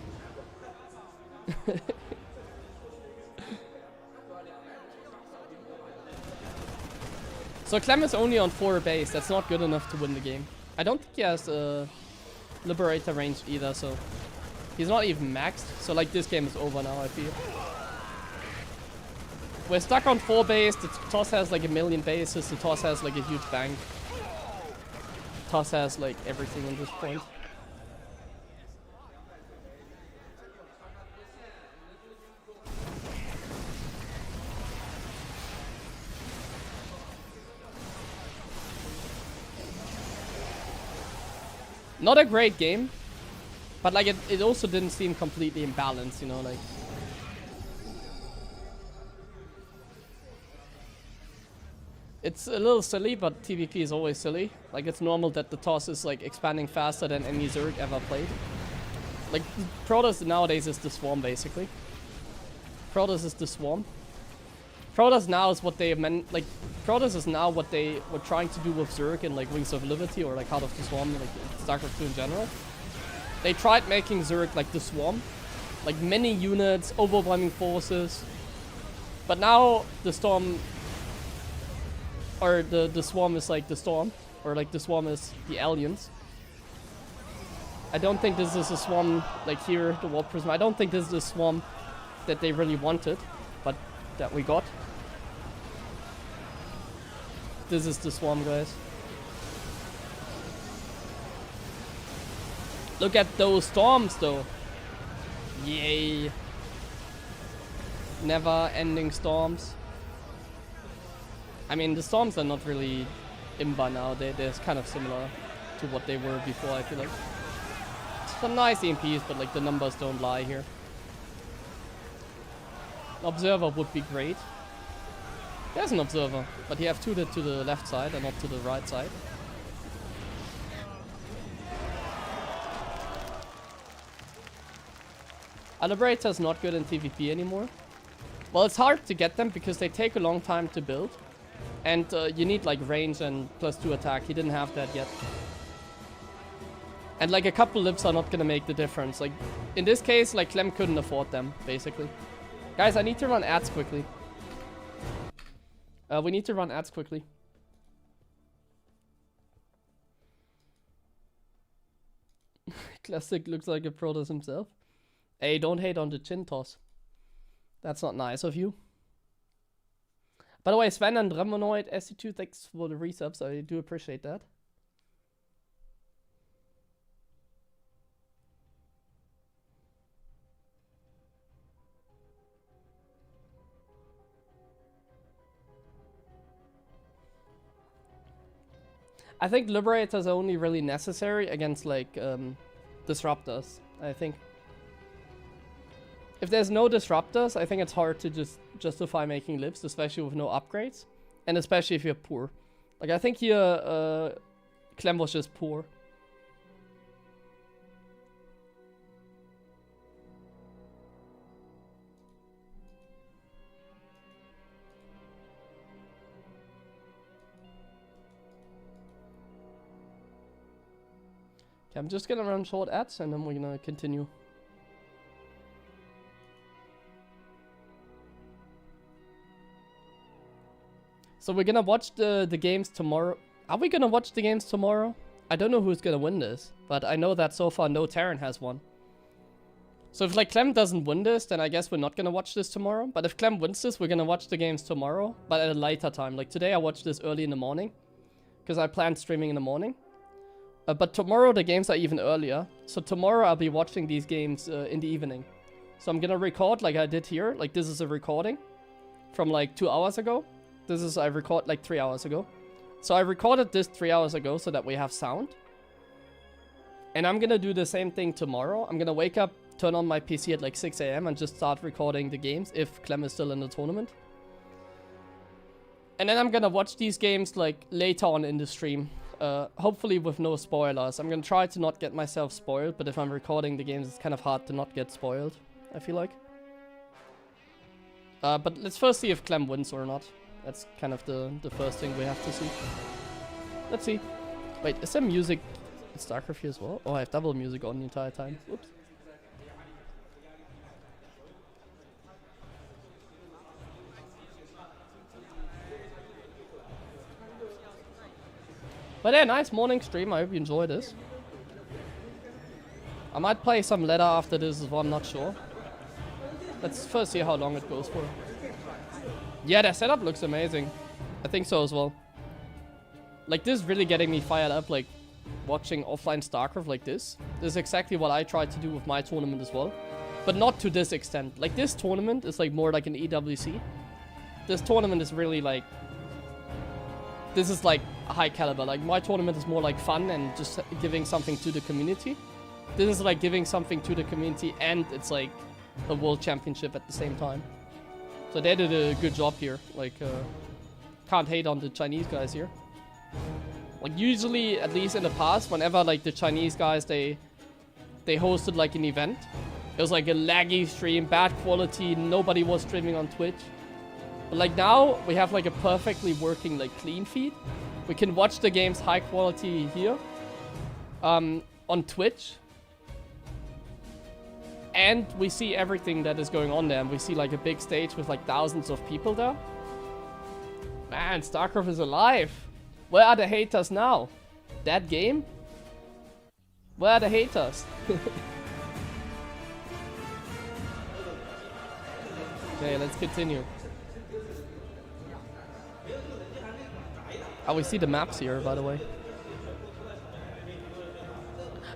So Clem is only on 4 base. That's not good enough to win the game. I don't think he has Liberator range either, so he's not even maxed. So like this game is over now, I feel. We're stuck on 4 base. The Toss has like 1,000,000 bases. The Toss has like a huge bank. Toss has like everything at this point. Not a great game, but like it also didn't seem completely imbalanced, you know, like. It's a little silly, but TVP is always silly. Like, it's normal that the toss is like expanding faster than any Zerg ever played. Like, Protoss nowadays is the Swarm, basically. Protoss is the Swarm. Protoss now is what they meant, like, Protoss is now what they were trying to do with Zerg in, like, Wings of Liberty or, like, Heart of the Swarm, like, StarCraft 2 in general. They tried making Zerg like the Swarm. Like, many units, overwhelming forces. But now, the Storm... Or the Swarm is like the Storm. Or, like, the Swarm is the Aliens. I don't think this is a Swarm, like, here, the Warp Prism. I don't think this is a Swarm that they really wanted. But that we got. This is the Swarm, guys. Look at those storms, though. Yay. Never-ending storms. I mean, the storms are not really imba now. They're kind of similar to what they were before, I feel like. Some nice EMPs, but like the numbers don't lie here. An observer would be great. There's an observer, but you have two to the left side and not to the right side. A Liberator's not good in PvP anymore. Well, it's hard to get them because they take a long time to build. And you need like range and +2 attack. He didn't have that yet. And like a couple lips are not gonna make the difference. Like in this case, like Clem couldn't afford them, basically. Guys, I need to run ads quickly. We need to run ads quickly. Classic looks like a Protoss himself. Hey, don't hate on the chin toss. That's not nice of you. By the way, Sven and Remonoid SC2, thanks for the resubs. I do appreciate that. I think Liberators are only really necessary against, like, Disruptors, I think. If there's no Disruptors, I think it's hard to just justify making Libs, especially with no upgrades. And especially if you're poor. Like, I think here, Clem was just poor. Okay, I'm just gonna run short ads and then we're gonna continue. So we're gonna watch the games tomorrow. Are we gonna watch the games tomorrow? I don't know who's gonna win this, but I know that so far no Terran has won. So if like Clem doesn't win this, then I guess we're not gonna watch this tomorrow. But if Clem wins this, we're gonna watch the games tomorrow, but at a later time. Like today I watched this early in the morning, because I planned streaming in the morning. But tomorrow the games are even earlier. So tomorrow I'll be watching these games in the evening. So I'm gonna record like I did here. Like this is a recording from like 2 hours ago. This is I record like 3 hours ago. So I recorded this 3 hours ago so that we have sound. And I'm gonna do the same thing tomorrow. I'm gonna wake up, turn on my PC at like 6 AM and just start recording the games if Clem is still in the tournament. And then I'm gonna watch these games like later on in the stream. Hopefully with no spoilers. I'm gonna try to not get myself spoiled, but if I'm recording the games, it's kind of hard to not get spoiled, I feel like. But let's first see if Clem wins or not. That's kind of the first thing we have to see. Let's see. Wait, is there music in StarCraft here as well? Oh, I have double music on the entire time. Oops. But yeah, nice morning stream. I hope you enjoy this. I might play some ladder after this as well, I'm not sure. Let's first see how long it goes for. Yeah, the setup looks amazing. I think so as well. Like, this is really getting me fired up, like, watching offline StarCraft like this. This is exactly what I tried to do with my tournament as well. But not to this extent. Like, this tournament is, like, more like an EWC. This tournament is really, like... this is like a high caliber. Like my tournament is more like fun and just giving something to the community. This is like giving something to the community, and it's like a world championship at the same time. So they did a good job here. Like, can't hate on the Chinese guys here. Like usually, at least in the past, whenever like the Chinese guys they hosted like an event, it was like a laggy stream, bad quality, nobody was streaming on Twitch. But like now we have like a perfectly working like clean feed. We can watch the games high quality here on Twitch. And we see everything that is going on there. And we see like a big stage with like thousands of people there. Man, StarCraft is alive. Where are the haters now? That game? Where are the haters? Okay, let's continue. Oh, we see the maps here, by the way.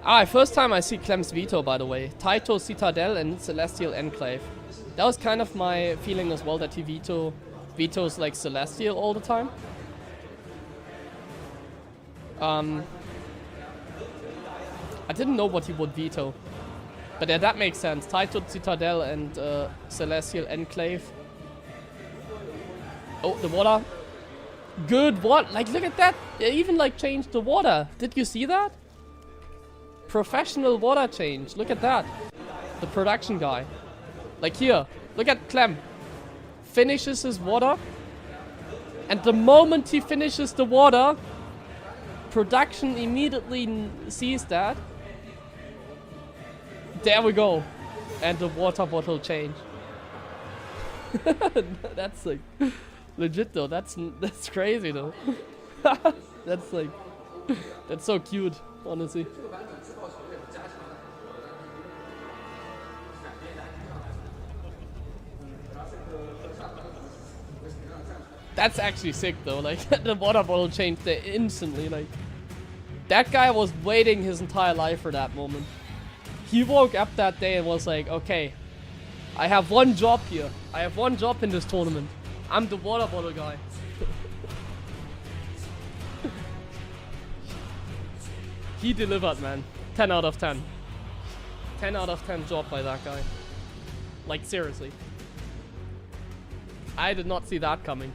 Ah, first time I see Clem's veto, by the way. Taito, Citadel, and Celestial Enclave. That was kind of my feeling as well, that he vetoes like Celestial all the time. I didn't know what he would veto. But yeah, that makes sense. Taito, Citadel, and Celestial Enclave. Oh, the water. Good water. Like, look at that. They even like changed the water. Did you see that? Professional water change. Look at that. The production guy. Like here. Look at Clem. Finishes his water. And the moment he finishes the water, production immediately sees that. There we go. And the water bottle change. That's like legit though. That's crazy though. That's like, that's so cute, honestly. That's actually sick though, like the water bottle changed there instantly. Like that guy was waiting his entire life for that moment. He woke up that day and was like, okay, I have one job here. I have one job in this tournament. I'm the water bottle guy. He delivered, man. 10 out of 10. 10 out of 10 job by that guy. Like seriously. I did not see that coming.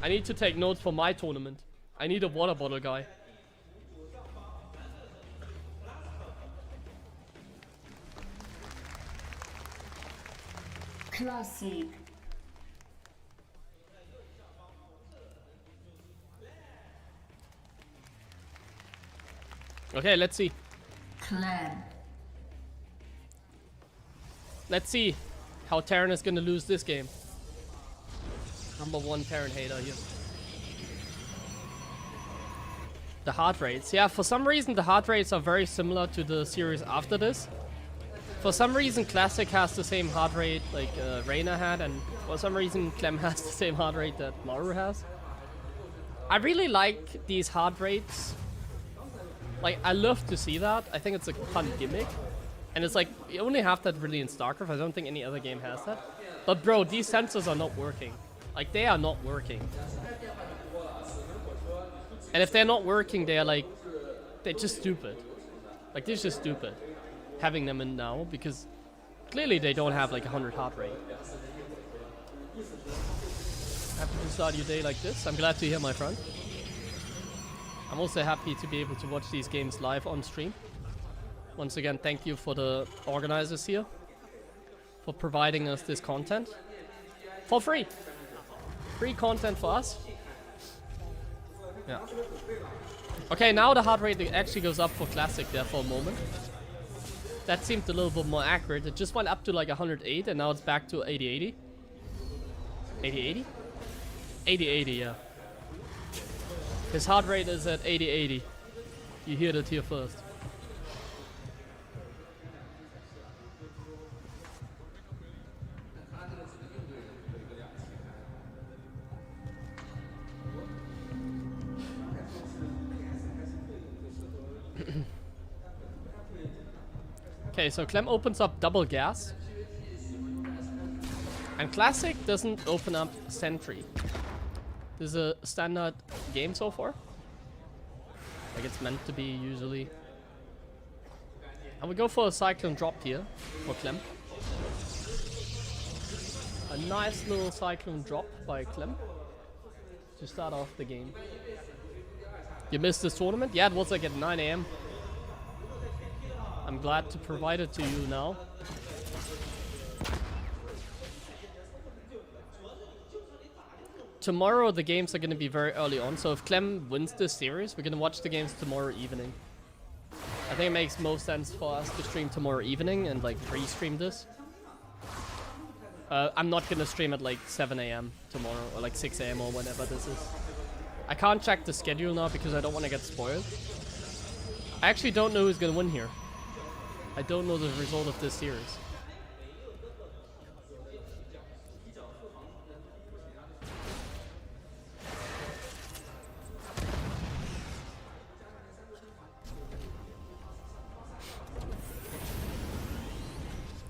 I need to take notes for my tournament. I need a water bottle guy. Classic. Okay, let's see. Clan. Let's see how Terran is gonna lose this game. Number one Terran hater here. The heart rates. Yeah, for some reason the heart rates are very similar to the series after this. For some reason Classic has the same heart rate like Reynor had, and for some reason Clem has the same heart rate that Maru has. I really like these heart rates. Like, I love to see that. I think it's a fun gimmick. And it's like, you only have that really in StarCraft. I don't think any other game has that. But bro, these sensors are not working. Like, they are not working. And if they're not working, they're like, they're just stupid. Like, they're just stupid having them in now, because clearly they don't have like 100 heart rate. Happy to start your day like this. I'm glad to hear, my friend. I'm also happy to be able to watch these games live on stream. Once again, thank you for the organizers here for providing us this content for free. Free content for us. Yeah. Okay, now the heart rate actually goes up for Classic there for a moment. That seemed a little bit more accurate. It just went up to like 108 and now it's back to 80-80. 80-80? 80-80, yeah. His heart rate is at 80-80. You heard it here first. Okay, so Clem opens up double gas. And Classic doesn't open up Sentry. This is a standard game so far. Like it's meant to be usually. And we go for a cyclone drop here for Clem. A nice little cyclone drop by Clem to start off the game. You missed this tournament? Yeah, it was like at 9 AM. I'm glad to provide it to you now. Tomorrow the games are going to be very early on, so if Clem wins this series, we're going to watch the games tomorrow evening. I think it makes most sense for us to stream tomorrow evening and like pre-stream this. I'm not going to stream at like 7 AM tomorrow or like 6 AM or whenever this is. I can't check the schedule now because I don't want to get spoiled. I actually don't know who's going to win here. I don't know the result of this series.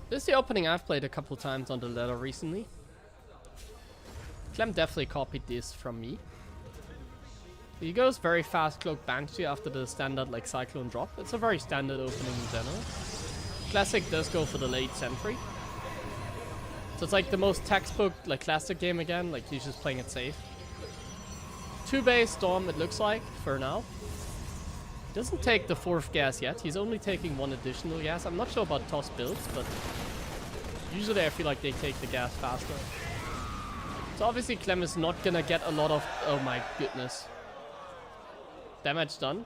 This is the opening I've played a couple times on the ladder recently. Clem definitely copied this from me. He goes very fast Cloak Banshee after the standard like Cyclone drop. It's a very standard opening in general. Classic does go for the late Sentry. So it's like the most textbook like classic game again, like he's just playing it safe. 2 base Storm it looks like for now. He doesn't take the 4th gas yet, he's only taking 1 additional gas. I'm not sure about toss builds, but usually I feel like they take the gas faster. So obviously Clem is not gonna get a lot of, oh my goodness, damage done.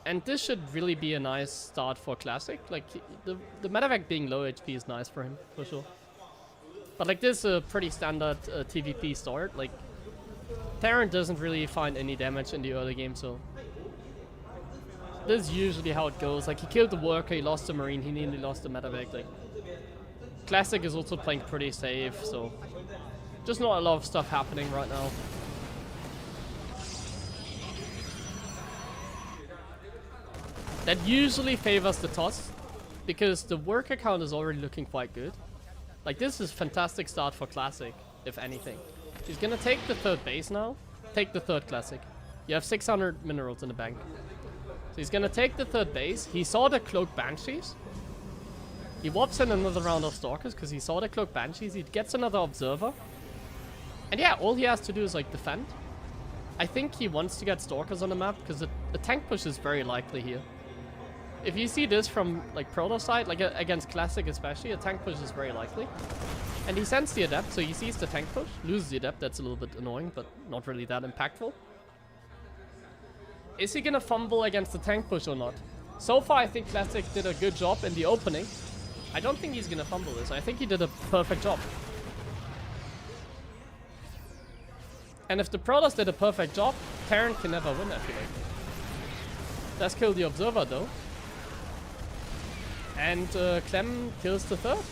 And this should really be a nice start for Classic. Like, the medevac being low HP is nice for him, for sure. But like, this is a pretty standard TVP start. Like, Terran doesn't really find any damage in the early game, so... This is usually how it goes. Like, he killed the worker, he lost the marine, he nearly lost the medevac. Like, Classic is also playing pretty safe, so... Just not a lot of stuff happening right now. That usually favors the toss, because the worker count is already looking quite good. Like, this is a fantastic start for Classic, if anything. He's gonna take the 3rd base now. Take the 3rd Classic. You have 600 minerals in the bank. So he's gonna take the 3rd base. He saw the Cloak Banshees. He warps in another round of Stalkers, because he saw the Cloak Banshees. He gets another Observer. And yeah, all he has to do is, like, defend. I think he wants to get Stalkers on the map, because the tank push is very likely here. If you see this from, like, Proto side, like, against Classic especially, a tank push is very likely. And he sends the Adept, so he sees the tank push, loses the Adept, that's a little bit annoying, but not really that impactful. Is he gonna fumble against the tank push or not? So far, I think Classic did a good job in the opening. I don't think he's gonna fumble this. I think he did a perfect job. And if the Protoss did a perfect job, Terran can never win, I feel like. Let's kill the Observer, though. And Clem kills the 3rd.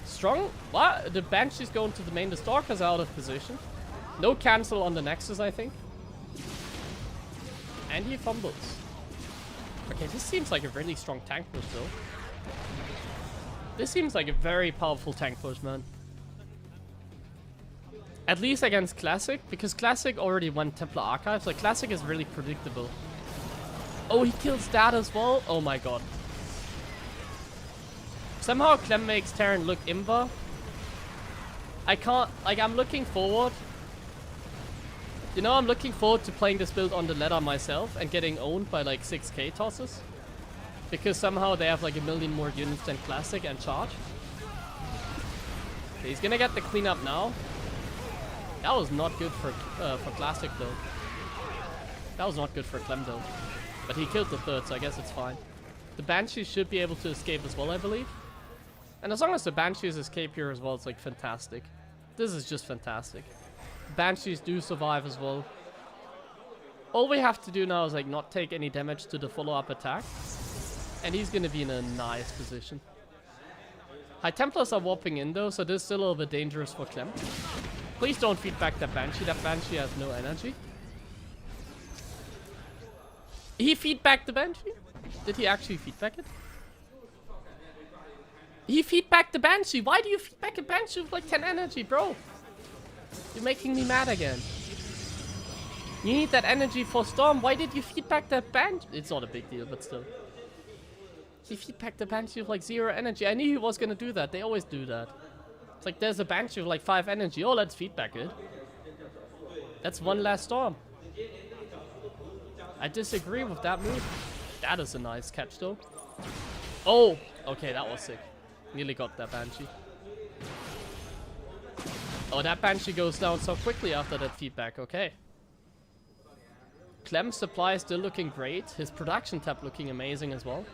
Strong. What? The Banshee's going to the main. The Stalkers are out of position. No cancel on the Nexus, I think. And he fumbles. Okay, this seems like a really strong tank push, though. This seems like a very powerful tank push, man. At least against Classic, because Classic already went Templar Archives. Like, Classic is really predictable. Oh, he kills that as well? Oh my god. Somehow Clem makes Terran look imba. I can't... Like, I'm looking forward... You know, I'm looking forward to playing this build on the ladder myself and getting owned by, like, 6k tosses. Because somehow they have, like, 1 million more units than Classic and charge. Okay, he's gonna get the cleanup now. That was not good for Classic, though. That was not good for Clem, though. But he killed the 3rd, so I guess it's fine. The Banshees should be able to escape as well, I believe. And as long as the Banshees escape here as well, it's like fantastic. This is just fantastic. Banshees do survive as well. All we have to do now is like not take any damage to the follow-up attack. And he's gonna be in a nice position. High Templars are warping in though, so this is still a little bit dangerous for Clem. Please don't feed back that Banshee. That Banshee has no energy. He feedbacked the Banshee? Did he actually feedback it? He feedbacked the Banshee. Why do you feedback a Banshee with like 10 energy, bro? You're making me mad again. You need that energy for Storm. Why did you feedback that Banshee? It's not a big deal, but still. He feedbacked the Banshee with like 0 energy. I knew he was gonna do that. They always do that. It's like there's a Banshee with like 5 energy. Oh, let's feedback it. That's one last Storm. I disagree with that move. That is a nice catch though. Oh, okay, that was sick. Nearly got that Banshee. Oh, that Banshee goes down so quickly after that feedback. Okay. Clem's supply is still looking great. His production tab looking amazing as well.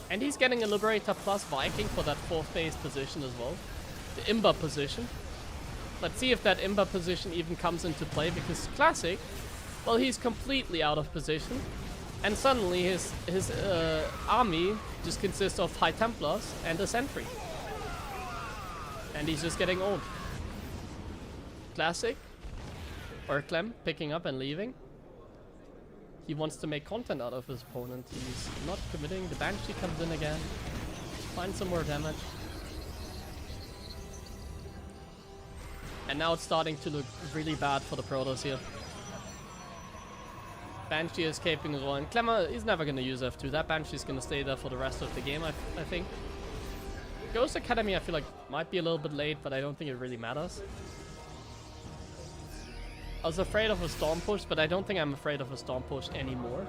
And he's getting a Liberator plus Viking for that 4th base position as well. The Imber position. Let's see if that Imber position even comes into play, because Classic, well, he's completely out of position. And suddenly his army just consists of High Templars and a Sentry. And he's just getting old. Classic, or Clem, picking up and leaving. He wants to make content out of his opponent. He's not committing. The Banshee comes in again. Find some more damage. And now it's starting to look really bad for the Protoss here. Banshee escaping as well. And Clemmer is never going to use F2. That Banshee is going to stay there for the rest of the game, I think. Ghost Academy, I feel like, might be a little bit late, but I don't think it really matters. I was afraid of a Storm push, but I don't think I'm afraid of a Storm push anymore.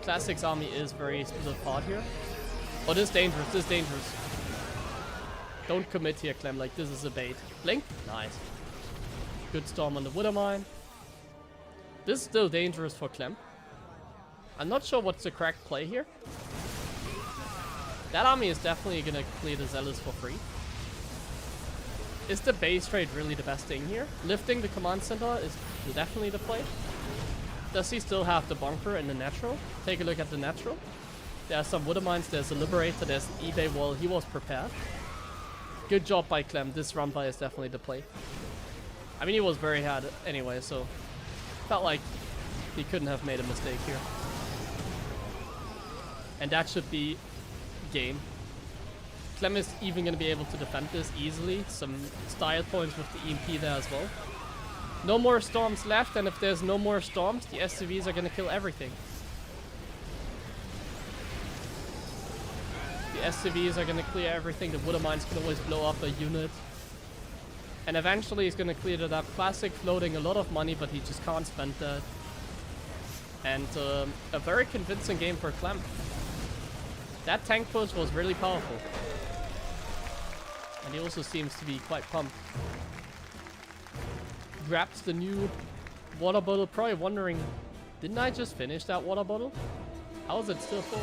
Classic's army is very split apart here. Oh, this is dangerous. This is dangerous. Don't commit here, Clem. Like, this is a bait. Blink? Nice. Good Storm on the Withermine. This is still dangerous for Clem. I'm not sure what's the correct play here. That army is definitely going to clear the Zealots for free. Is the base trade really the best thing here? Lifting the command center is definitely the play. Does he still have the bunker in the natural? Take a look at the natural. There are some Withermines, there's a Liberator, there's an eBay wall. He was prepared. Good job by Clem. This run by is definitely the play. I mean, he was very hard anyway, so felt like he couldn't have made a mistake here. And that should be game. Clem is even going to be able to defend this easily. Some style points with the EMP there as well. No more Storms left, and if there's no more Storms, the SCVs are going to kill everything. The SCVs are going to clear everything. The Withermines can always blow up a unit. And eventually he's going to clear it up. Classic floating a lot of money, but he just can't spend that. And a very convincing game for Clem. That tank push was really powerful. And he also seems to be quite pumped. Grabs the new water bottle, probably wondering, didn't I just finish that water bottle? How is it still full?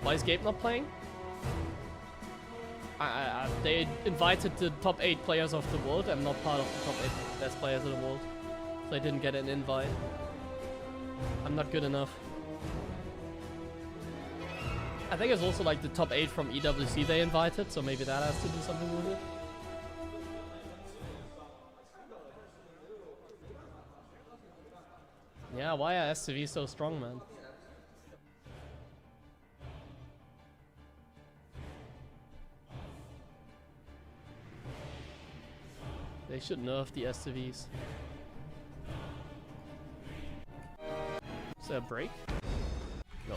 Why is Gabe not playing? They invited the top 8 players of the world. I'm not part of the top 8 best players of the world. So I didn't get an invite. I'm not good enough. I think it's also like the top 8 from EWC they invited, so maybe that has to do something with it. Yeah, why are SCV so strong, man? They should nerf the SCVs. Is there a break? No.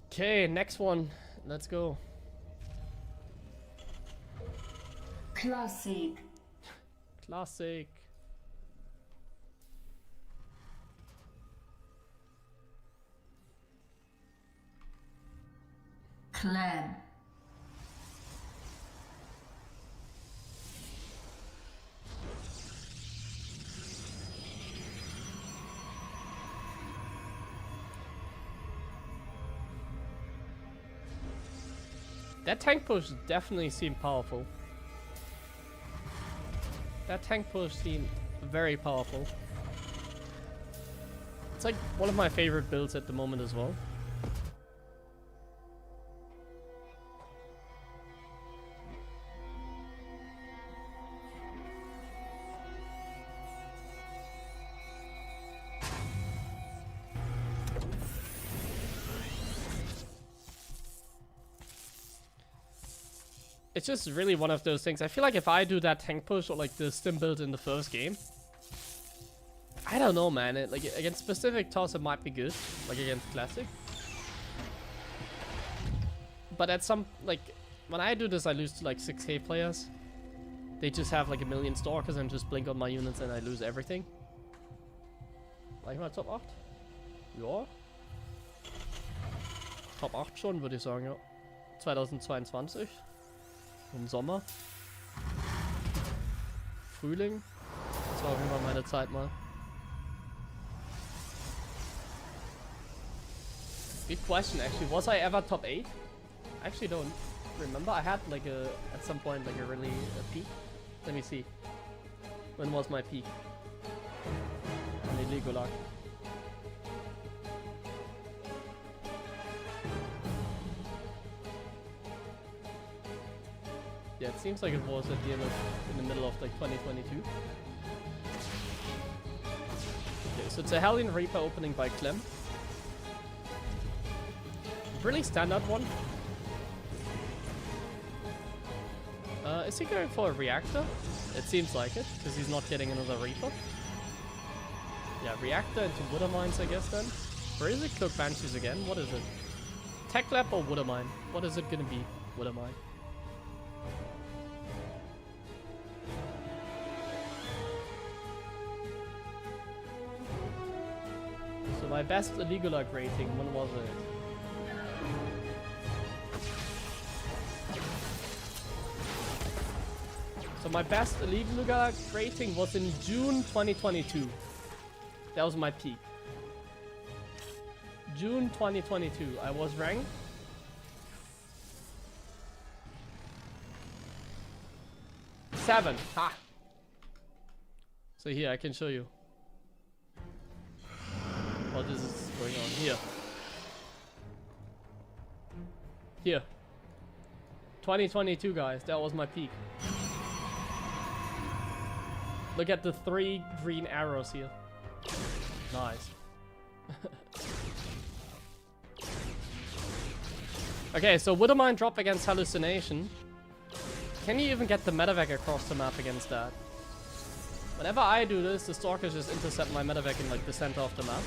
Okay, next one. Let's go. Classic. Classic. Clem. That tank push definitely seemed powerful. That tank push seemed very powerful. It's like one of my favorite builds at the moment as well. It's just really one of those things. I feel like if I do that tank push or like the stim build in the first game, I don't know, man. Like against specific toss, it might be good, like against classic. But at some like when I do this, I lose to like 6k players. They just have like a million stalkers and just blink on my units, and I lose everything. Like mal Top 8? Ja. Top 8 schon, würde ich sagen, ja. 2022. Im Sommer. Frühling. Das war auf jeden Fall meine Zeit mal. Good question, actually. Was I ever top 8? I actually don't remember. I had like at some point like a really peak. Let me see. When was my peak? On the Legolag. Yeah, it seems like it was at the end of, in the middle of like 2022. Okay, so it's a Hellion Reaper opening by Clem. Really standard one. Is he going for a reactor? It seems like it, because he's not getting another Reaper. Yeah, reactor into Water Mines, I guess then. Or is it Cloak Banshees again? What is it? Tech Lab or Water Mine? What is it gonna be? Water Mine. So my best Legolag rating, when was it? So my best Legolag rating was in June 2022. That was my peak. June 2022. I was ranked. Seven. Ha! So here, I can show you what is going on here. Here. 2022, guys. That was my peak. Look at the 3 green arrows here. Nice. Okay, so Water Mine drop against Hallucination. Can you even get the medevac across the map against that? Whenever I do this, the Stalkers just intercept my medevac in like the center of the map.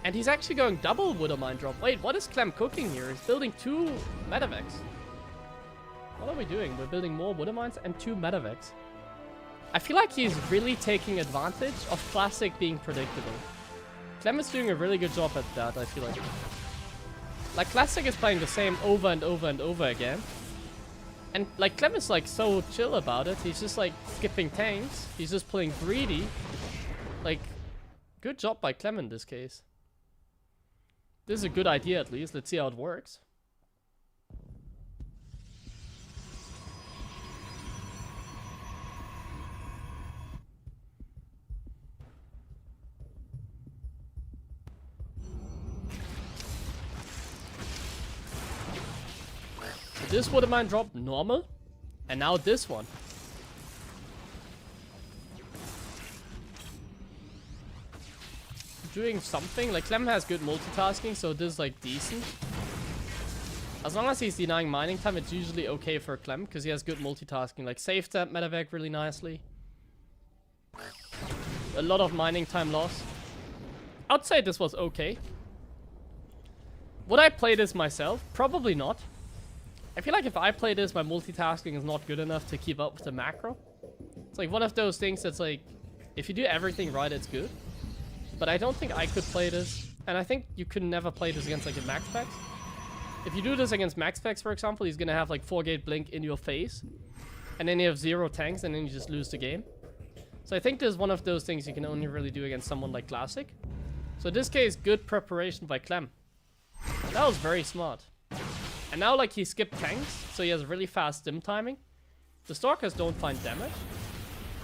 And he's actually going double Water Mine drop. Wait, what is Clem cooking here? He's building 2 medevacs. What are we doing? We're building more Water Mines and 2 medevacs. I feel like he's really taking advantage of Classic being predictable. Clem is doing a really good job at that, I feel like. Like, Classic is playing the same over and over and over again. And, like, Clem is, like, so chill about it. He's just, like, skipping tanks. He's just playing greedy. Like, good job by Clem in this case. This is a good idea, at least. Let's see how it works. This Water Mine drop normal, and now this one. Doing something, like Clem has good multitasking, so this is like decent. As long as he's denying mining time, it's usually okay for Clem, because he has good multitasking, like saved that medevac really nicely. A lot of mining time loss. I'd say this was okay. Would I play this myself? Probably not. I feel like if I play this, my multitasking is not good enough to keep up with the macro. It's like one of those things that's like, if you do everything right, it's good. But I don't think I could play this. And I think you could never play this against like a max specs. If you do this against max specs, for example, he's gonna have like 4-gate blink in your face. And then you have 0 tanks, and then you just lose the game. So I think this is one of those things you can only really do against someone like Classic. So in this case, good preparation by Clem. That was very smart. And now, like, he skipped tanks, so he has really fast stim timing. The Stalkers don't find damage.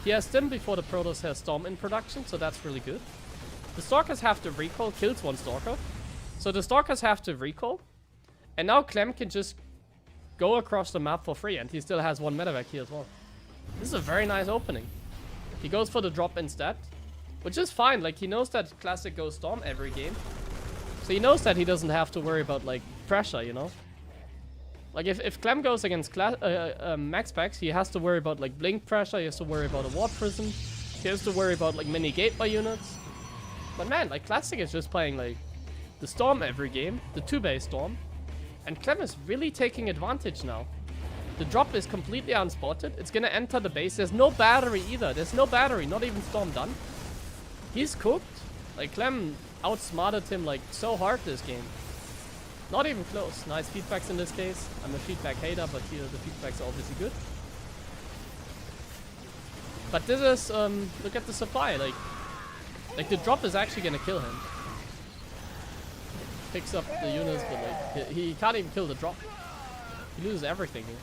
He has stim before the Protoss has Storm in production, so that's really good. The Stalkers have to recall, kills 1 Stalker. So the Stalkers have to recall. And now Clem can just go across the map for free, and he still has 1 medevac here as well. This is a very nice opening. He goes for the drop instead, which is fine. Like, he knows that Classic goes Storm every game. So he knows that he doesn't have to worry about, like, pressure, you know? Like, if Clem goes against max packs, he has to worry about, like, blink pressure, he has to worry about a ward prison, he has to worry about, like, mini gateway units. But man, like, Classic is just playing, like, the Storm every game, the 2-base Storm. And Clem is really taking advantage now. The drop is completely unspotted. It's gonna enter the base. There's no battery either. There's no battery, not even Storm done. He's cooked. Like, Clem outsmarted him, like, so hard this game. Not even close. Nice feedbacks in this case. I'm a feedback hater, but here the feedbacks are obviously good. But this is, look at the supply. Like the drop is actually gonna kill him. Picks up the units, but like he can't even kill the drop. He loses everything here.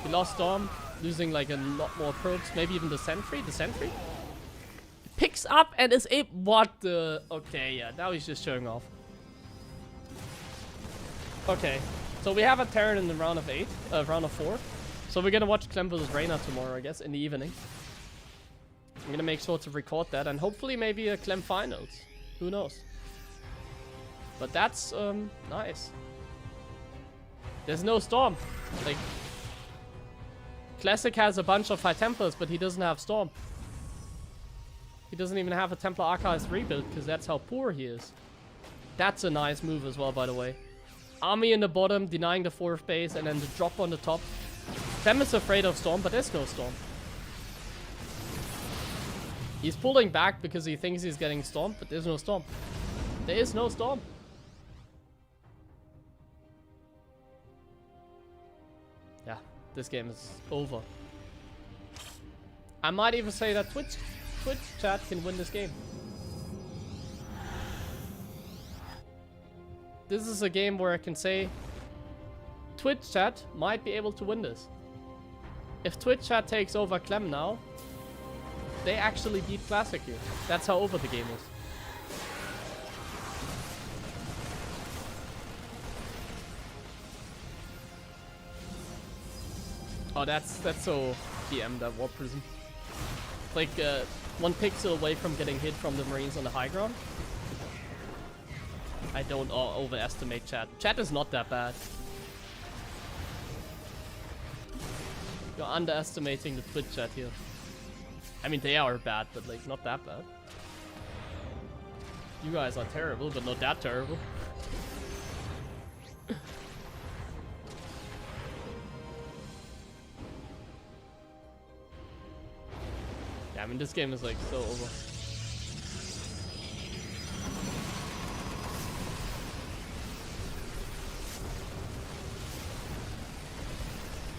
He lost Storm, losing like a lot more probes, maybe even the sentry. The sentry picks up and is able. What the? Okay, yeah. Now he's just showing off. Okay, so we have a Terran in the round of 4. So we're gonna watch Clem vs Reynor tomorrow, I guess, in the evening. I'm gonna make sure to record that and hopefully maybe a Clem finals. Who knows? But that's nice. There's no Storm. Like, Classic has a bunch of High Templars, but he doesn't have Storm. He doesn't even have a Templar Archives rebuild because that's how poor he is. That's a nice move as well, by the way. Army in the bottom, denying the 4th base, and then the drop on the top. Clem is afraid of Storm, but there's no Storm. He's pulling back because he thinks he's getting Storm, but there's no Storm. There is no Storm. Yeah, this game is over. I might even say that Twitch chat can win this game. This is a game where I can say Twitch chat might be able to win this. If Twitch chat takes over Clem now, they actually beat Classic here. That's how over the game is. Oh, that's so PM, that Warp Prism. Like, 1 pixel away from getting hit from the Marines on the high ground. I don't overestimate chat. Chat is not that bad. You're underestimating the Twitch chat here. I mean, they are bad, but like, not that bad. You guys are terrible, but not that terrible. Yeah, I mean, this game is like so over.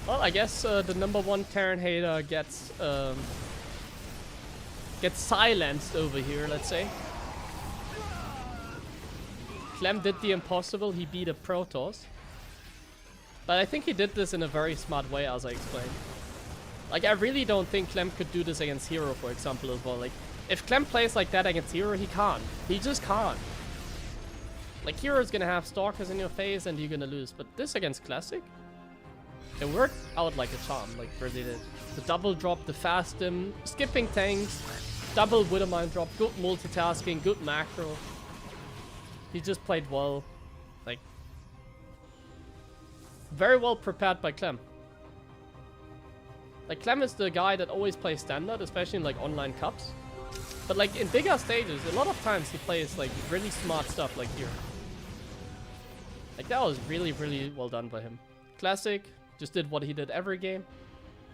Well, I guess the #1 Terran hater gets silenced over here, let's say. Clem did the impossible, he beat a Protoss. But I think he did this in a very smart way, as I explained. Like, I really don't think Clem could do this against Hero, for example, as well. Like, if Clem plays like that against Hero, he can't. He just can't. Like, Hero's gonna have Stalkers in your face and you're gonna lose. But this against Classic? It worked out like a charm, like really did. The double drop, the fast dim, skipping tanks, double Widowmine drop, good multitasking, good macro. He just played well. Like, very well prepared by Clem. Like, Clem is the guy that always plays standard, especially in like online cups. But like in bigger stages, a lot of times he plays like really smart stuff like here. Like, that was really, really well done by him. Classic just did what he did every game.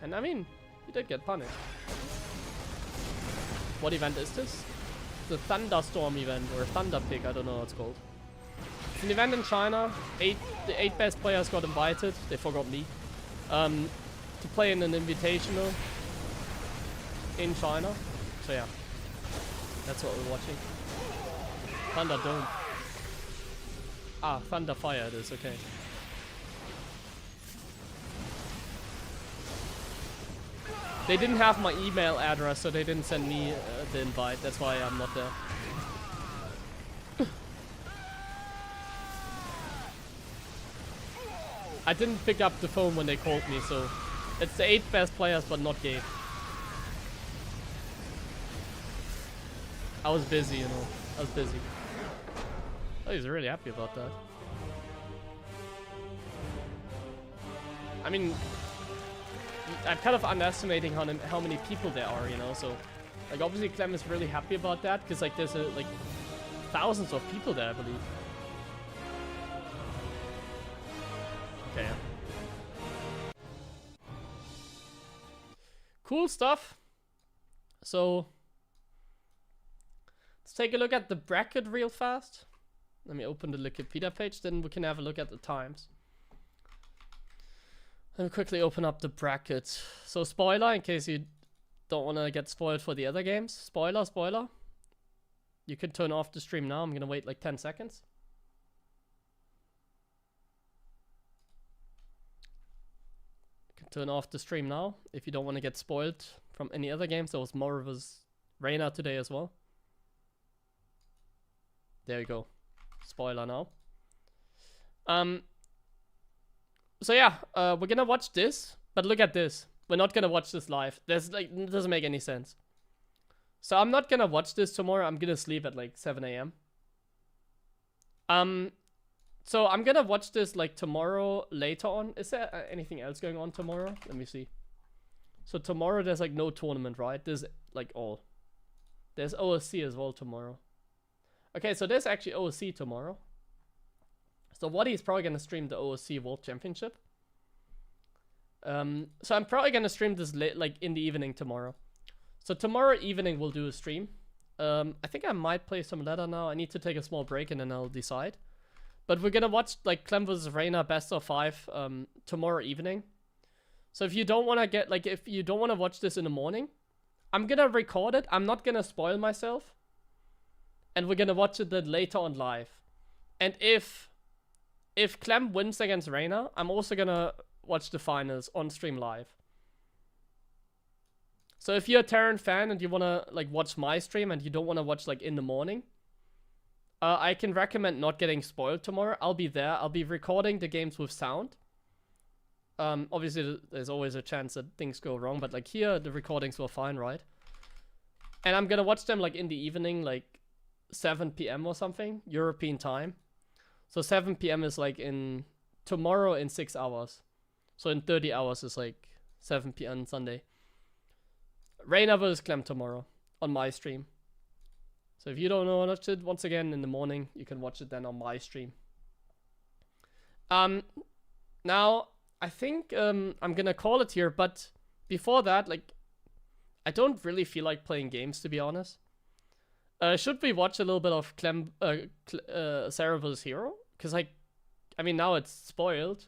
And I mean, he did get punished. What event is this? The Thunderstorm event, or Thunder Pick, I don't know what it's called. It's an event in China. The 8 best players got invited. They forgot me. To play in an invitational in China. So yeah, that's what we're watching. Thunderdome. Ah, Thunderfire it is, okay. They didn't have my email address, so they didn't send me the invite. That's why I'm not there. I didn't pick up the phone when they called me, so it's the 8 best players, but not Gabe. I was busy, you know. I was busy. Oh, he's really happy about that. I mean, I'm kind of underestimating how many people there are, you know, so... Like, obviously Clem is really happy about that, because, like, there's, like, thousands of people there, I believe. Okay. Cool stuff. So... Let's take a look at the bracket real fast. Let me open the Wikipedia page, then we can have a look at the times. Let me quickly open up the bracket. So, spoiler, in case you don't want to get spoiled for the other games. Spoiler. You can turn off the stream now. I'm going to wait like 10 seconds. You can turn off the stream now if you don't want to get spoiled from any other games. There was Maru vs. Reynor today as well. There you go. Spoiler now. So yeah, we're gonna watch this, but look at this. We're not gonna watch this live. There's like, it doesn't make any sense. So I'm not gonna watch this tomorrow. I'm gonna sleep at like 7 a.m. So I'm gonna watch this like tomorrow later on. Is there anything else going on tomorrow? Let me see. So tomorrow there's like no tournament, right? There's like all. There's OSC as well tomorrow. Okay, so there's actually OSC tomorrow. So Waddy's probably gonna stream the OSC World Championship. So I'm probably gonna stream this late, like in the evening tomorrow. So tomorrow evening we'll do a stream. I think I might play some ladder now. I need to take a small break and then I'll decide. But we're gonna watch like Clem vs. Reynor best of 5 tomorrow evening. So if you don't wanna get like if you don't wanna watch this in the morning, I'm gonna record it. I'm not gonna spoil myself. And we're gonna watch it then later on live. And if Clem wins against Reynor, I'm also gonna watch the finals on stream live. So if you're a Terran fan and you wanna like watch my stream and you don't wanna watch like in the morning, I can recommend not getting spoiled tomorrow. I'll be there. I'll be recording the games with sound. Obviously there's always a chance that things go wrong, but like here the recordings were fine, right? And I'm gonna watch them like in the evening, like 7 p.m. or something, European time. So 7 p.m. is like in tomorrow in 6 hours. So in 30 hours is like 7 p.m. Sunday. Reynor vs. Clem tomorrow on my stream. So if you don't know watch it, once again in the morning, you can watch it then on my stream. Now I think I'm gonna call it here, but before that, like I don't really feel like playing games, to be honest. Should we watch a little bit of Sarah vs. Hero? Because like, I mean now it's spoiled,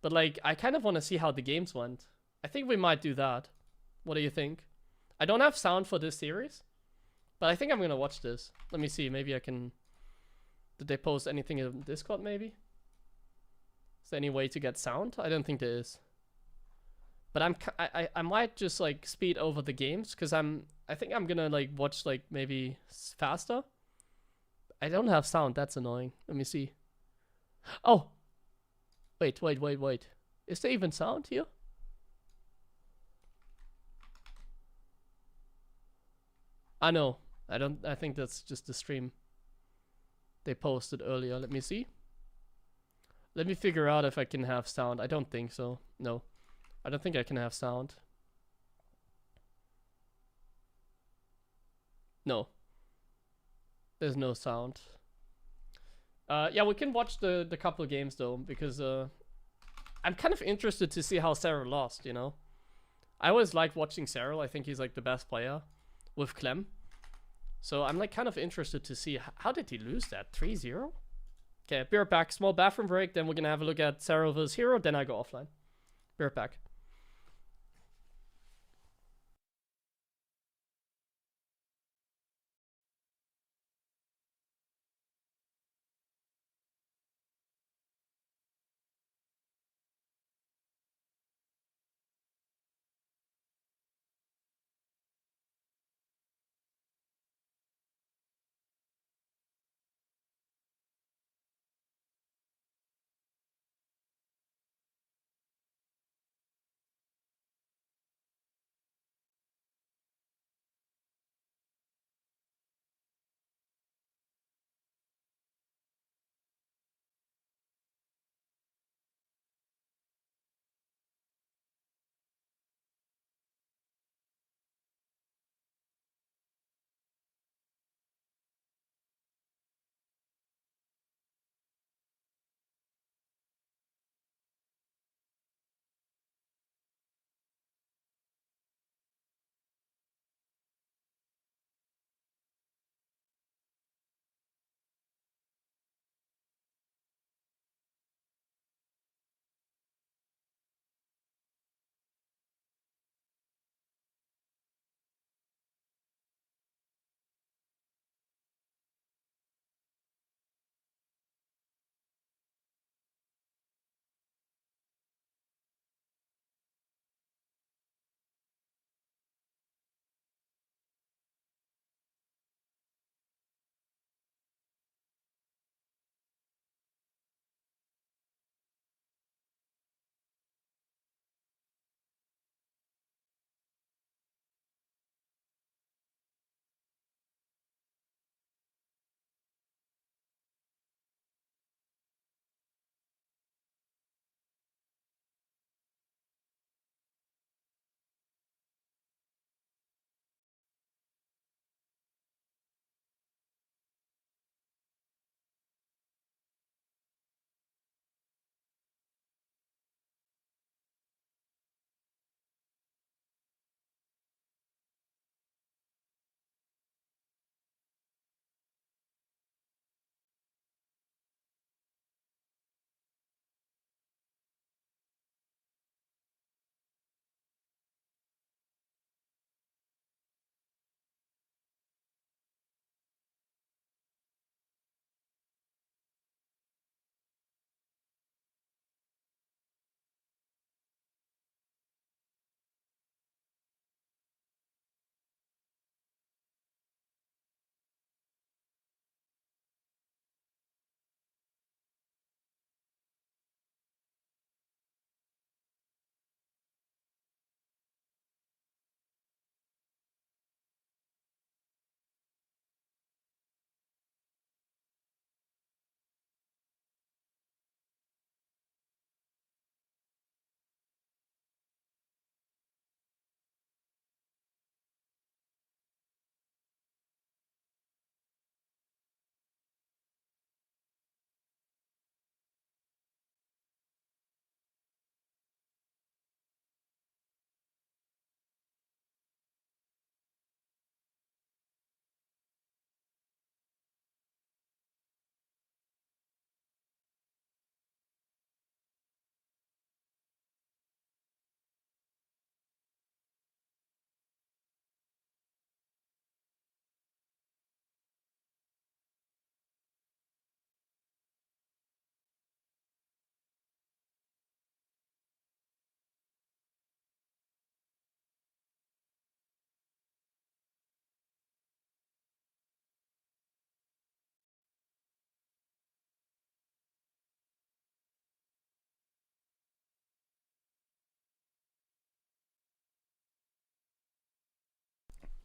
but like I kind of want to see how the games went. I think we might do that. What do you think? I don't have sound for this series, but I think I'm gonna watch this. Let me see. Maybe I can. Did they post anything in Discord? Maybe. Is there any way to get sound? I don't think there is. But I might just like speed over the games because I think I'm gonna like watch like maybe faster. I don't have sound. That's annoying. Let me see. Oh, wait. Is there even sound here? I know. I think that's just the stream they posted earlier. Let me see. Let me figure out if I can have sound. I don't think so. No. I don't think I can have sound. No. There's no sound. Yeah, we can watch the couple games though, because I'm kind of interested to see how Sarah lost, you know? I always liked watching Sarah. I think he's like the best player with Clem. So I'm like kind of interested to see how did he lose that? 3-0? Okay, be right back. Small bathroom break, then we're gonna have a look at Sarah vs. Hero, then I go offline. Be right back.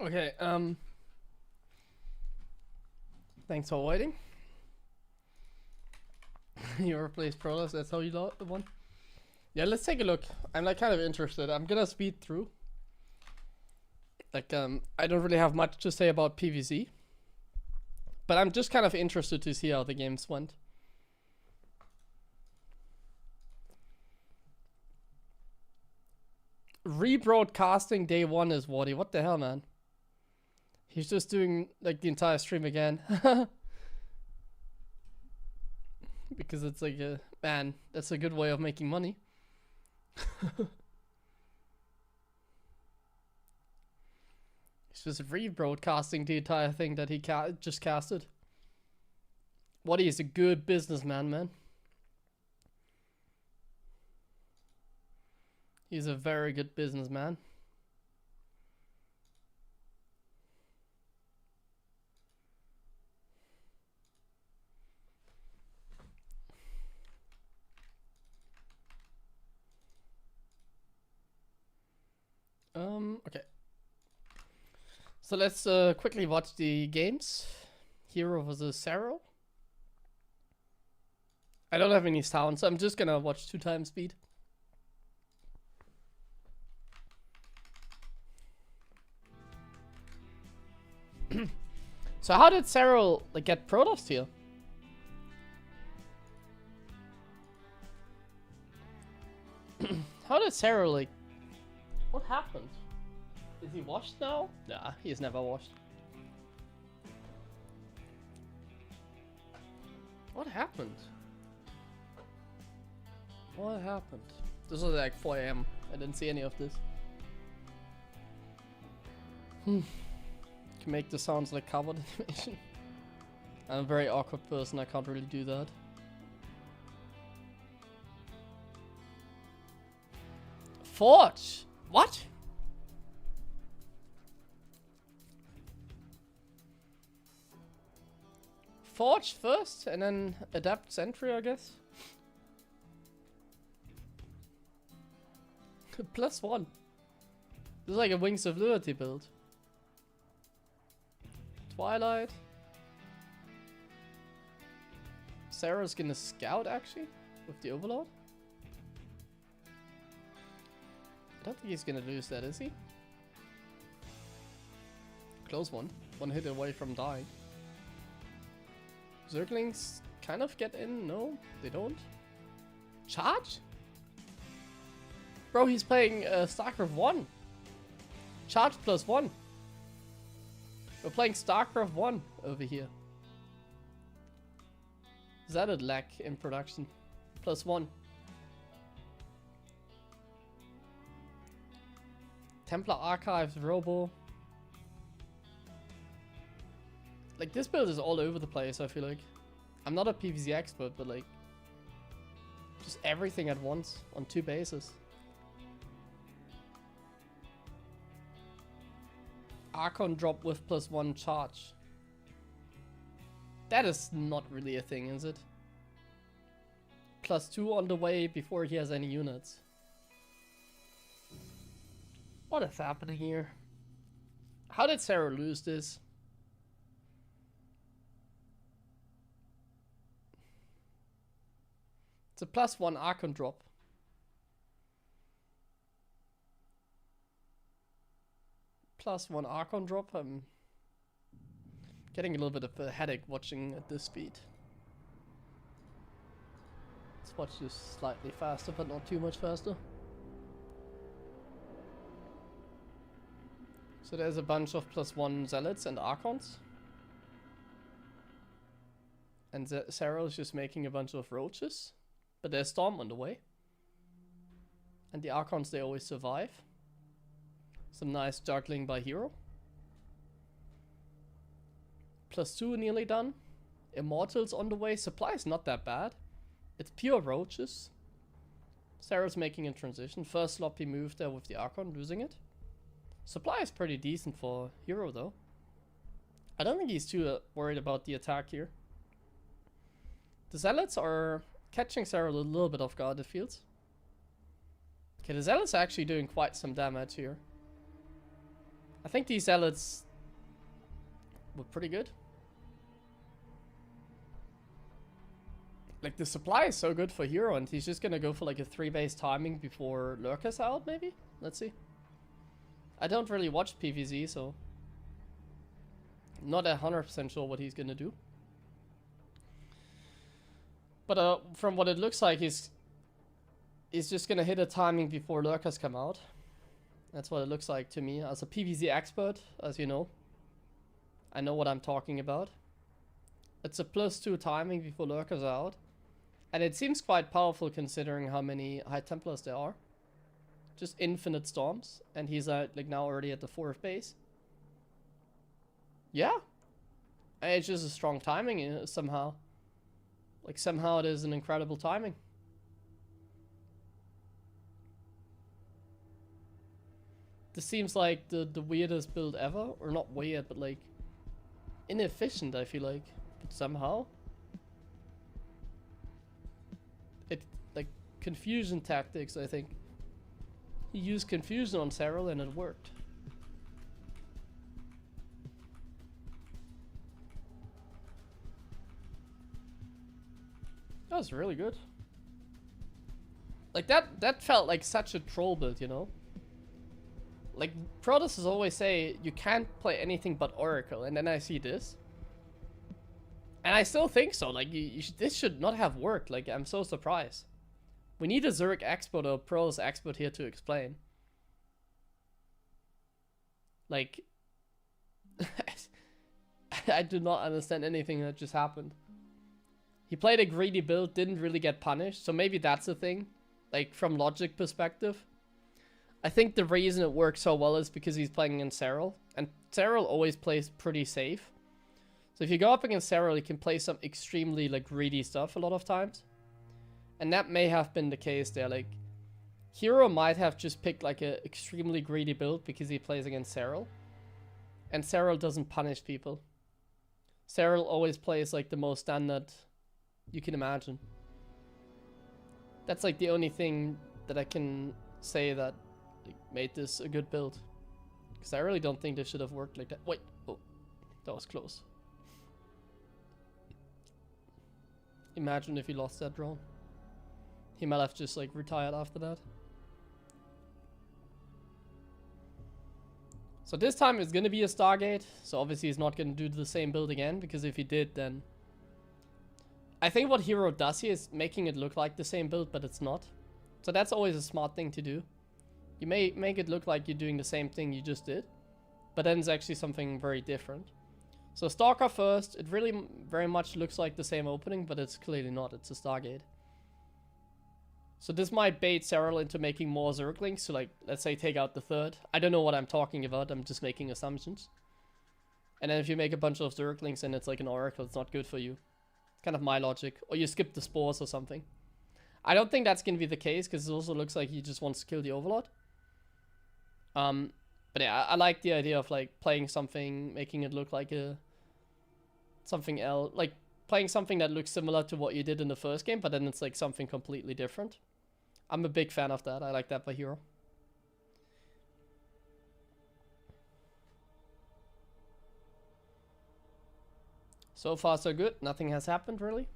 Okay, thanks for waiting. You replaced Protoss, that's how you won? Yeah, let's take a look. I'm like kind of interested. I'm gonna speed through. Like, I don't really have much to say about PvZ. But I'm just kind of interested to see how the games went. Rebroadcasting day 1 is Wardy. What the hell, man? He's just doing like the entire stream again. Because it's like a man, that's a good way of making money. He's just rebroadcasting the entire thing that he just casted. Wardy is a good businessman, man. He's a very good businessman. Okay. So let's quickly watch the games. Hero versus Saro. I don't have any sound, so I'm just gonna watch 2 times speed. So how did Saro like get Protoss here? How did Saro like? What happened? Is he washed now? Nah, he's never washed. What happened? What happened? This was like 4 AM. I didn't see any of this. Can make the sounds like covered animation. I'm a very awkward person, I can't really do that. Forge! What? Forge first and then adapt sentry, I guess. +1. This is like a Wings of Liberty build. Twilight. Sarah's gonna scout actually with the Overlord. I don't think he's gonna lose that, is he? Close one. 1 hit away from dying. Zerglings kind of get in. No, they don't. Charge? Bro, he's playing StarCraft 1. Charge +1. We're playing StarCraft 1 over here. Is that a lag in production? +1. Templar Archives, Robo. Like, this build is all over the place, I feel like. I'm not a PvZ expert, but like, just everything at once on 2 bases. Archon drop with +1 charge. That is not really a thing, is it? +2 on the way before he has any units. What is happening here? How did Sarah lose this? It's a +1 Archon drop. +1 Archon drop. I'm getting a little bit of a headache watching at this speed. Let's watch this slightly faster, but not too much faster. So there's a bunch of +1 Zealots and Archons. And Sarah is just making a bunch of Roaches. But there's Storm on the way. And the Archons, they always survive. Some nice juggling by Hero. +2 nearly done. Immortals on the way. Supply is not that bad. It's pure Roaches. Sarah's making a transition. First sloppy move there with the Archon, losing it. Supply is pretty decent for Hero though. I don't think he's too worried about the attack here. The Zealots are catching Sarah a little bit off guard, it feels. Okay, the Zealots are actually doing quite some damage here. I think these elites were pretty good. Like, the supply is so good for Hero, and he's just gonna go for like a 3-base timing before Lurker's out, maybe? Let's see. I don't really watch PvZ, so I'm not 100% sure what he's gonna do. But from what it looks like, he's just gonna hit a timing before Lurkers come out. That's what it looks like to me. As a PvZ expert, as you know, I know what I'm talking about. It's a +2 timing before Lurkers are out. And it seems quite powerful considering how many High Templars there are. Just infinite storms. And he's like now already at the 4th base. Yeah. And it's just a strong timing somehow. Like somehow it is an incredible timing. This seems like the weirdest build ever. Or not weird, but like inefficient, I feel like. But somehow it, like, confusion tactics, I think. He used confusion on Cyril and it worked. That was really good. Like, that felt like such a troll build, you know? Like, Protosters always say you can't play anything but Oracle, and then I see this. And I still think so. Like, this should not have worked. Like, I'm so surprised. We need a Zerg expert or Pros expert here to explain. Like, I do not understand anything that just happened. He played a greedy build, didn't really get punished, so maybe that's the thing. Like, from logic perspective. I think the reason it works so well is because he's playing against Cyril. And Cyril always plays pretty safe. So if you go up against Cyril, you can play some extremely, like, greedy stuff a lot of times. And that may have been the case there. Like, Hero might have just picked, like, a extremely greedy build because he plays against Cyril. And Cyril doesn't punish people. Cyril always plays, like, the most standard you can imagine. That's, like, the only thing that I can say that made this a good build. Because I really don't think this should have worked like that. Wait, oh, that was close. Imagine if he lost that drone. He might have just like retired after that. So this time it's gonna be a Stargate. So obviously he's not gonna do the same build again, because if he did, then I think what Hero does here is making it look like the same build, but it's not. So that's always a smart thing to do. You may make it look like you're doing the same thing you just did, but then it's actually something very different. So Stalker first, it really very much looks like the same opening, but it's clearly not, it's a Stargate. So this might bait Cyril into making more Zerglings, so like, let's say take out the 3rd. I don't know what I'm talking about, I'm just making assumptions. And then if you make a bunch of Zerglings and it's like an Oracle, it's not good for you. Kind of my logic. Or you skip the spores or something. I don't think that's going to be the case, because it also looks like he just wants to kill the Overlord. But yeah, I like the idea of like playing something, making it look like a something else, like playing something that looks similar to what you did in the first game, but then it's like something completely different. I'm a big fan of that. I like that by Hero. So far so good. Nothing has happened really.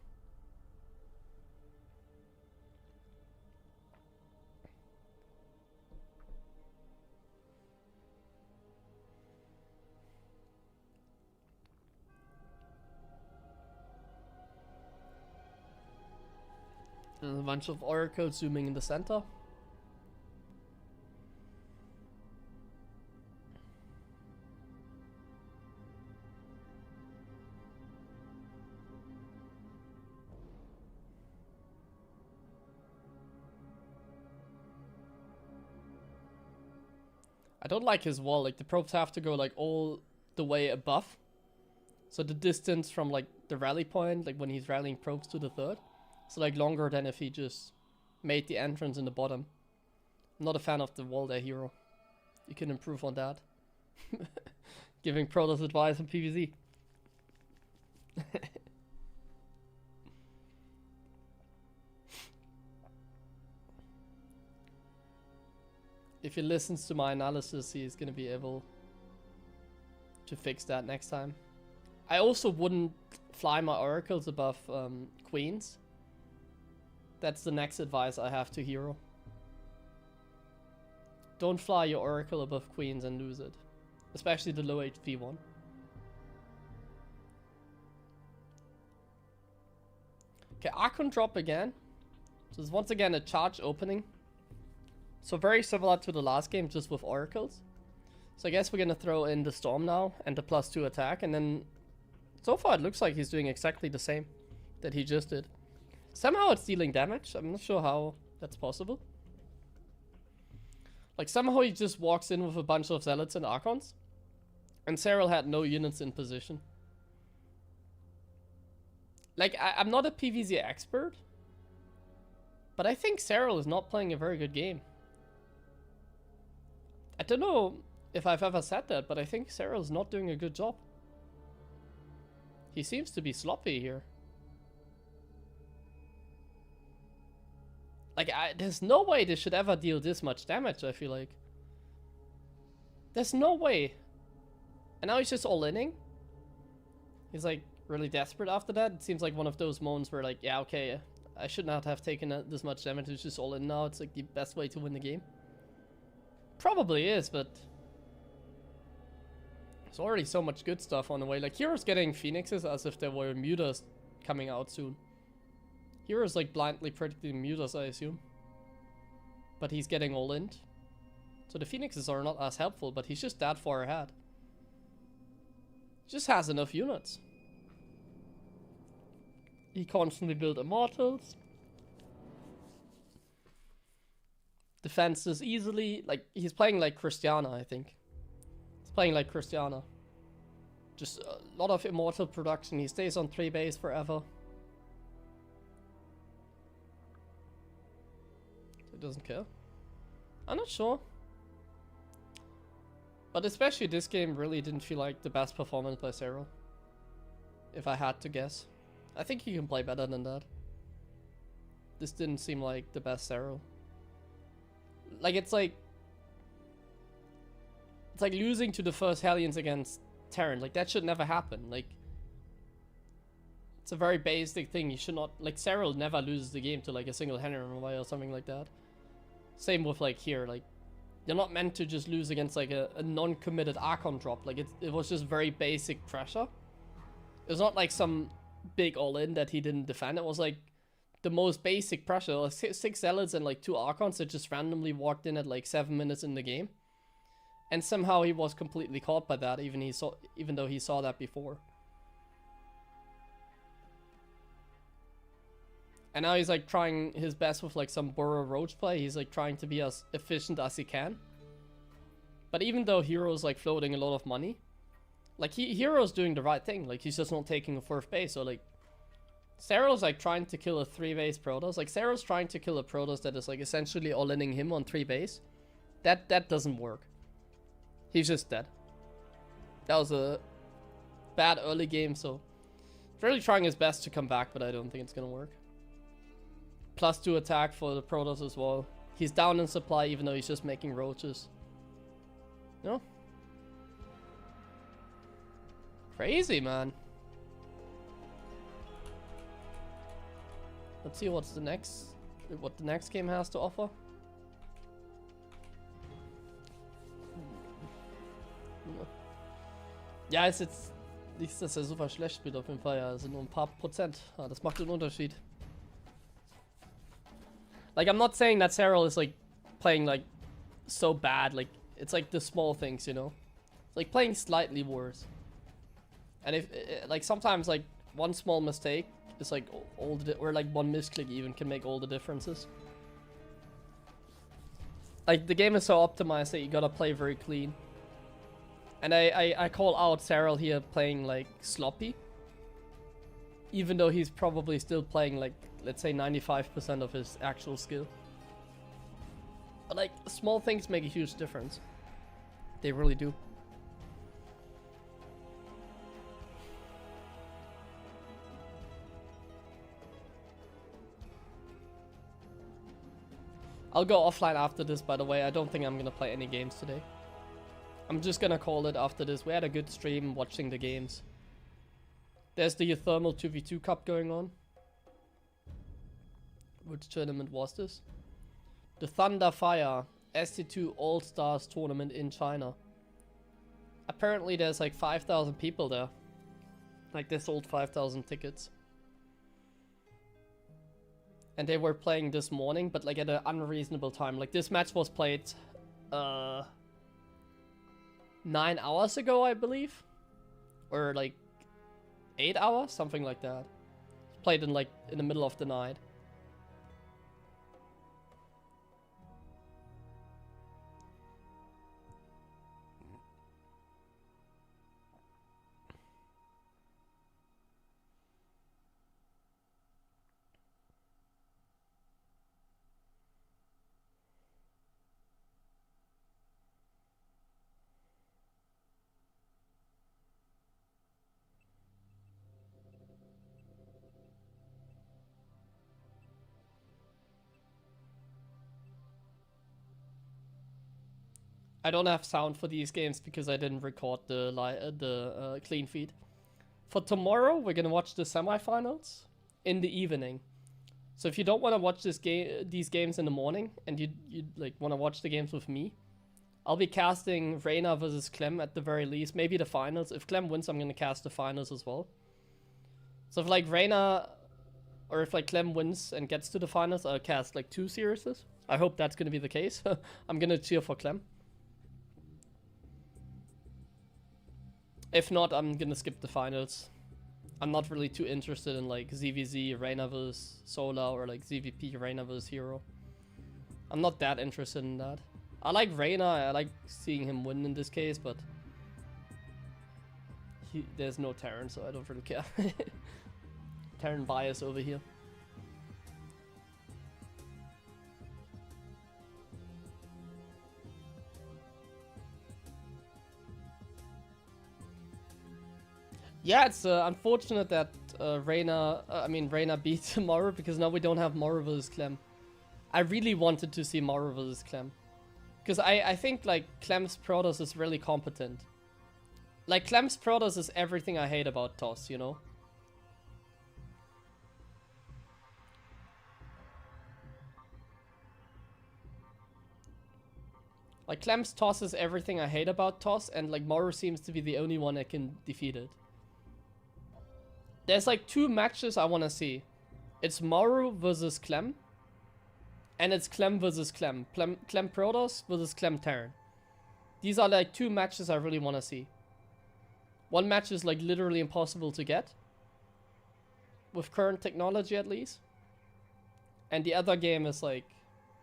There's a bunch of oracles zooming in the center. I don't like his wall. Like, the probes have to go like all the way above. So the distance from like the rally point, like when he's rallying probes to the 3rd. So like longer than if he just made the entrance in the bottom. I'm not a fan of the wall there, Hero. You can improve on that. Giving Protoss advice on PvZ. If he listens to my analysis, he's gonna be able to fix that next time. I also wouldn't fly my oracles above queens. That's the next advice I have to Hero. Don't fly your oracle above queens and lose it. Especially the low HP one. Okay, Archon drop again. So it's once again a charge opening. So very similar to the last game, just with oracles. So I guess we're gonna throw in the storm now and the +2 attack, and then so far it looks like he's doing exactly the same that he just did. Somehow it's dealing damage. I'm not sure how that's possible. Like somehow he just walks in with a bunch of zealots and archons, and Cyril had no units in position. Like I'm not a PvZ expert, but I think Cyril is not playing a very good game. I don't know if I've ever said that, but I think Cyril's not doing a good job. He seems to be sloppy here. Like, there's no way this should ever deal this much damage, I feel like. There's no way. And now he's just all-inning. He's like really desperate after that. It seems like one of those moments where like, yeah, okay, I should not have taken this much damage. It's just all in now. It's like the best way to win the game. Probably is, but there's already so much good stuff on the way. Like, Hero's getting Phoenixes as if there were mutas coming out soon. Hero's like blindly predicting mutas, I assume. But he's getting all in. So the Phoenixes are not as helpful, but he's just that far ahead. He just has enough units. He constantly builds Immortals. Defenses easily. Like, he's playing like Christiana, I think. He's playing like Christiana. Just a lot of Immortal production. He stays on 3 base forever. He doesn't care. I'm not sure. But especially this game really didn't feel like the best performance by Cyril. If I had to guess. I think he can play better than that. This didn't seem like the best Cyril. Like, it's like losing to the first Hellions against Terran. Like, that should never happen. Like, it's a very basic thing. You should not, like, Cyril never loses the game to like a single HeroMarine or something like that. Same with like here. Like, you're not meant to just lose against like a non-committed Archon drop. Like, it was just very basic pressure. It was not like some big all-in that he didn't defend. It was like the most basic pressure. Like 6 Zealots and like 2 Archons that just randomly walked in at like 7 minutes in the game. And somehow he was completely caught by that, even though he saw that before. And now he's like trying his best with like some Burrow Roach play. He's like trying to be as efficient as he can. But even though Hero's like floating a lot of money, like Hero's doing the right thing. Like, he's just not taking a 4th base. So like, Cyril's like trying to kill a 3 base Protoss. Like, Cyril's trying to kill a Protoss that is like essentially all-inning him on 3 base. That doesn't work. He's just dead. That was a bad early game, so he's really trying his best to come back, but I don't think it's gonna work. +2 attack for the Protoss as well. He's down in supply even though he's just making roaches. No? Crazy, man. Let's see what the next game has to offer. Ja, ist jetzt nicht, dass er super schlecht spielt auf jeden Fall. Ja, es sind nur ein paar Prozent. Ja, das macht den Unterschied. Like, I'm not saying that Cyril is like playing like so bad. Like, it's like the small things, you know. It's like playing slightly worse. And if like sometimes like one small mistake is like or like one misclick even can make all the differences. Like, the game is so optimized that you gotta play very clean. And I call out Cyril here playing like sloppy. Even though he's probably still playing like, let's say 95% of his actual skill. But like, small things make a huge difference. They really do. I'll go offline after this, by the way. I don't think I'm gonna play any games today. I'm just gonna call it after this. We had a good stream watching the games. There's the Thermal 2v2 Cup going on. Which tournament was this? The Thunder Fire ST2 All-Stars tournament in China. Apparently there's like 5,000 people there. Like they sold 5,000 tickets. And they were playing this morning, but like at an unreasonable time. Like this match was played 9 hours ago, I believe. Or like 8 hours, something like that. Played in like in the middle of the night. I don't have sound for these games because I didn't record the clean feed. For tomorrow, we're gonna watch the semifinals in the evening. So if you don't want to watch these games in the morning and you like want to watch the games with me, I'll be casting Reynor versus Clem at the very least. Maybe the finals. If Clem wins, I'm gonna cast the finals as well. So if like Reynor or if like Clem wins and gets to the finals, I'll cast like 2 series. I hope that's gonna be the case. I'm gonna cheer for Clem. If not, I'm gonna skip the finals. I'm not really too interested in like ZVZ, Reynor vs Solar, or like ZVP, Reynor vs Hero. I'm not that interested in that. I like Reynor, I like seeing him win in this case, but there's no Terran, so I don't really care. Terran bias over here. Yeah, it's unfortunate that Reynor beat Maru, because now we don't have Maru vs Clem. I really wanted to see Maru vs Clem. Because I think like Clem's Protoss is really competent. Like Clem's Protoss is everything I hate about TOS, you know? Like Clem's TOS is everything I hate about TOS, and like Maru seems to be the only one that can defeat it. There's like 2 matches I want to see. It's Maru versus Clem. And it's Clem versus Clem. Clem Protoss versus Clem Terran. These are like 2 matches I really want to see. One match is like literally impossible to get. With current technology at least. And the other game is like,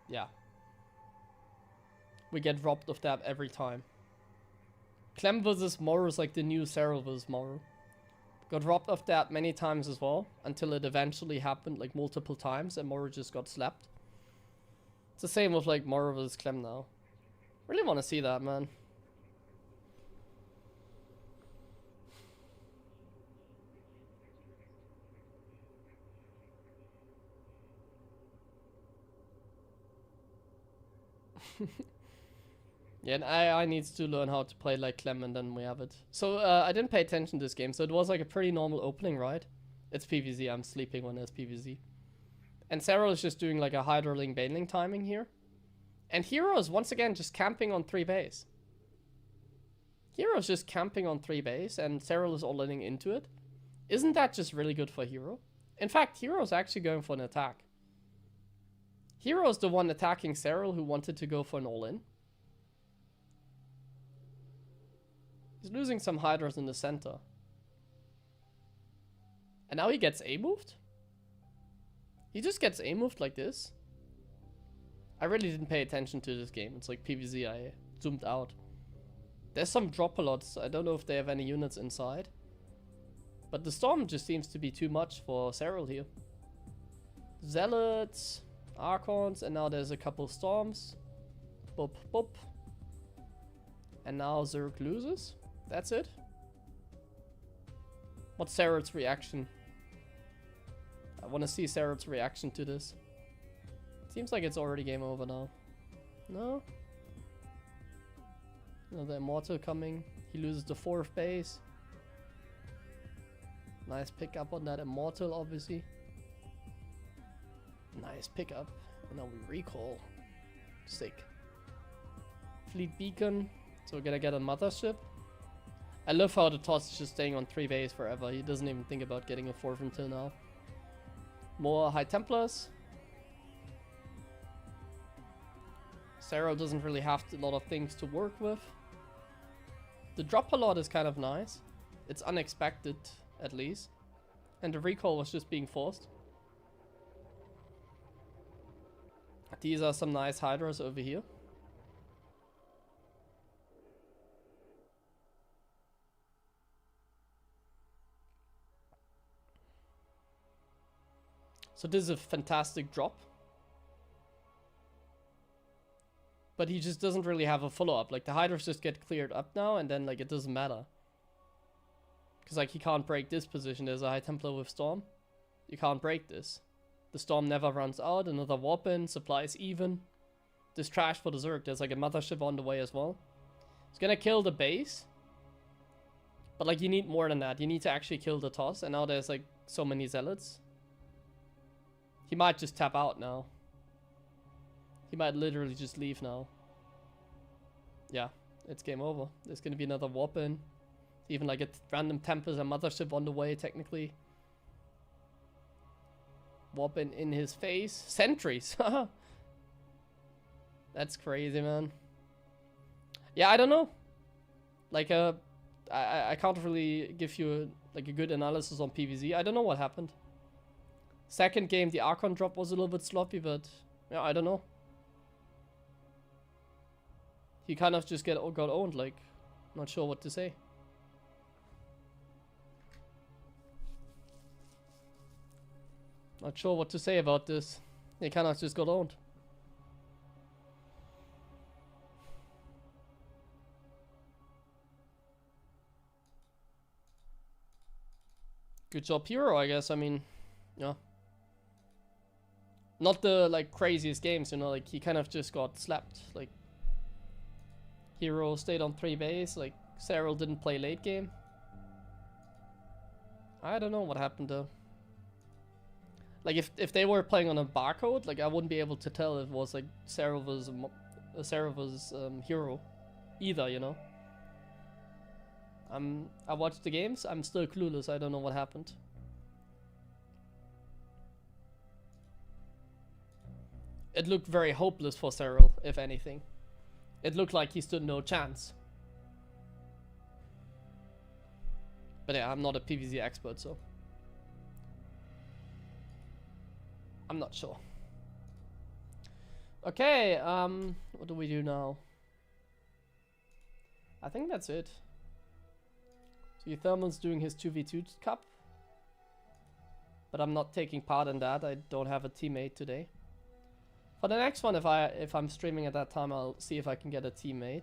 yeah. We get robbed of that every time. Clem versus Maru is like the new Cyril versus Maru. Got robbed of that many times as well, until it eventually happened like multiple times and Maru just got slapped. It's the same with like Maru vs Clem now. Really want to see that, man. Yeah, and I need to learn how to play like Clem, and then we have it. So I didn't pay attention to this game, so it was like a pretty normal opening, right? It's PvZ, I'm sleeping when there's PvZ. And Cyril is just doing like a Hydroling Baneling timing here. And Hero is once again just camping on 3 base. Hero is just camping on 3 base, and Cyril is all-inning into it. Isn't that just really good for Hero? In fact, Hero is actually going for an attack. Hero is the one attacking Cyril who wanted to go for an all-in. He's losing some Hydras in the center. And now he gets A-moved? He just gets A-moved like this? I really didn't pay attention to this game. It's like PvZ, I zoomed out. There's some drop-a-lots. I don't know if they have any units inside. But the storm just seems to be too much for Cyril here. Zealots, Archons, and now there's a couple storms. Boop, boop. And now Zerg loses. That's it. What's Cyril's reaction? I want to see Cyril's reaction to this. Seems like it's already game over now. No? Another Immortal coming. He loses the 4th base. Nice pickup on that Immortal, obviously. Nice pickup. And now we recall. Sick. Fleet Beacon. So we're gonna get a Mothership. I love how the toss is just staying on 3 base forever. He doesn't even think about getting a 4th until now. More High Templars. Sarah doesn't really have a lot of things to work with. The drop a lot is kind of nice. It's unexpected, at least. And the recall was just being forced. These are some nice Hydras over here. So this is a fantastic drop. But he just doesn't really have a follow-up. Like, the Hydras just get cleared up now, and then, like, it doesn't matter. Because, like, he can't break this position. There's a High Templar with Storm. You can't break this. The Storm never runs out. Another warp in. Supplies even. This trash for the Zerg. There's, like, a Mothership on the way as well. It's gonna kill the base. But, like, you need more than that. You need to actually kill the toss. And now there's, like, so many Zealots. He might just tap out now. He might literally just leave now. Yeah, it's game over. There's gonna be another warp in. Even like a random Tempest and Mothership on the way, technically. Warp in his face. Sentries. That's crazy, man. Yeah, I don't know. Like, I can't really give you like a good analysis on PvZ. I don't know what happened. Second game, the Archon drop was a little bit sloppy, but yeah, I don't know. He kind of just got owned, like, not sure what to say. Not sure what to say about this. He kind of just got owned. Good job, Hero, I guess. I mean, yeah. Not the, like, craziest games, you know, like, he kind of just got slapped, like, Hero stayed on 3 base, like, Cyril didn't play late game. I don't know what happened though. Like, if they were playing on a barcode, like, I wouldn't be able to tell if it was, like, Cyril was Hero either, you know. I watched the games, I'm still clueless, I don't know what happened. It looked very hopeless for Cyril, if anything. It looked like he stood no chance. But yeah, I'm not a PvZ expert, so I'm not sure. Okay, what do we do now? I think that's it. So Thermal's doing his 2v2 cup. But I'm not taking part in that. I don't have a teammate today. For the next one, if I'm streaming at that time, I'll see if I can get a teammate.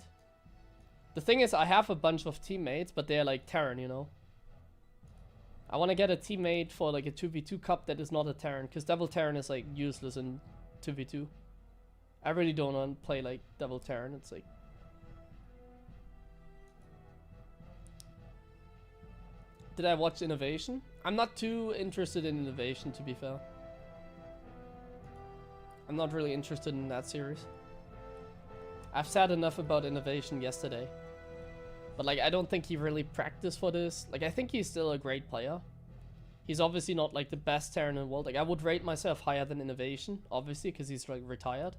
The thing is, I have a bunch of teammates, but they're like Terran, you know. I want to get a teammate for like a 2v2 cup that is not a Terran, because Devil Terran is like useless in 2v2. I really don't want to play like Devil Terran. It's like... Did I watch Innovation? I'm not too interested in Innovation, to be fair. I'm not really interested in that series. I've said enough about Innovation yesterday. But like, I don't think he really practiced for this. Like, I think he's still a great player. He's obviously not like the best Terran in the world. Like, I would rate myself higher than Innovation, obviously, because he's like retired.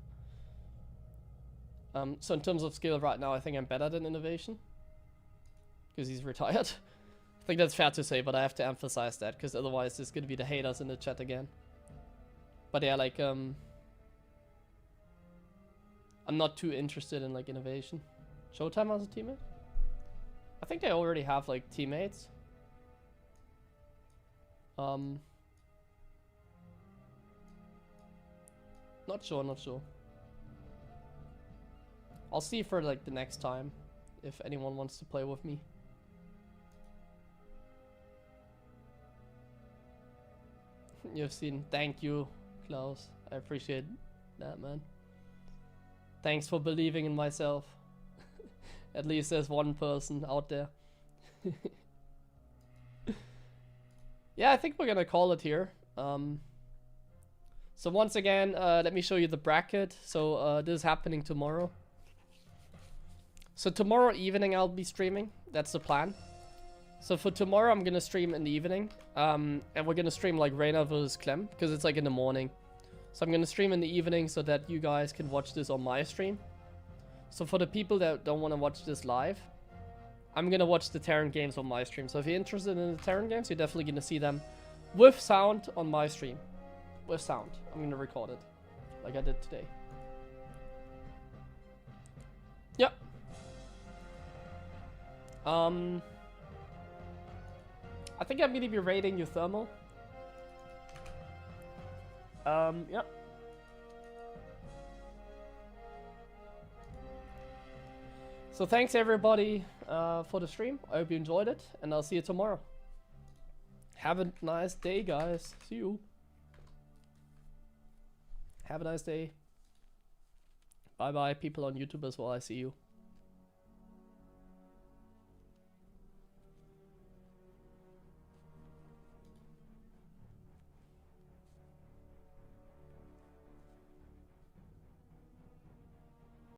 So in terms of skill right now, I think I'm better than Innovation. Because he's retired. I think that's fair to say, but I have to emphasize that, because otherwise there's gonna be the haters in the chat again. But yeah, like, I'm not too interested in like Innovation. Showtime as a teammate? I think they already have like teammates. Not sure, not sure. I'll see for like the next time if anyone wants to play with me. You've seen. Thank you, Klaus. I appreciate that, man. Thanks for believing in myself. At least there's one person out there. Yeah, I think we're gonna call it here. So once again, let me show you the bracket. So this is happening tomorrow. So tomorrow evening I'll be streaming. That's the plan. So for tomorrow I'm gonna stream in the evening. And we're gonna stream like Reynor vs Clem, because it's like in the morning. So I'm gonna stream in the evening so that you guys can watch this on my stream. So for the people that don't want to watch this live, I'm gonna watch the Terran games on my stream. So if you're interested in the Terran games, you're definitely gonna see them with sound on my stream. With sound. I'm gonna record it. Like I did today. Yep. I think I'm gonna be rating your thermal. Yep. So thanks everybody for the stream. I hope you enjoyed it, and I'll see you tomorrow. Have a nice day, guys. See you. Have a nice day. Bye bye, people on YouTube as well. I see you.